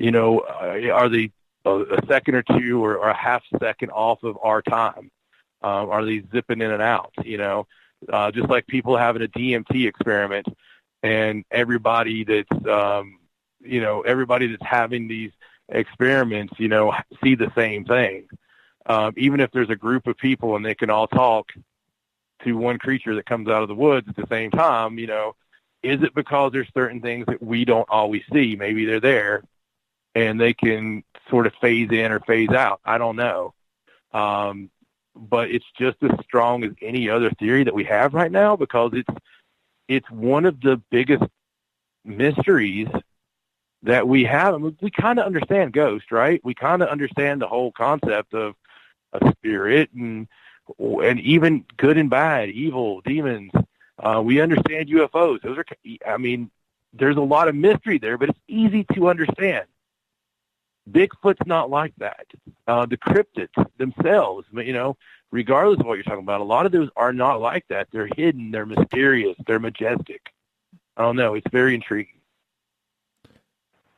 are they a second or two or a half second off of our time? Are they zipping in and out? Just like people having a DMT experiment, and everybody that's everybody that's having these experiments, see the same thing. Even if there's a group of people and they can all talk to one creature that comes out of the woods at the same time, is it because there's certain things that we don't always see? Maybe they're there and they can sort of phase in or phase out. I don't know. But it's just as strong as any other theory that we have right now, because it's one of the biggest mysteries that we have. I mean, we kind of understand ghosts, right? We kind of understand the whole concept of a spirit and even good and bad, evil, demons. We understand UFOs. There's a lot of mystery there, but it's easy to understand. Bigfoot's not like that. The cryptids themselves, regardless of what you're talking about, a lot of those are not like that. They're hidden, they're mysterious, they're majestic. I don't know. It's very intriguing.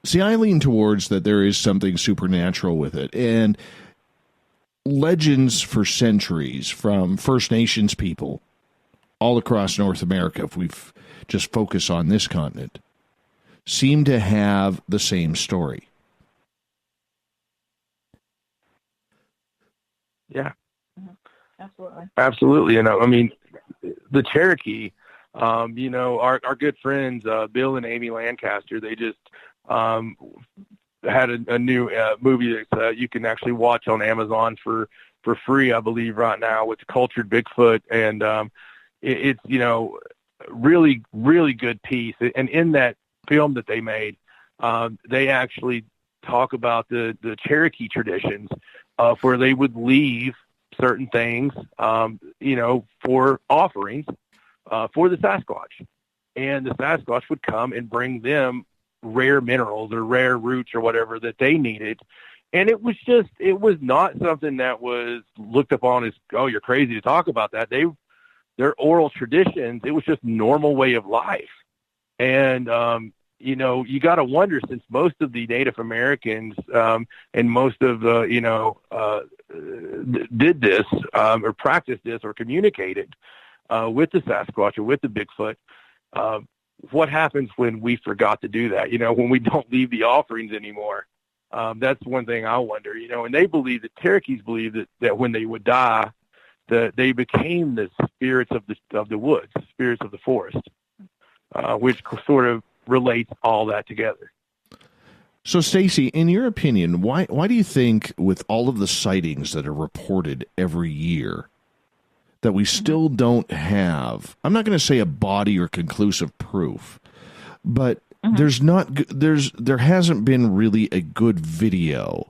See, I lean towards that there is something supernatural with it. And legends for centuries from First Nations people all across North America, if we've just focused on this continent, seem to have the same story. Yeah. Absolutely. Absolutely. The Cherokee, our good friends, Bill and Amy Lancaster, they just had a new movie that you can actually watch on Amazon for free, I believe, right now, with Cultured Bigfoot. And it's, really, really good piece. And in that film that they made, they actually talk about the Cherokee traditions of where they would leave certain things, for offerings for the Sasquatch. And the Sasquatch would come and bring them rare minerals or rare roots or whatever that they needed. And it was not something that was looked upon as, oh, you're crazy to talk about that. Their oral traditions, it was just normal way of life. And, you got to wonder, since most of the Native Americans and most of the, did this or practiced this or communicated with the Sasquatch or with the Bigfoot, what happens when we forgot to do that? When we don't leave the offerings anymore. That's one thing I wonder, and they believe, the Cherokees believe that when they would die, that they became the spirits of the woods, spirits of the forest, which sort of relates all that together. So, Stacey, in your opinion, why do you think, with all of the sightings that are reported every year, that we still don't have, I'm not going to say a body or conclusive proof, but there hasn't been really a good video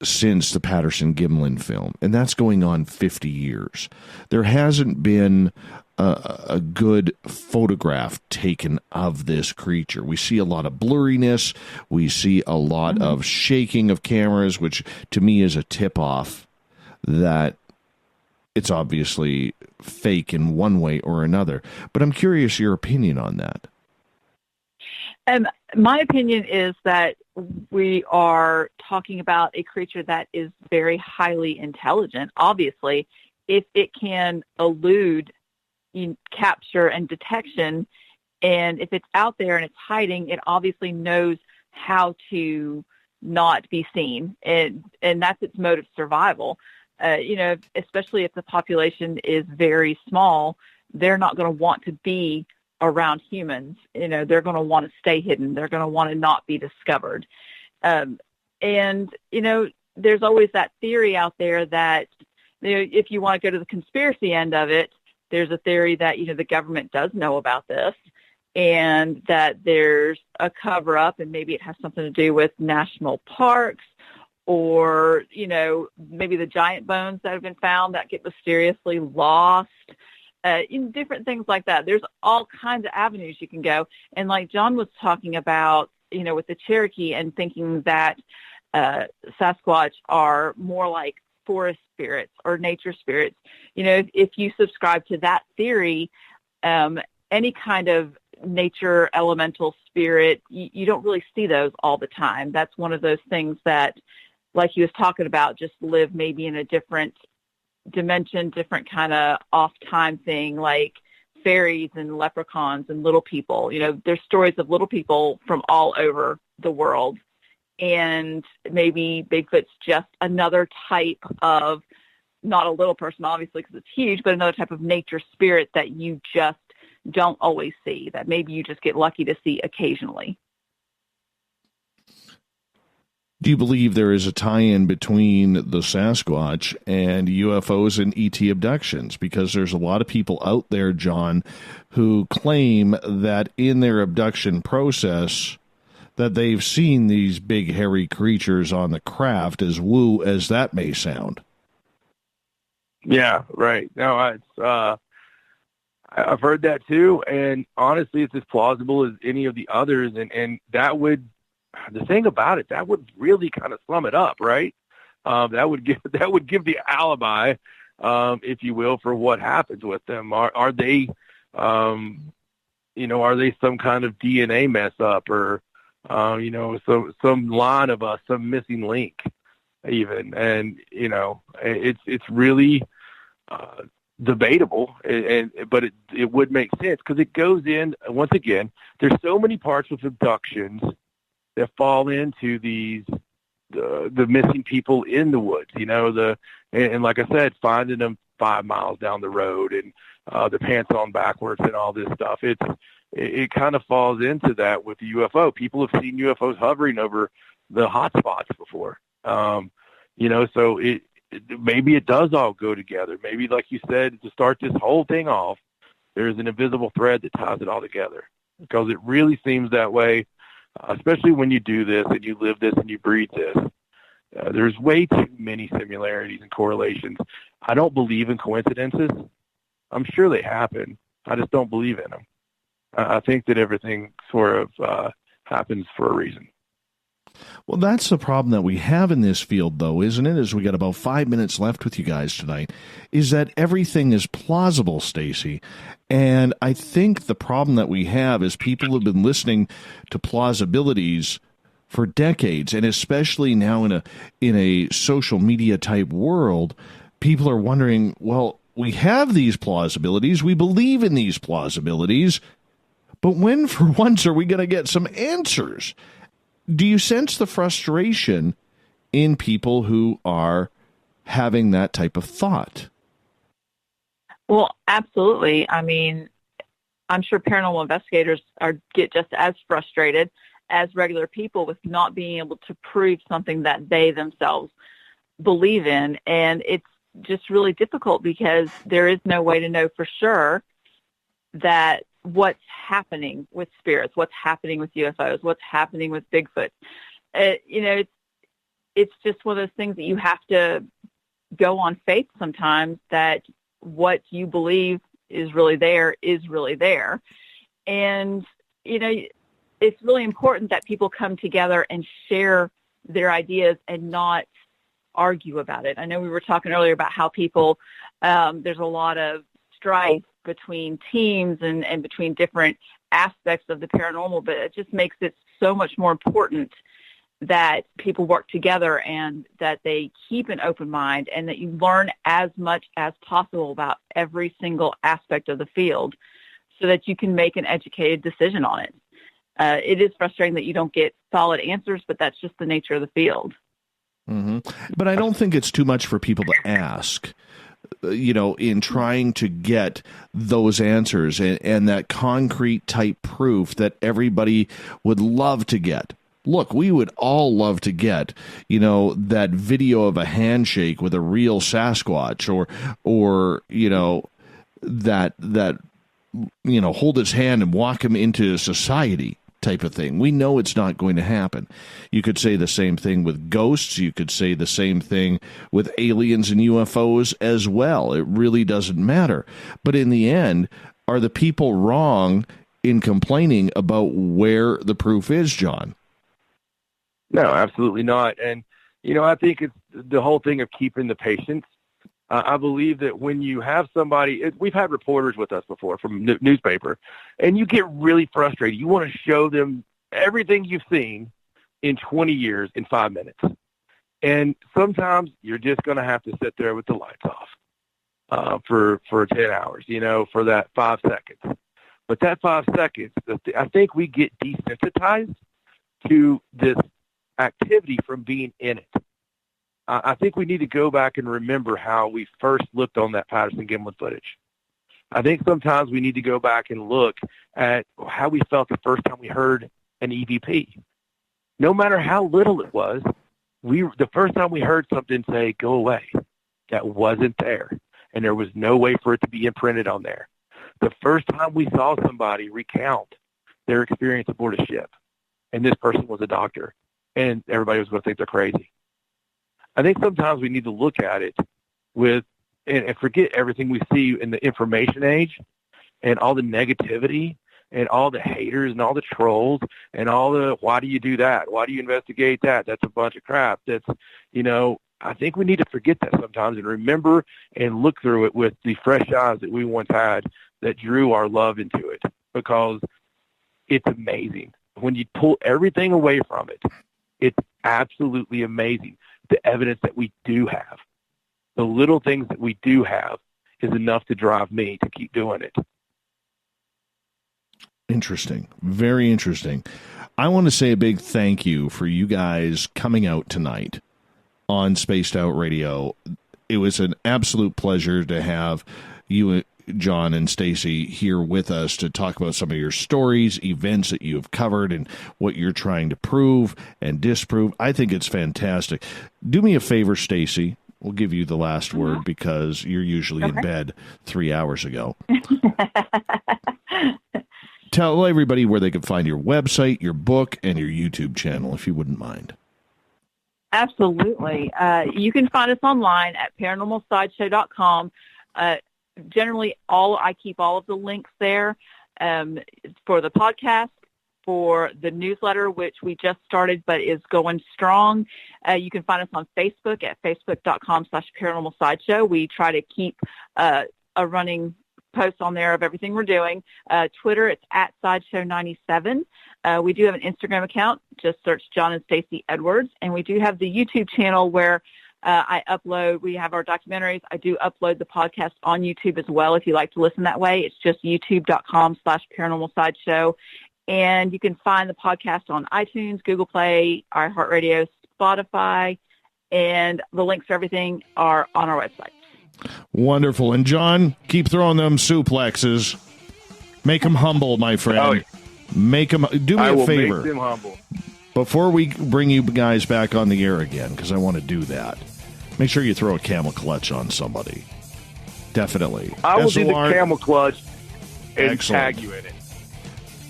since the Patterson-Gimlin film, and that's going on 50 years. There hasn't been a good photograph taken of this creature. We see a lot of blurriness. We see a lot of shaking of cameras, which to me is a tip-off that it's obviously fake in one way or another. But I'm curious your opinion on that. My opinion is that we are talking about a creature that is very highly intelligent. Obviously, if it can elude capture and detection, and if it's out there and it's hiding, it obviously knows how to not be seen, and that's its mode of survival. Especially if the population is very small, they're not going to want to be around humans. They're going to want to stay hidden. They're going to want to not be discovered. And there's always that theory out there that, if you want to go to the conspiracy end of it, there's a theory that, the government does know about this and that there's a cover-up, and maybe it has something to do with national parks, or, maybe the giant bones that have been found that get mysteriously lost, in different things like that. There's all kinds of avenues you can go. And like John was talking about, with the Cherokee, and thinking that Sasquatch are more like forest spirits or nature spirits. If you subscribe to that theory, any kind of nature elemental spirit, you don't really see those all the time. That's one of those things that, like he was talking about, just live maybe in a different dimension, different kind of off time thing, like fairies and leprechauns and little people. There's stories of little people from all over the world, and maybe Bigfoot's just another type of, not a little person obviously because it's huge, but another type of nature spirit that you just don't always see, that maybe you just get lucky to see occasionally. Do you believe there is a tie-in between the Sasquatch and UFOs and ET abductions? Because there's a lot of people out there, John, who claim that in their abduction process that they've seen these big hairy creatures on the craft, as woo as that may sound. Yeah, right. No, I've heard that too, and honestly, it's as plausible as any of the others, and that would, the thing about it, that would really kind of sum it up, right? That would give the alibi, if you will, for what happens with them. Are they, are they some kind of DNA mess up, or some line of some missing link, even? And it's really debatable, but it would make sense, because it goes in, once again, there's so many parts with abductions that fall into the missing people in the woods, and like I said, finding them 5 miles down the road, and the pants on backwards and all this stuff. It kind of falls into that with the UFO. People have seen UFOs hovering over the hot spots before. So maybe it does all go together. Maybe, like you said, to start this whole thing off, there's an invisible thread that ties it all together, because it really seems that way. Especially when you do this and you live this and you breathe this, there's way too many similarities and correlations. I don't believe in coincidences. I'm sure they happen. I just don't believe in them. I think that everything sort of happens for a reason. Well, that's the problem that we have in this field, though, isn't it? As we got about 5 minutes left with you guys tonight, is that everything is plausible, Stacey. And I think the problem that we have is people have been listening to plausibilities for decades, and especially now in a social media type world, people are wondering, well, we have these plausibilities, we believe in these plausibilities, but when for once are we going to get some answers? Do you sense the frustration in people who are having that type of thought? Well, absolutely. I mean, I'm sure paranormal investigators get just as frustrated as regular people with not being able to prove something that they themselves believe in. And it's just really difficult because there is no way to know for sure that what's happening with spirits, what's happening with UFOs, what's happening with Bigfoot. It's just one of those things that you have to go on faith sometimes, that what you believe is really there. And, it's really important that people come together and share their ideas and not argue about it. I know we were talking earlier about how people, there's a lot of strife between teams and between different aspects of the paranormal, but it just makes it so much more important that people work together and that they keep an open mind and that you learn as much as possible about every single aspect of the field so that you can make an educated decision on it. It is frustrating that you don't get solid answers, but that's just the nature of the field. Mm-hmm. But I don't think it's too much for people to ask, in trying to get those answers and that concrete type proof that everybody would love to get. Look, we would all love to get, that video of a handshake with a real Sasquatch or that hold his hand and walk him into society type of thing. We know it's not going to happen. You could say the same thing with ghosts. You could say the same thing with aliens and UFOs as well. It really doesn't matter. But in the end, are the people wrong in complaining about where the proof is, John? No, absolutely not. And, I think it's the whole thing of keeping the patience. I believe that when you have somebody, we've had reporters with us before from newspaper, and you get really frustrated. You want to show them everything you've seen in 20 years in 5 minutes. And sometimes you're just going to have to sit there with the lights off for 10 hours, for that 5 seconds. But that 5 seconds, I think we get desensitized to this activity from being in it. I think we need to go back and remember how we first looked on that Patterson-Gimlin footage. I think sometimes we need to go back and look at how we felt the first time we heard an EVP. No matter how little it was, the first time we heard something say, go away, that wasn't there, and there was no way for it to be imprinted on there. The first time we saw somebody recount their experience aboard a ship, and this person was a doctor, and everybody was going to think they're crazy. I think sometimes we need to look at it and forget everything we see in the information age and all the negativity and all the haters and all the trolls and all the, why do you do that? Why do you investigate that? That's a bunch of crap. That's, I think we need to forget that sometimes and remember and look through it with the fresh eyes that we once had that drew our love into it, because it's amazing. When you pull everything away from it, it's absolutely amazing. The evidence that we do have, the little things that we do have, is enough to drive me to keep doing it. Interesting. Very interesting. I want to say a big thank you for you guys coming out tonight on Spaced Out Radio. It was an absolute pleasure to have you, John and Stacey, here with us to talk about some of your stories, events that you have covered, and what you're trying to prove and disprove. I think it's fantastic. Do me a favor, Stacey. We'll give you the last word because you're usually in bed 3 hours ago. Tell everybody where they can find your website, your book, and your YouTube channel, if you wouldn't mind. Absolutely. You can find us online at paranormalsideshow.com. Generally, I keep all of the links there for the podcast, for the newsletter, which we just started but is going strong. You can find us on Facebook at facebook.com/paranormalsideshow. We try to keep a running post on there of everything we're doing. Twitter, it's at Sideshow97. We do have an Instagram account. Just search John and Stacey Edwards. And we do have the YouTube channel where we have our documentaries. I do upload the podcast on YouTube as well if you like to listen that way. It's just youtube.com/paranormalsideshow. And you can find the podcast on iTunes, Google Play, iHeartRadio, Spotify, and the links for everything are on our website. Wonderful. And John, keep throwing them suplexes. Make them humble, my friend. Oh, yeah. Make them. Do me a favor. Make them humble. Before we bring you guys back on the air again, because I want to do that, make sure you throw a camel clutch on somebody. Definitely. I will do the camel clutch and tag you in it.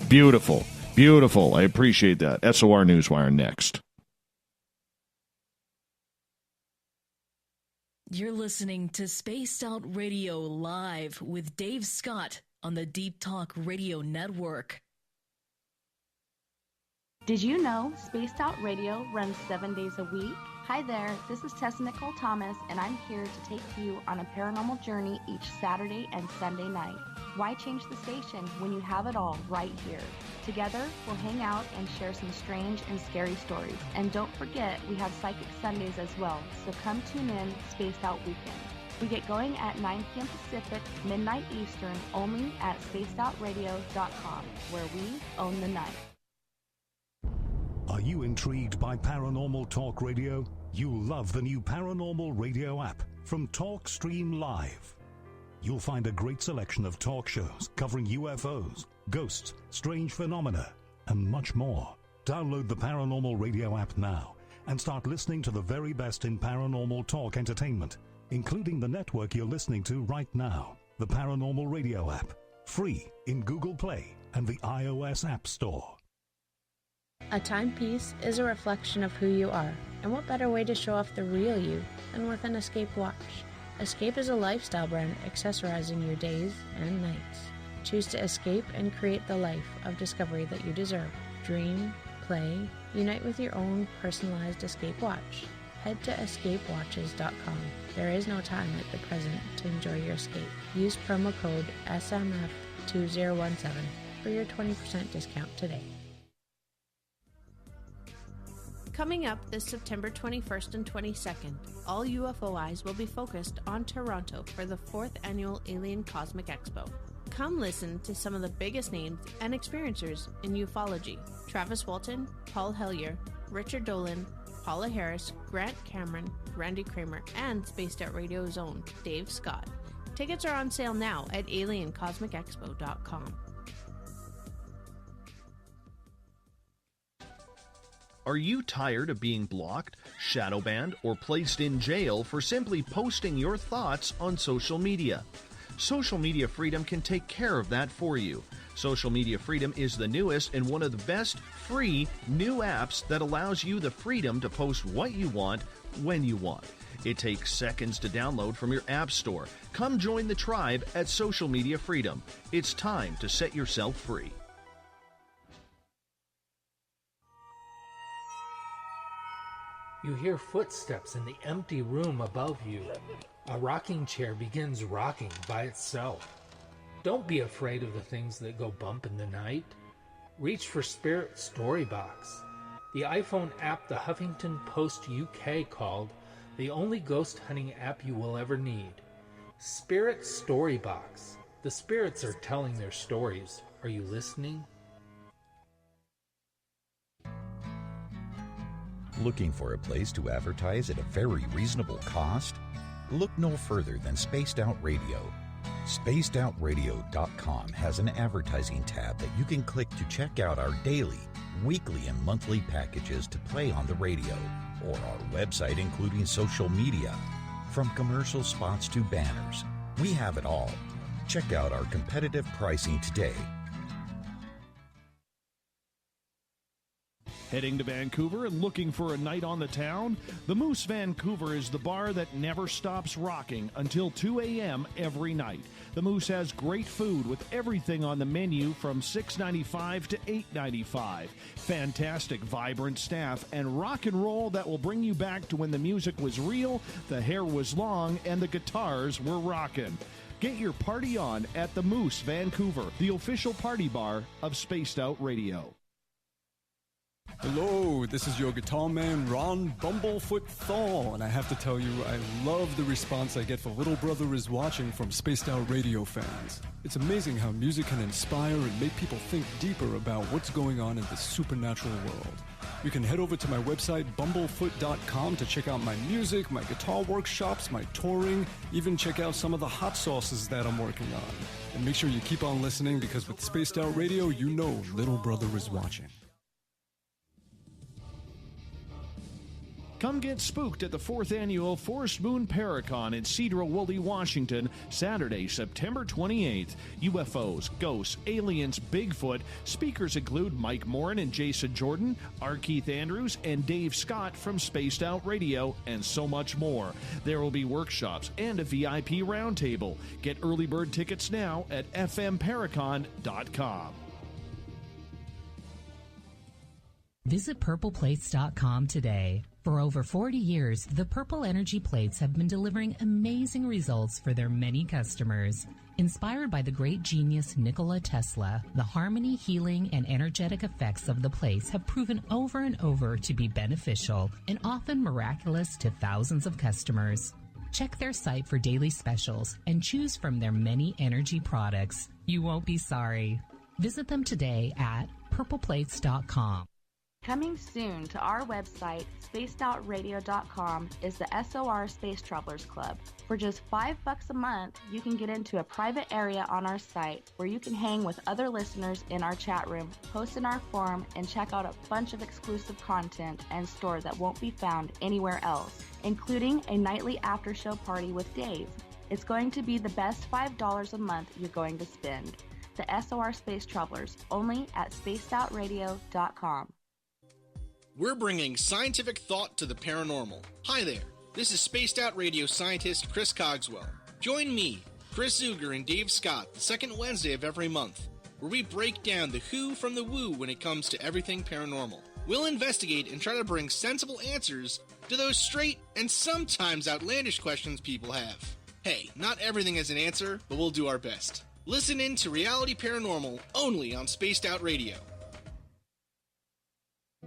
Beautiful. Beautiful. I appreciate that. SOR Newswire next. You're listening to Spaced Out Radio live with Dave Scott on the Deep Talk Radio Network. Did you know Spaced Out Radio runs 7 days a week? Hi there, this is Tessa Nicole Thomas, and I'm here to take you on a paranormal journey each Saturday and Sunday night. Why change the station when you have it all right here? Together, we'll hang out and share some strange and scary stories. And don't forget, we have Psychic Sundays as well, so come tune in Spaced Out Weekend. We get going at 9 p.m. Pacific, midnight Eastern, only at spacedoutradio.com, where we own the night. Are you intrigued by Paranormal Talk Radio? You'll love the new Paranormal Radio app from TalkStream Live. You'll find a great selection of talk shows covering UFOs, ghosts, strange phenomena, and much more. Download the Paranormal Radio app now and start listening to the very best in paranormal talk entertainment, including the network you're listening to right now, the Paranormal Radio app. Free in Google Play and the iOS App Store. A timepiece is a reflection of who you are, and what better way to show off the real you than with an Escape watch? Escape is a lifestyle brand accessorizing your days and nights. Choose to escape and create the life of discovery that you deserve. Dream, play, unite with your own personalized Escape watch. Head to escapewatches.com. There is no time like the present to enjoy your escape. Use promo code SMF2017 for your 20% discount today. Coming up this September 21st and 22nd, all UFO eyes will be focused on Toronto for the 4th Annual Alien Cosmic Expo. Come listen to some of the biggest names and experiencers in ufology. Travis Walton, Paul Hellyer, Richard Dolan, Paula Harris, Grant Cameron, Randy Kramer, and Spaced Out Radio's own Dave Scott. Tickets are on sale now at aliencosmicexpo.com. Are you tired of being blocked, shadow banned, or placed in jail for simply posting your thoughts on social media? Social Media Freedom can take care of that for you. Social Media Freedom is the newest and one of the best free new apps that allows you the freedom to post what you want, when you want. It takes seconds to download from your app store. Come join the tribe at Social Media Freedom. It's time to set yourself free. You hear footsteps in the empty room above you. A rocking chair begins rocking by itself. Don't be afraid of the things that go bump in the night. Reach for Spirit Storybox, the iPhone app the Huffington Post UK called the only ghost hunting app you will ever need. Spirit Storybox. The spirits are telling their stories. Are you listening? Looking for a place to advertise at a very reasonable cost? Look no further than Spaced Out Radio. SpacedOutRadio.com has an advertising tab that you can click to check out our daily, weekly, and monthly packages to play on the radio, or our website including social media. From commercial spots to banners, we have it all. Check out our competitive pricing today. Heading to Vancouver and looking for a night on the town? The Moose Vancouver is the bar that never stops rocking until 2 a.m. every night. The Moose has great food with everything on the menu from $6.95 to $8.95. Fantastic, vibrant staff and rock and roll that will bring you back to when the music was real, the hair was long, and the guitars were rocking. Get your party on at the Moose Vancouver, the official party bar of Spaced Out Radio. Hello, this is your guitar man, Ron Bumblefoot Thaw, and I have to tell you, I love the response I get for Little Brother is Watching from Spaced Out Radio fans. It's amazing how music can inspire and make people think deeper about what's going on in the supernatural world. You can head over to my website, BUMBLEFOOT.com, to check out my music, my guitar workshops, my touring, even check out some of the hot sauces that I'm working on. And make sure you keep on listening, because with Spaced Out Radio, you know Little Brother is watching. Come get spooked at the 4th Annual Forest Moon Paracon in Cedar-Woolley, Washington, Saturday, September 28th. UFOs, ghosts, aliens, Bigfoot. Speakers include Mike Morin and Jason Jordan, R. Keith Andrews, and Dave Scott from Spaced Out Radio, and so much more. There will be workshops and a VIP roundtable. Get early bird tickets now at fmparacon.com. Visit purpleplates.com today. For over 40 years, the Purple Energy Plates have been delivering amazing results for their many customers. Inspired by the great genius Nikola Tesla, the harmony, healing, and energetic effects of the plates have proven over and over to be beneficial and often miraculous to thousands of customers. Check their site for daily specials and choose from their many energy products. You won't be sorry. Visit them today at purpleplates.com. Coming soon to our website, spacedoutradio.com, is the SOR Space Travelers Club. For just $5 a month, you can get into a private area on our site where you can hang with other listeners in our chat room, post in our forum, and check out a bunch of exclusive content and store that won't be found anywhere else, including a nightly after-show party with Dave. It's going to be the best $5 a month you're going to spend. to SOR Space Travelers, only at spacedoutradio.com. We're bringing scientific thought to the paranormal. Hi there, this is Spaced Out Radio scientist Chris Cogswell. Join me, Chris Zuger, and Dave Scott the second Wednesday of every month, where we break down the who from the woo when it comes to everything paranormal. We'll investigate and try to bring sensible answers to those straight and sometimes outlandish questions people have. Hey, not everything has an answer, but we'll do our best. Listen in to Reality Paranormal only on Spaced Out Radio.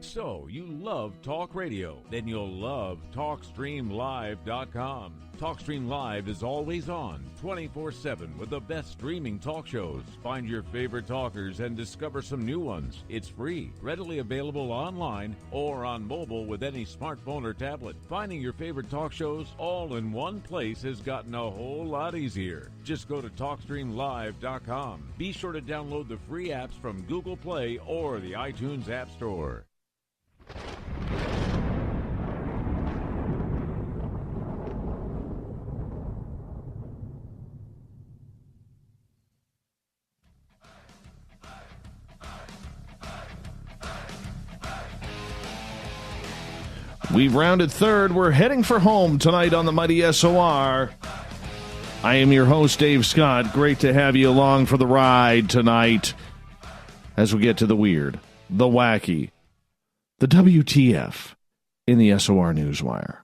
So, you love talk radio? Then you'll love TalkStreamLive.com. TalkStream Live is always on, 24/7, with the best streaming talk shows. Find your favorite talkers and discover some new ones. It's free, readily available online or on mobile with any smartphone or tablet. Finding your favorite talk shows all in one place has gotten a whole lot easier. Just go to TalkStreamLive.com. Be sure to download the free apps from Google Play or the iTunes App Store. We've rounded third. We're heading for home tonight on the Mighty SOR. I am your host, Dave Scott. Great to have you along for the ride tonight as we get to the weird, the wacky, the WTF in the SOR Newswire.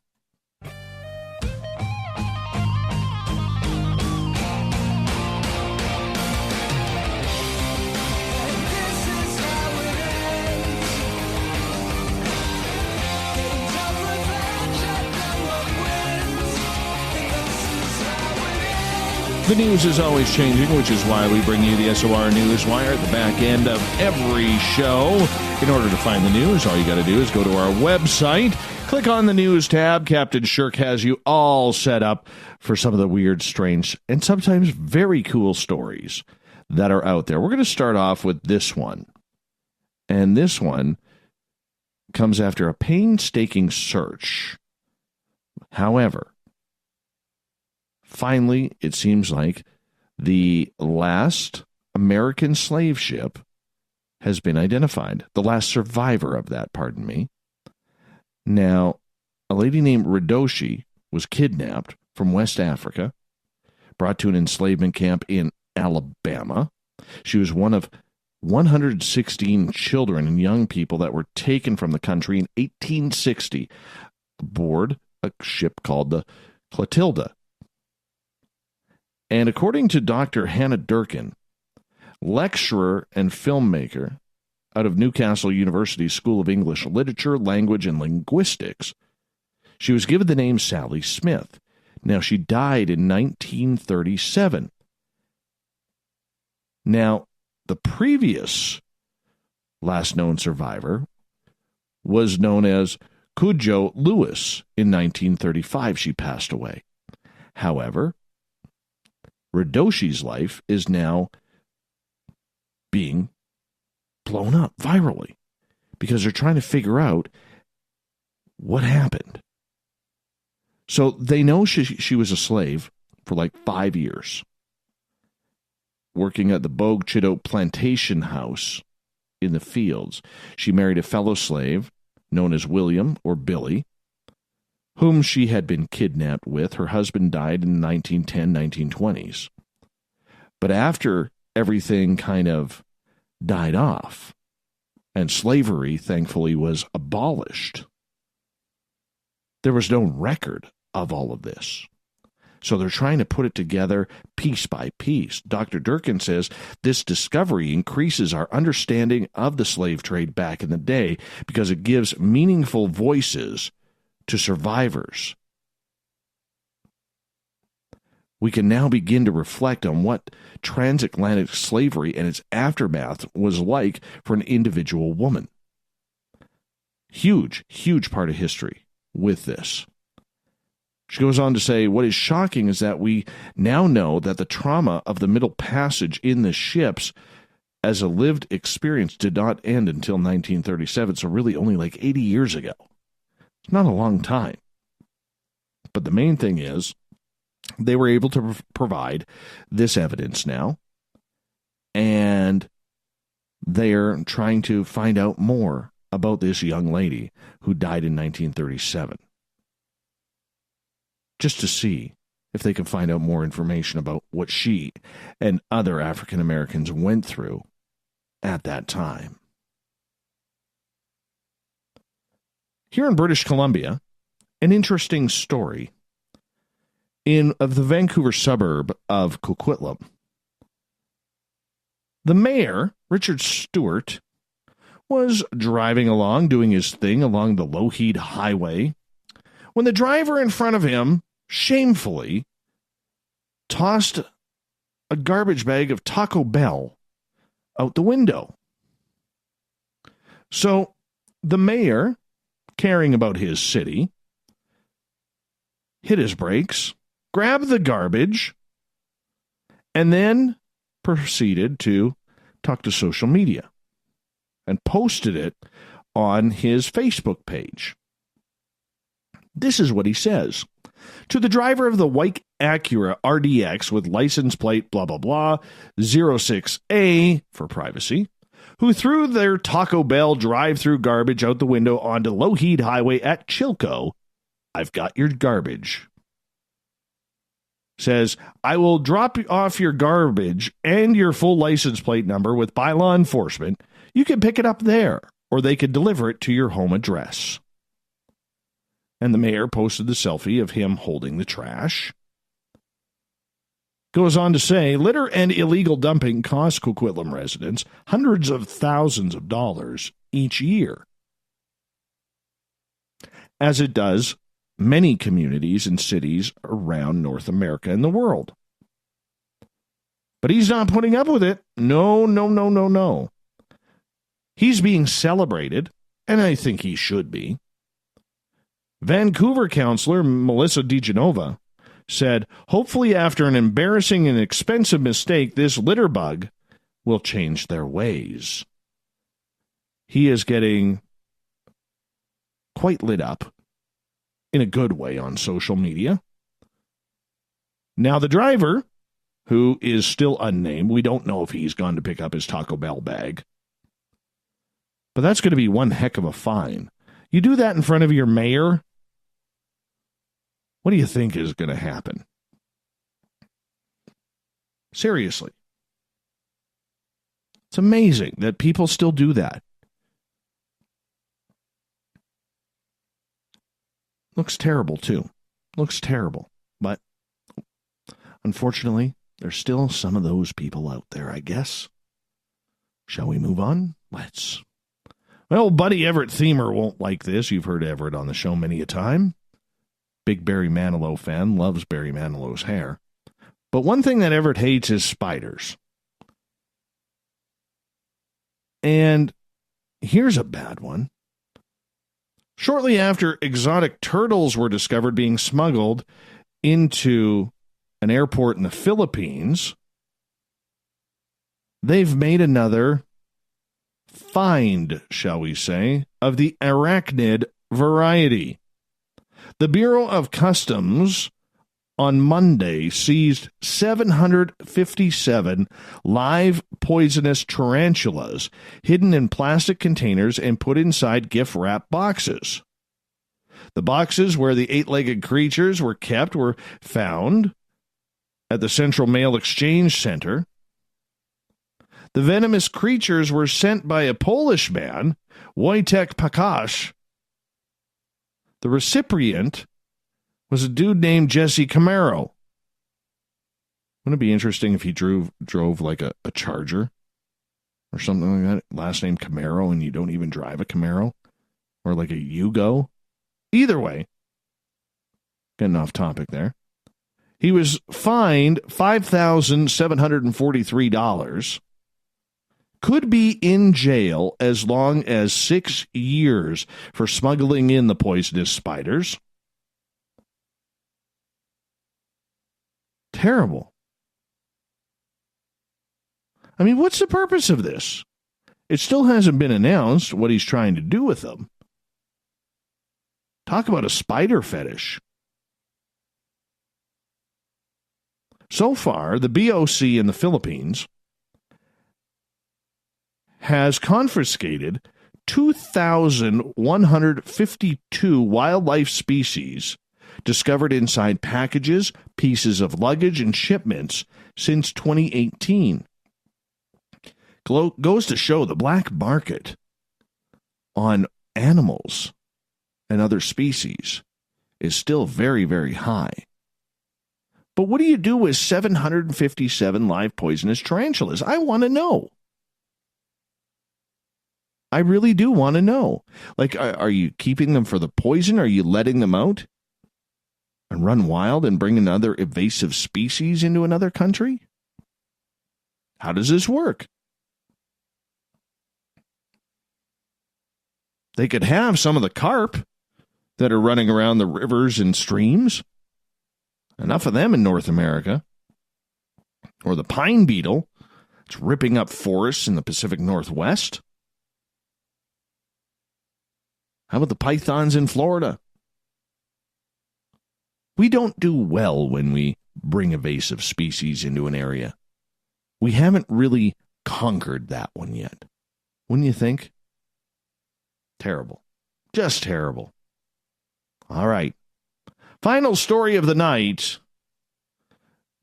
The news is always changing, which is why we bring you the SOR Newswire at the back end of every show. In order to find the news, all you got to do is go to our website, click on the news tab. Captain Shirk has you all set up for some of the weird, strange, and sometimes very cool stories that are out there. We're going to start off with this one. And this one comes after a painstaking search. However, finally, it seems like the last American slave ship has been identified. The last survivor of that, pardon me. Now, a lady named Ridoshi was kidnapped from West Africa, brought to an enslavement camp in Alabama. She was one of 116 children and young people that were taken from the country in 1860 aboard a ship called the Clotilda. And according to Dr. Hannah Durkin, lecturer and filmmaker out of Newcastle University School of English Literature, Language, and Linguistics, she was given the name Sally Smith. Now, she died in 1937. Now, the previous last known survivor was known as Cujo Lewis. In 1935, she passed away. However, Ridoshi's life is now being blown up virally because they're trying to figure out what happened. So they know she was a slave for like 5 years, working at the Bogue Chitto plantation house in the fields. She married a fellow slave known as William or Billy, whom she had been kidnapped with. Her husband died in the 1920s. But after everything kind of died off, and slavery, thankfully, was abolished, there was no record of all of this. So they're trying to put it together piece by piece. Dr. Durkin says this discovery increases our understanding of the slave trade back in the day because it gives meaningful voices to survivors. We can now begin to reflect on what transatlantic slavery and its aftermath was like for an individual woman. Huge, huge part of history with this. She goes on to say, what is shocking is that we now know that the trauma of the Middle Passage in the ships as a lived experience did not end until 1937, so really only like 80 years ago. It's not a long time. But the main thing is, they were able to provide this evidence now. and they're trying to find out more about this young lady who died in 1937. Just to see if they can find out more information about what she and other African Americans went through at that time. Here in British Columbia, an interesting story of the Vancouver suburb of Coquitlam. The mayor, Richard Stewart, was driving along, doing his thing along the Lougheed Highway, when the driver in front of him shamefully tossed a garbage bag of Taco Bell out the window. So the mayor, caring about his city, hit his brakes, grabbed the garbage, and then proceeded to talk to social media and posted it on his Facebook page. This is what he says. To the driver of the white Acura RDX with license plate blah, blah, blah, 06A for privacy, who threw their Taco Bell drive-through garbage out the window onto Lougheed Highway at Chilco, I've got your garbage. Says, I will drop off your garbage and your full license plate number with by law enforcement. You can pick it up there, or they could deliver it to your home address. And the mayor posted the selfie of him holding the trash. Goes on to say, litter and illegal dumping cost Coquitlam residents hundreds of thousands of dollars each year, as it does many communities and cities around North America and the world. But he's not putting up with it. No, no, no, no, no. He's being celebrated, and I think he should be. Vancouver councillor Melissa DeGenova said, hopefully after an embarrassing and expensive mistake, this litter bug will change their ways. He is getting quite lit up in a good way on social media. Now the driver, who is still unnamed, we don't know if he's gone to pick up his Taco Bell bag, but that's going to be one heck of a fine. You do that in front of your mayor, what do you think is going to happen? Seriously. It's amazing that people still do that. Looks terrible, too. Looks terrible. But unfortunately, there's still some of those people out there, I guess. Shall we move on? Let's. Well, Buddy Everett Themer won't like this. You've heard Everett on the show many a time. Big Barry Manilow fan, loves Barry Manilow's hair. But one thing that Everett hates is spiders. And here's a bad one. Shortly after exotic turtles were discovered being smuggled into an airport in the Philippines, they've made another find, shall we say, of the arachnid variety. The Bureau of Customs on Monday seized 757 live poisonous tarantulas hidden in plastic containers and put inside gift wrap boxes. The boxes where the eight-legged creatures were kept were found at the Central Mail Exchange Center. The venomous creatures were sent by a Polish man, Wojtek Pakash. The recipient was a dude named Jesse Camaro. Wouldn't it be interesting if he drove like a Charger or something like that? Last name Camaro, and you don't even drive a Camaro? Or like a Yugo? Either way, getting off topic there. He was fined $5,743. Could be in jail as long as 6 years for smuggling in the poisonous spiders. Terrible. I mean, what's the purpose of this? It still hasn't been announced what he's trying to do with them. Talk about a spider fetish. So far, the BOC in the Philippines has confiscated 2,152 wildlife species discovered inside packages, pieces of luggage, and shipments since 2018. Goes to show the black market on animals and other species is still very, very high. But what do you do with 757 live poisonous tarantulas? I want to know. I really do want to know. Like, are you keeping them for the poison? Are you letting them out and run wild and bring another invasive species into another country? How does this work? They could have some of the carp that are running around the rivers and streams. Enough of them in North America. Or the pine beetle. It's ripping up forests in the Pacific Northwest. How about the pythons in Florida? We don't do well when we bring invasive species into an area. We haven't really conquered that one yet. Wouldn't you think? Terrible. Just terrible. All right. Final story of the night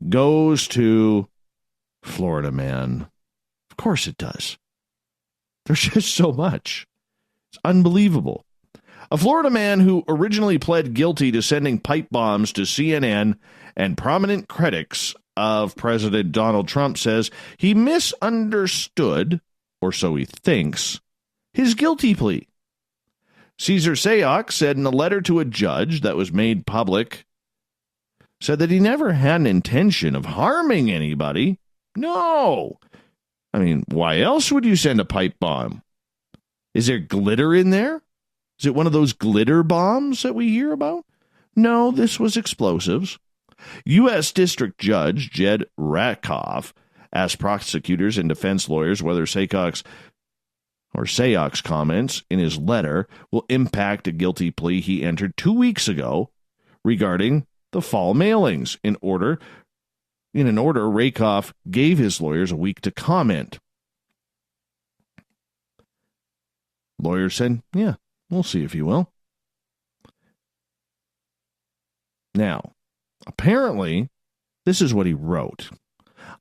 goes to Florida man. Of course it does. There's just so much. It's unbelievable. A Florida man who originally pled guilty to sending pipe bombs to CNN and prominent critics of President Donald Trump says he misunderstood, or so he thinks, his guilty plea. Cesar Sayoc said in a letter to a judge that was made public, said that he never had an intention of harming anybody. No. I mean, why else would you send a pipe bomb? Is there glitter in there? Is it one of those glitter bombs that we hear about? No, this was explosives. U.S. District Judge Jed Rakoff asked prosecutors and defense lawyers whether Sayoc's comments in his letter will impact a guilty plea he entered 2 weeks ago regarding the fall mailings. In an order, Rakoff gave his lawyers a week to comment. Lawyers said, yeah, we'll see if you will. Now, apparently, this is what he wrote.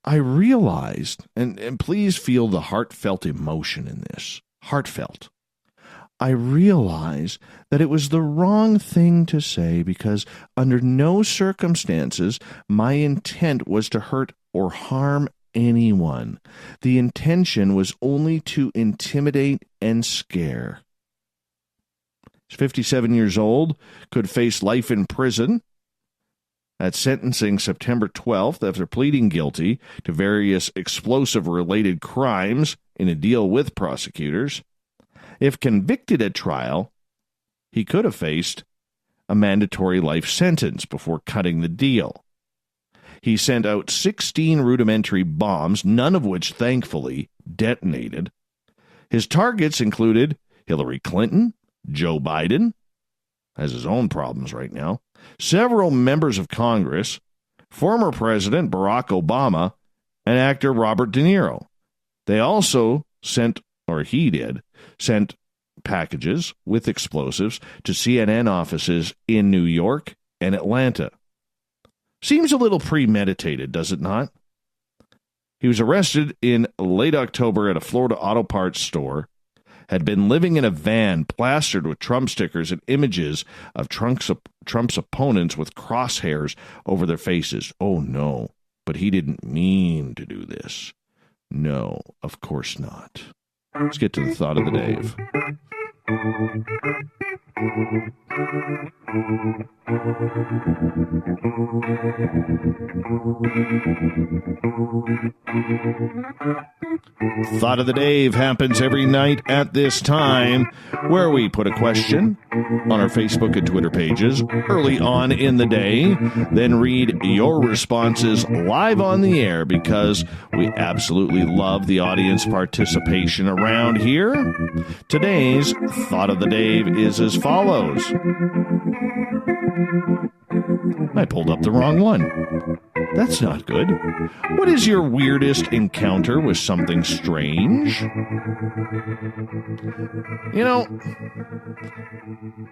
I realized, and please feel the heartfelt emotion in this. Heartfelt. I realized that it was the wrong thing to say because under no circumstances my intent was to hurt or harm anyone. The intention was only to intimidate and scare. He's 57 years old, could face life in prison. At sentencing September 12th, after pleading guilty to various explosive-related crimes in a deal with prosecutors, if convicted at trial, he could have faced a mandatory life sentence before cutting the deal. He sent out 16 rudimentary bombs, none of which, thankfully, detonated. His targets included Hillary Clinton, Joe Biden, has his own problems right now, several members of Congress, former President Barack Obama, and actor Robert De Niro. They also sent packages with explosives to CNN offices in New York and Atlanta. Seems a little premeditated, does it not? He was arrested in late October at a Florida auto parts store, had been living in a van plastered with Trump stickers and images of Trump's opponents with crosshairs over their faces. Oh, no, but he didn't mean to do this. No, of course not. Let's get to the thought of the day. Thought of the Dave happens every night at this time, where we put a question on our Facebook and Twitter pages early on in the day, then read your responses live on the air because we absolutely love the audience participation around here. Today's Thought of the Dave is as follows. I pulled up the wrong one. That's not good. What is your weirdest encounter with something strange? You know,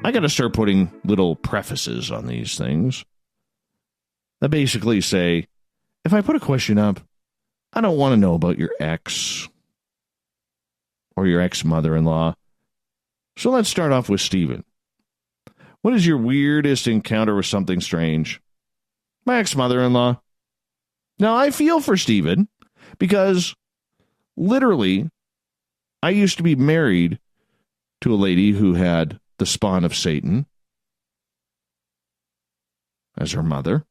I got to start putting little prefaces on these things that basically say, if I put a question up, I don't want to know about your ex or your ex-mother-in-law. So let's start off with Stephen. What is your weirdest encounter with something strange? My ex-mother-in-law. Now, I feel for Stephen because literally I used to be married to a lady who had the spawn of Satan as her mother.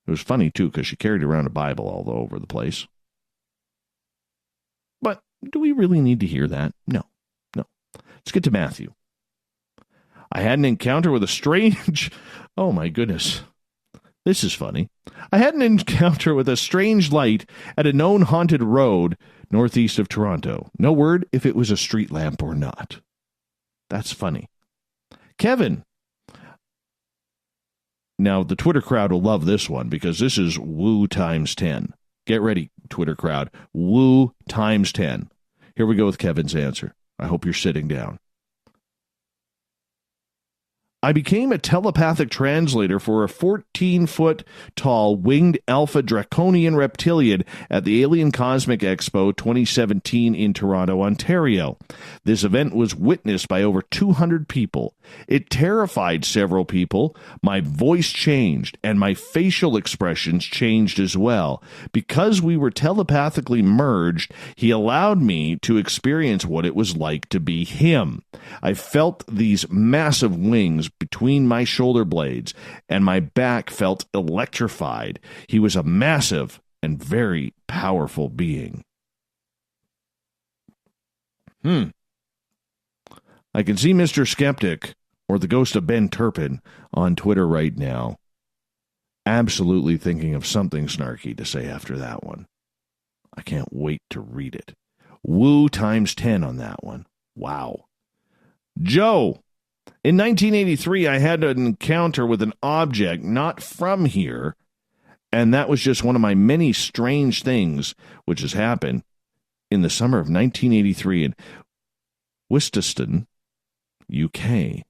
It was funny, too, because she carried around a Bible all over the place. But do we really need to hear that? No. Let's get to Matthew. I had an encounter with a strange... Oh, my goodness. This is funny. I had an encounter with a strange light at a known haunted road northeast of Toronto. No word if it was a street lamp or not. That's funny. Kevin. Now, the Twitter crowd will love this one because this is woo times 10. Get ready, Twitter crowd. Woo times 10. Here we go with Kevin's answer. I hope you're sitting down. I became a telepathic translator for a 14-foot tall winged alpha draconian reptilian at the Alien Cosmic Expo 2017 in Toronto, Ontario. This event was witnessed by over 200 people. It terrified several people. My voice changed, and my facial expressions changed as well. Because we were telepathically merged, he allowed me to experience what it was like to be him. I felt these massive wings between my shoulder blades, and my back felt electrified. He was a massive and very powerful being. I can see Mr. Skeptic, or the ghost of Ben Turpin, on Twitter right now, absolutely thinking of something snarky to say after that one. I can't wait to read it. Woo times 10 on that one. Wow. Joe. In 1983, I had an encounter with an object not from here, and that was just one of my many strange things which has happened in the summer of 1983 in Worcester, UK.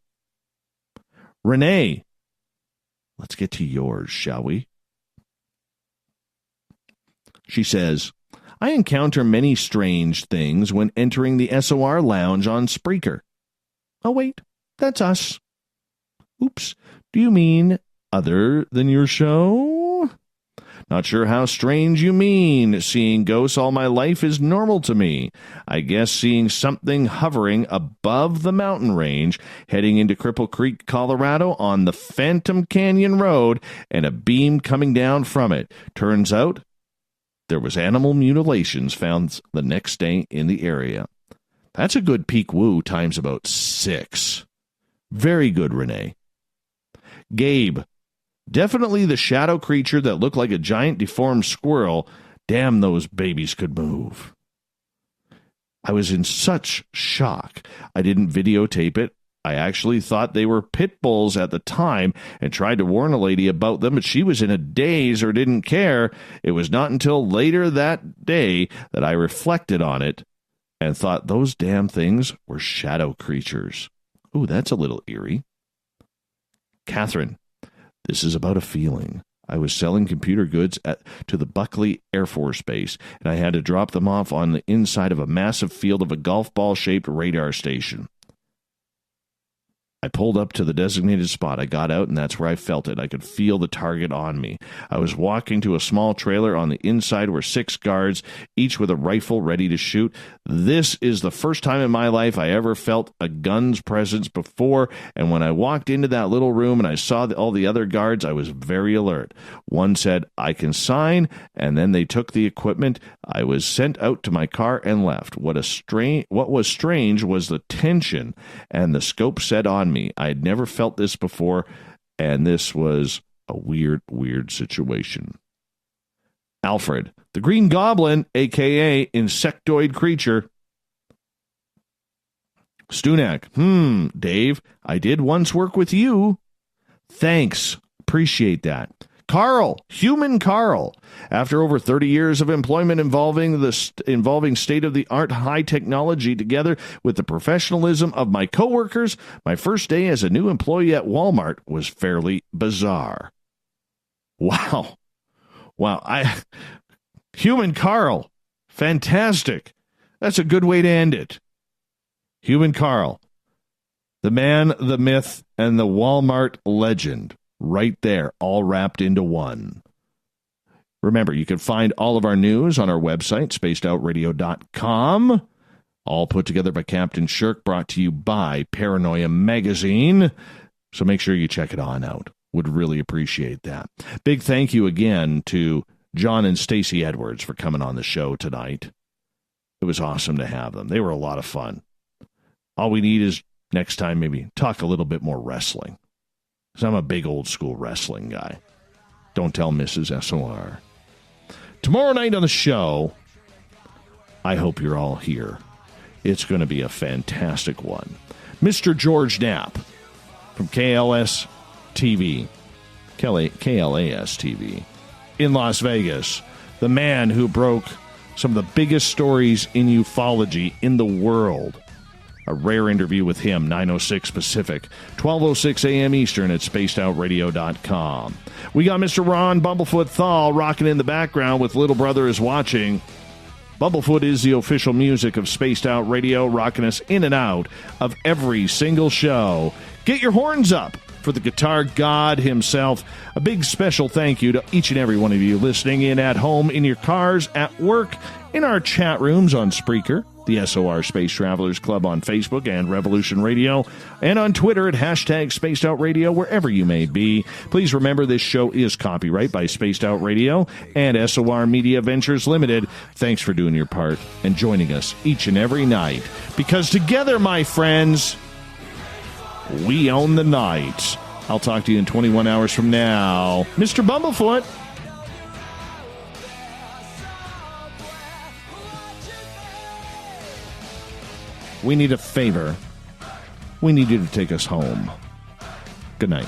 Renee, let's get to yours, shall we? She says, I encounter many strange things when entering the SOR lounge on Spreaker. Oh, wait. That's us. Oops. Do you mean other than your show? Not sure how strange you mean. Seeing ghosts all my life is normal to me. I guess seeing something hovering above the mountain range heading into Cripple Creek, Colorado on the Phantom Canyon Road and a beam coming down from it. Turns out there was animal mutilations found the next day in the area. That's a good peak woo times about 6. Very good, Renee. Gabe. Definitely the shadow creature that looked like a giant deformed squirrel. Damn, those babies could move. I was in such shock. I didn't videotape it. I actually thought they were pit bulls at the time and tried to warn a lady about them, but she was in a daze or didn't care. It was not until later that day that I reflected on it and thought those damn things were shadow creatures. Ooh, that's a little eerie. Catherine, this is about a feeling. I was selling computer goods to the Buckley Air Force Base, and I had to drop them off on the inside of a massive field of a golf ball-shaped radar station. I pulled up to the designated spot. I got out, and that's where I felt it. I could feel the target on me. I was walking to a small trailer. On the inside were 6 guards, each with a rifle ready to shoot. This is the first time in my life I ever felt a gun's presence before, and when I walked into that little room and I saw all the other guards, I was very alert. One said, I can sign, and then they took the equipment. I was sent out to my car and left. What was strange was the tension, and the scope said on me. I had never felt this before, and this was a weird situation. Alfred, the Green Goblin, a.k.a. insectoid creature. Stunak, Dave, I did once work with you. Thanks, appreciate that. Carl, Human Carl. After over 30 years of employment involving state-of-the-art high technology together with the professionalism of my coworkers, my first day as a new employee at Walmart was fairly bizarre. Wow. Human Carl, fantastic. That's a good way to end it. Human Carl, the man, the myth, and the Walmart legend. Right there, all wrapped into one. Remember, you can find all of our news on our website, spacedoutradio.com. All put together by Captain Shirk, brought to you by Paranoia Magazine. So make sure you check it on out. Would really appreciate that. Big thank you again to John and Stacey Edwards for coming on the show tonight. It was awesome to have them. They were a lot of fun. All we need is next time maybe talk a little bit more wrestling. Because I'm a big old school wrestling guy. Don't tell Mrs. SOR. Tomorrow night on the show, I hope you're all here. It's going to be a fantastic one. Mr. George Knapp from KLS TV, KLAS TV in Las Vegas. The man who broke some of the biggest stories in ufology in the world. A rare interview with him, 9:06 Pacific, 12:06 a.m. Eastern at spacedoutradio.com. We got Mr. Ron Bumblefoot THAL rocking in the background with Little Brother is Watching. Bumblefoot is the official music of Spaced Out Radio, rocking us in and out of every single show. Get your horns up for the guitar god himself. A big special thank you to each and every one of you listening in at home, in your cars, at work, in our chat rooms on Spreaker, the SOR Space Travelers Club on Facebook and Revolution Radio, and on Twitter at hashtag Spaced Out Radio, wherever you may be. Please remember this show is copyright by Spaced Out Radio and SOR Media Ventures Limited. Thanks for doing your part and joining us each and every night. Because together, my friends, we own the night. I'll talk to you in 21 hours from now. Mr. Bumblefoot. We need a favor. We need you to take us home. Good night.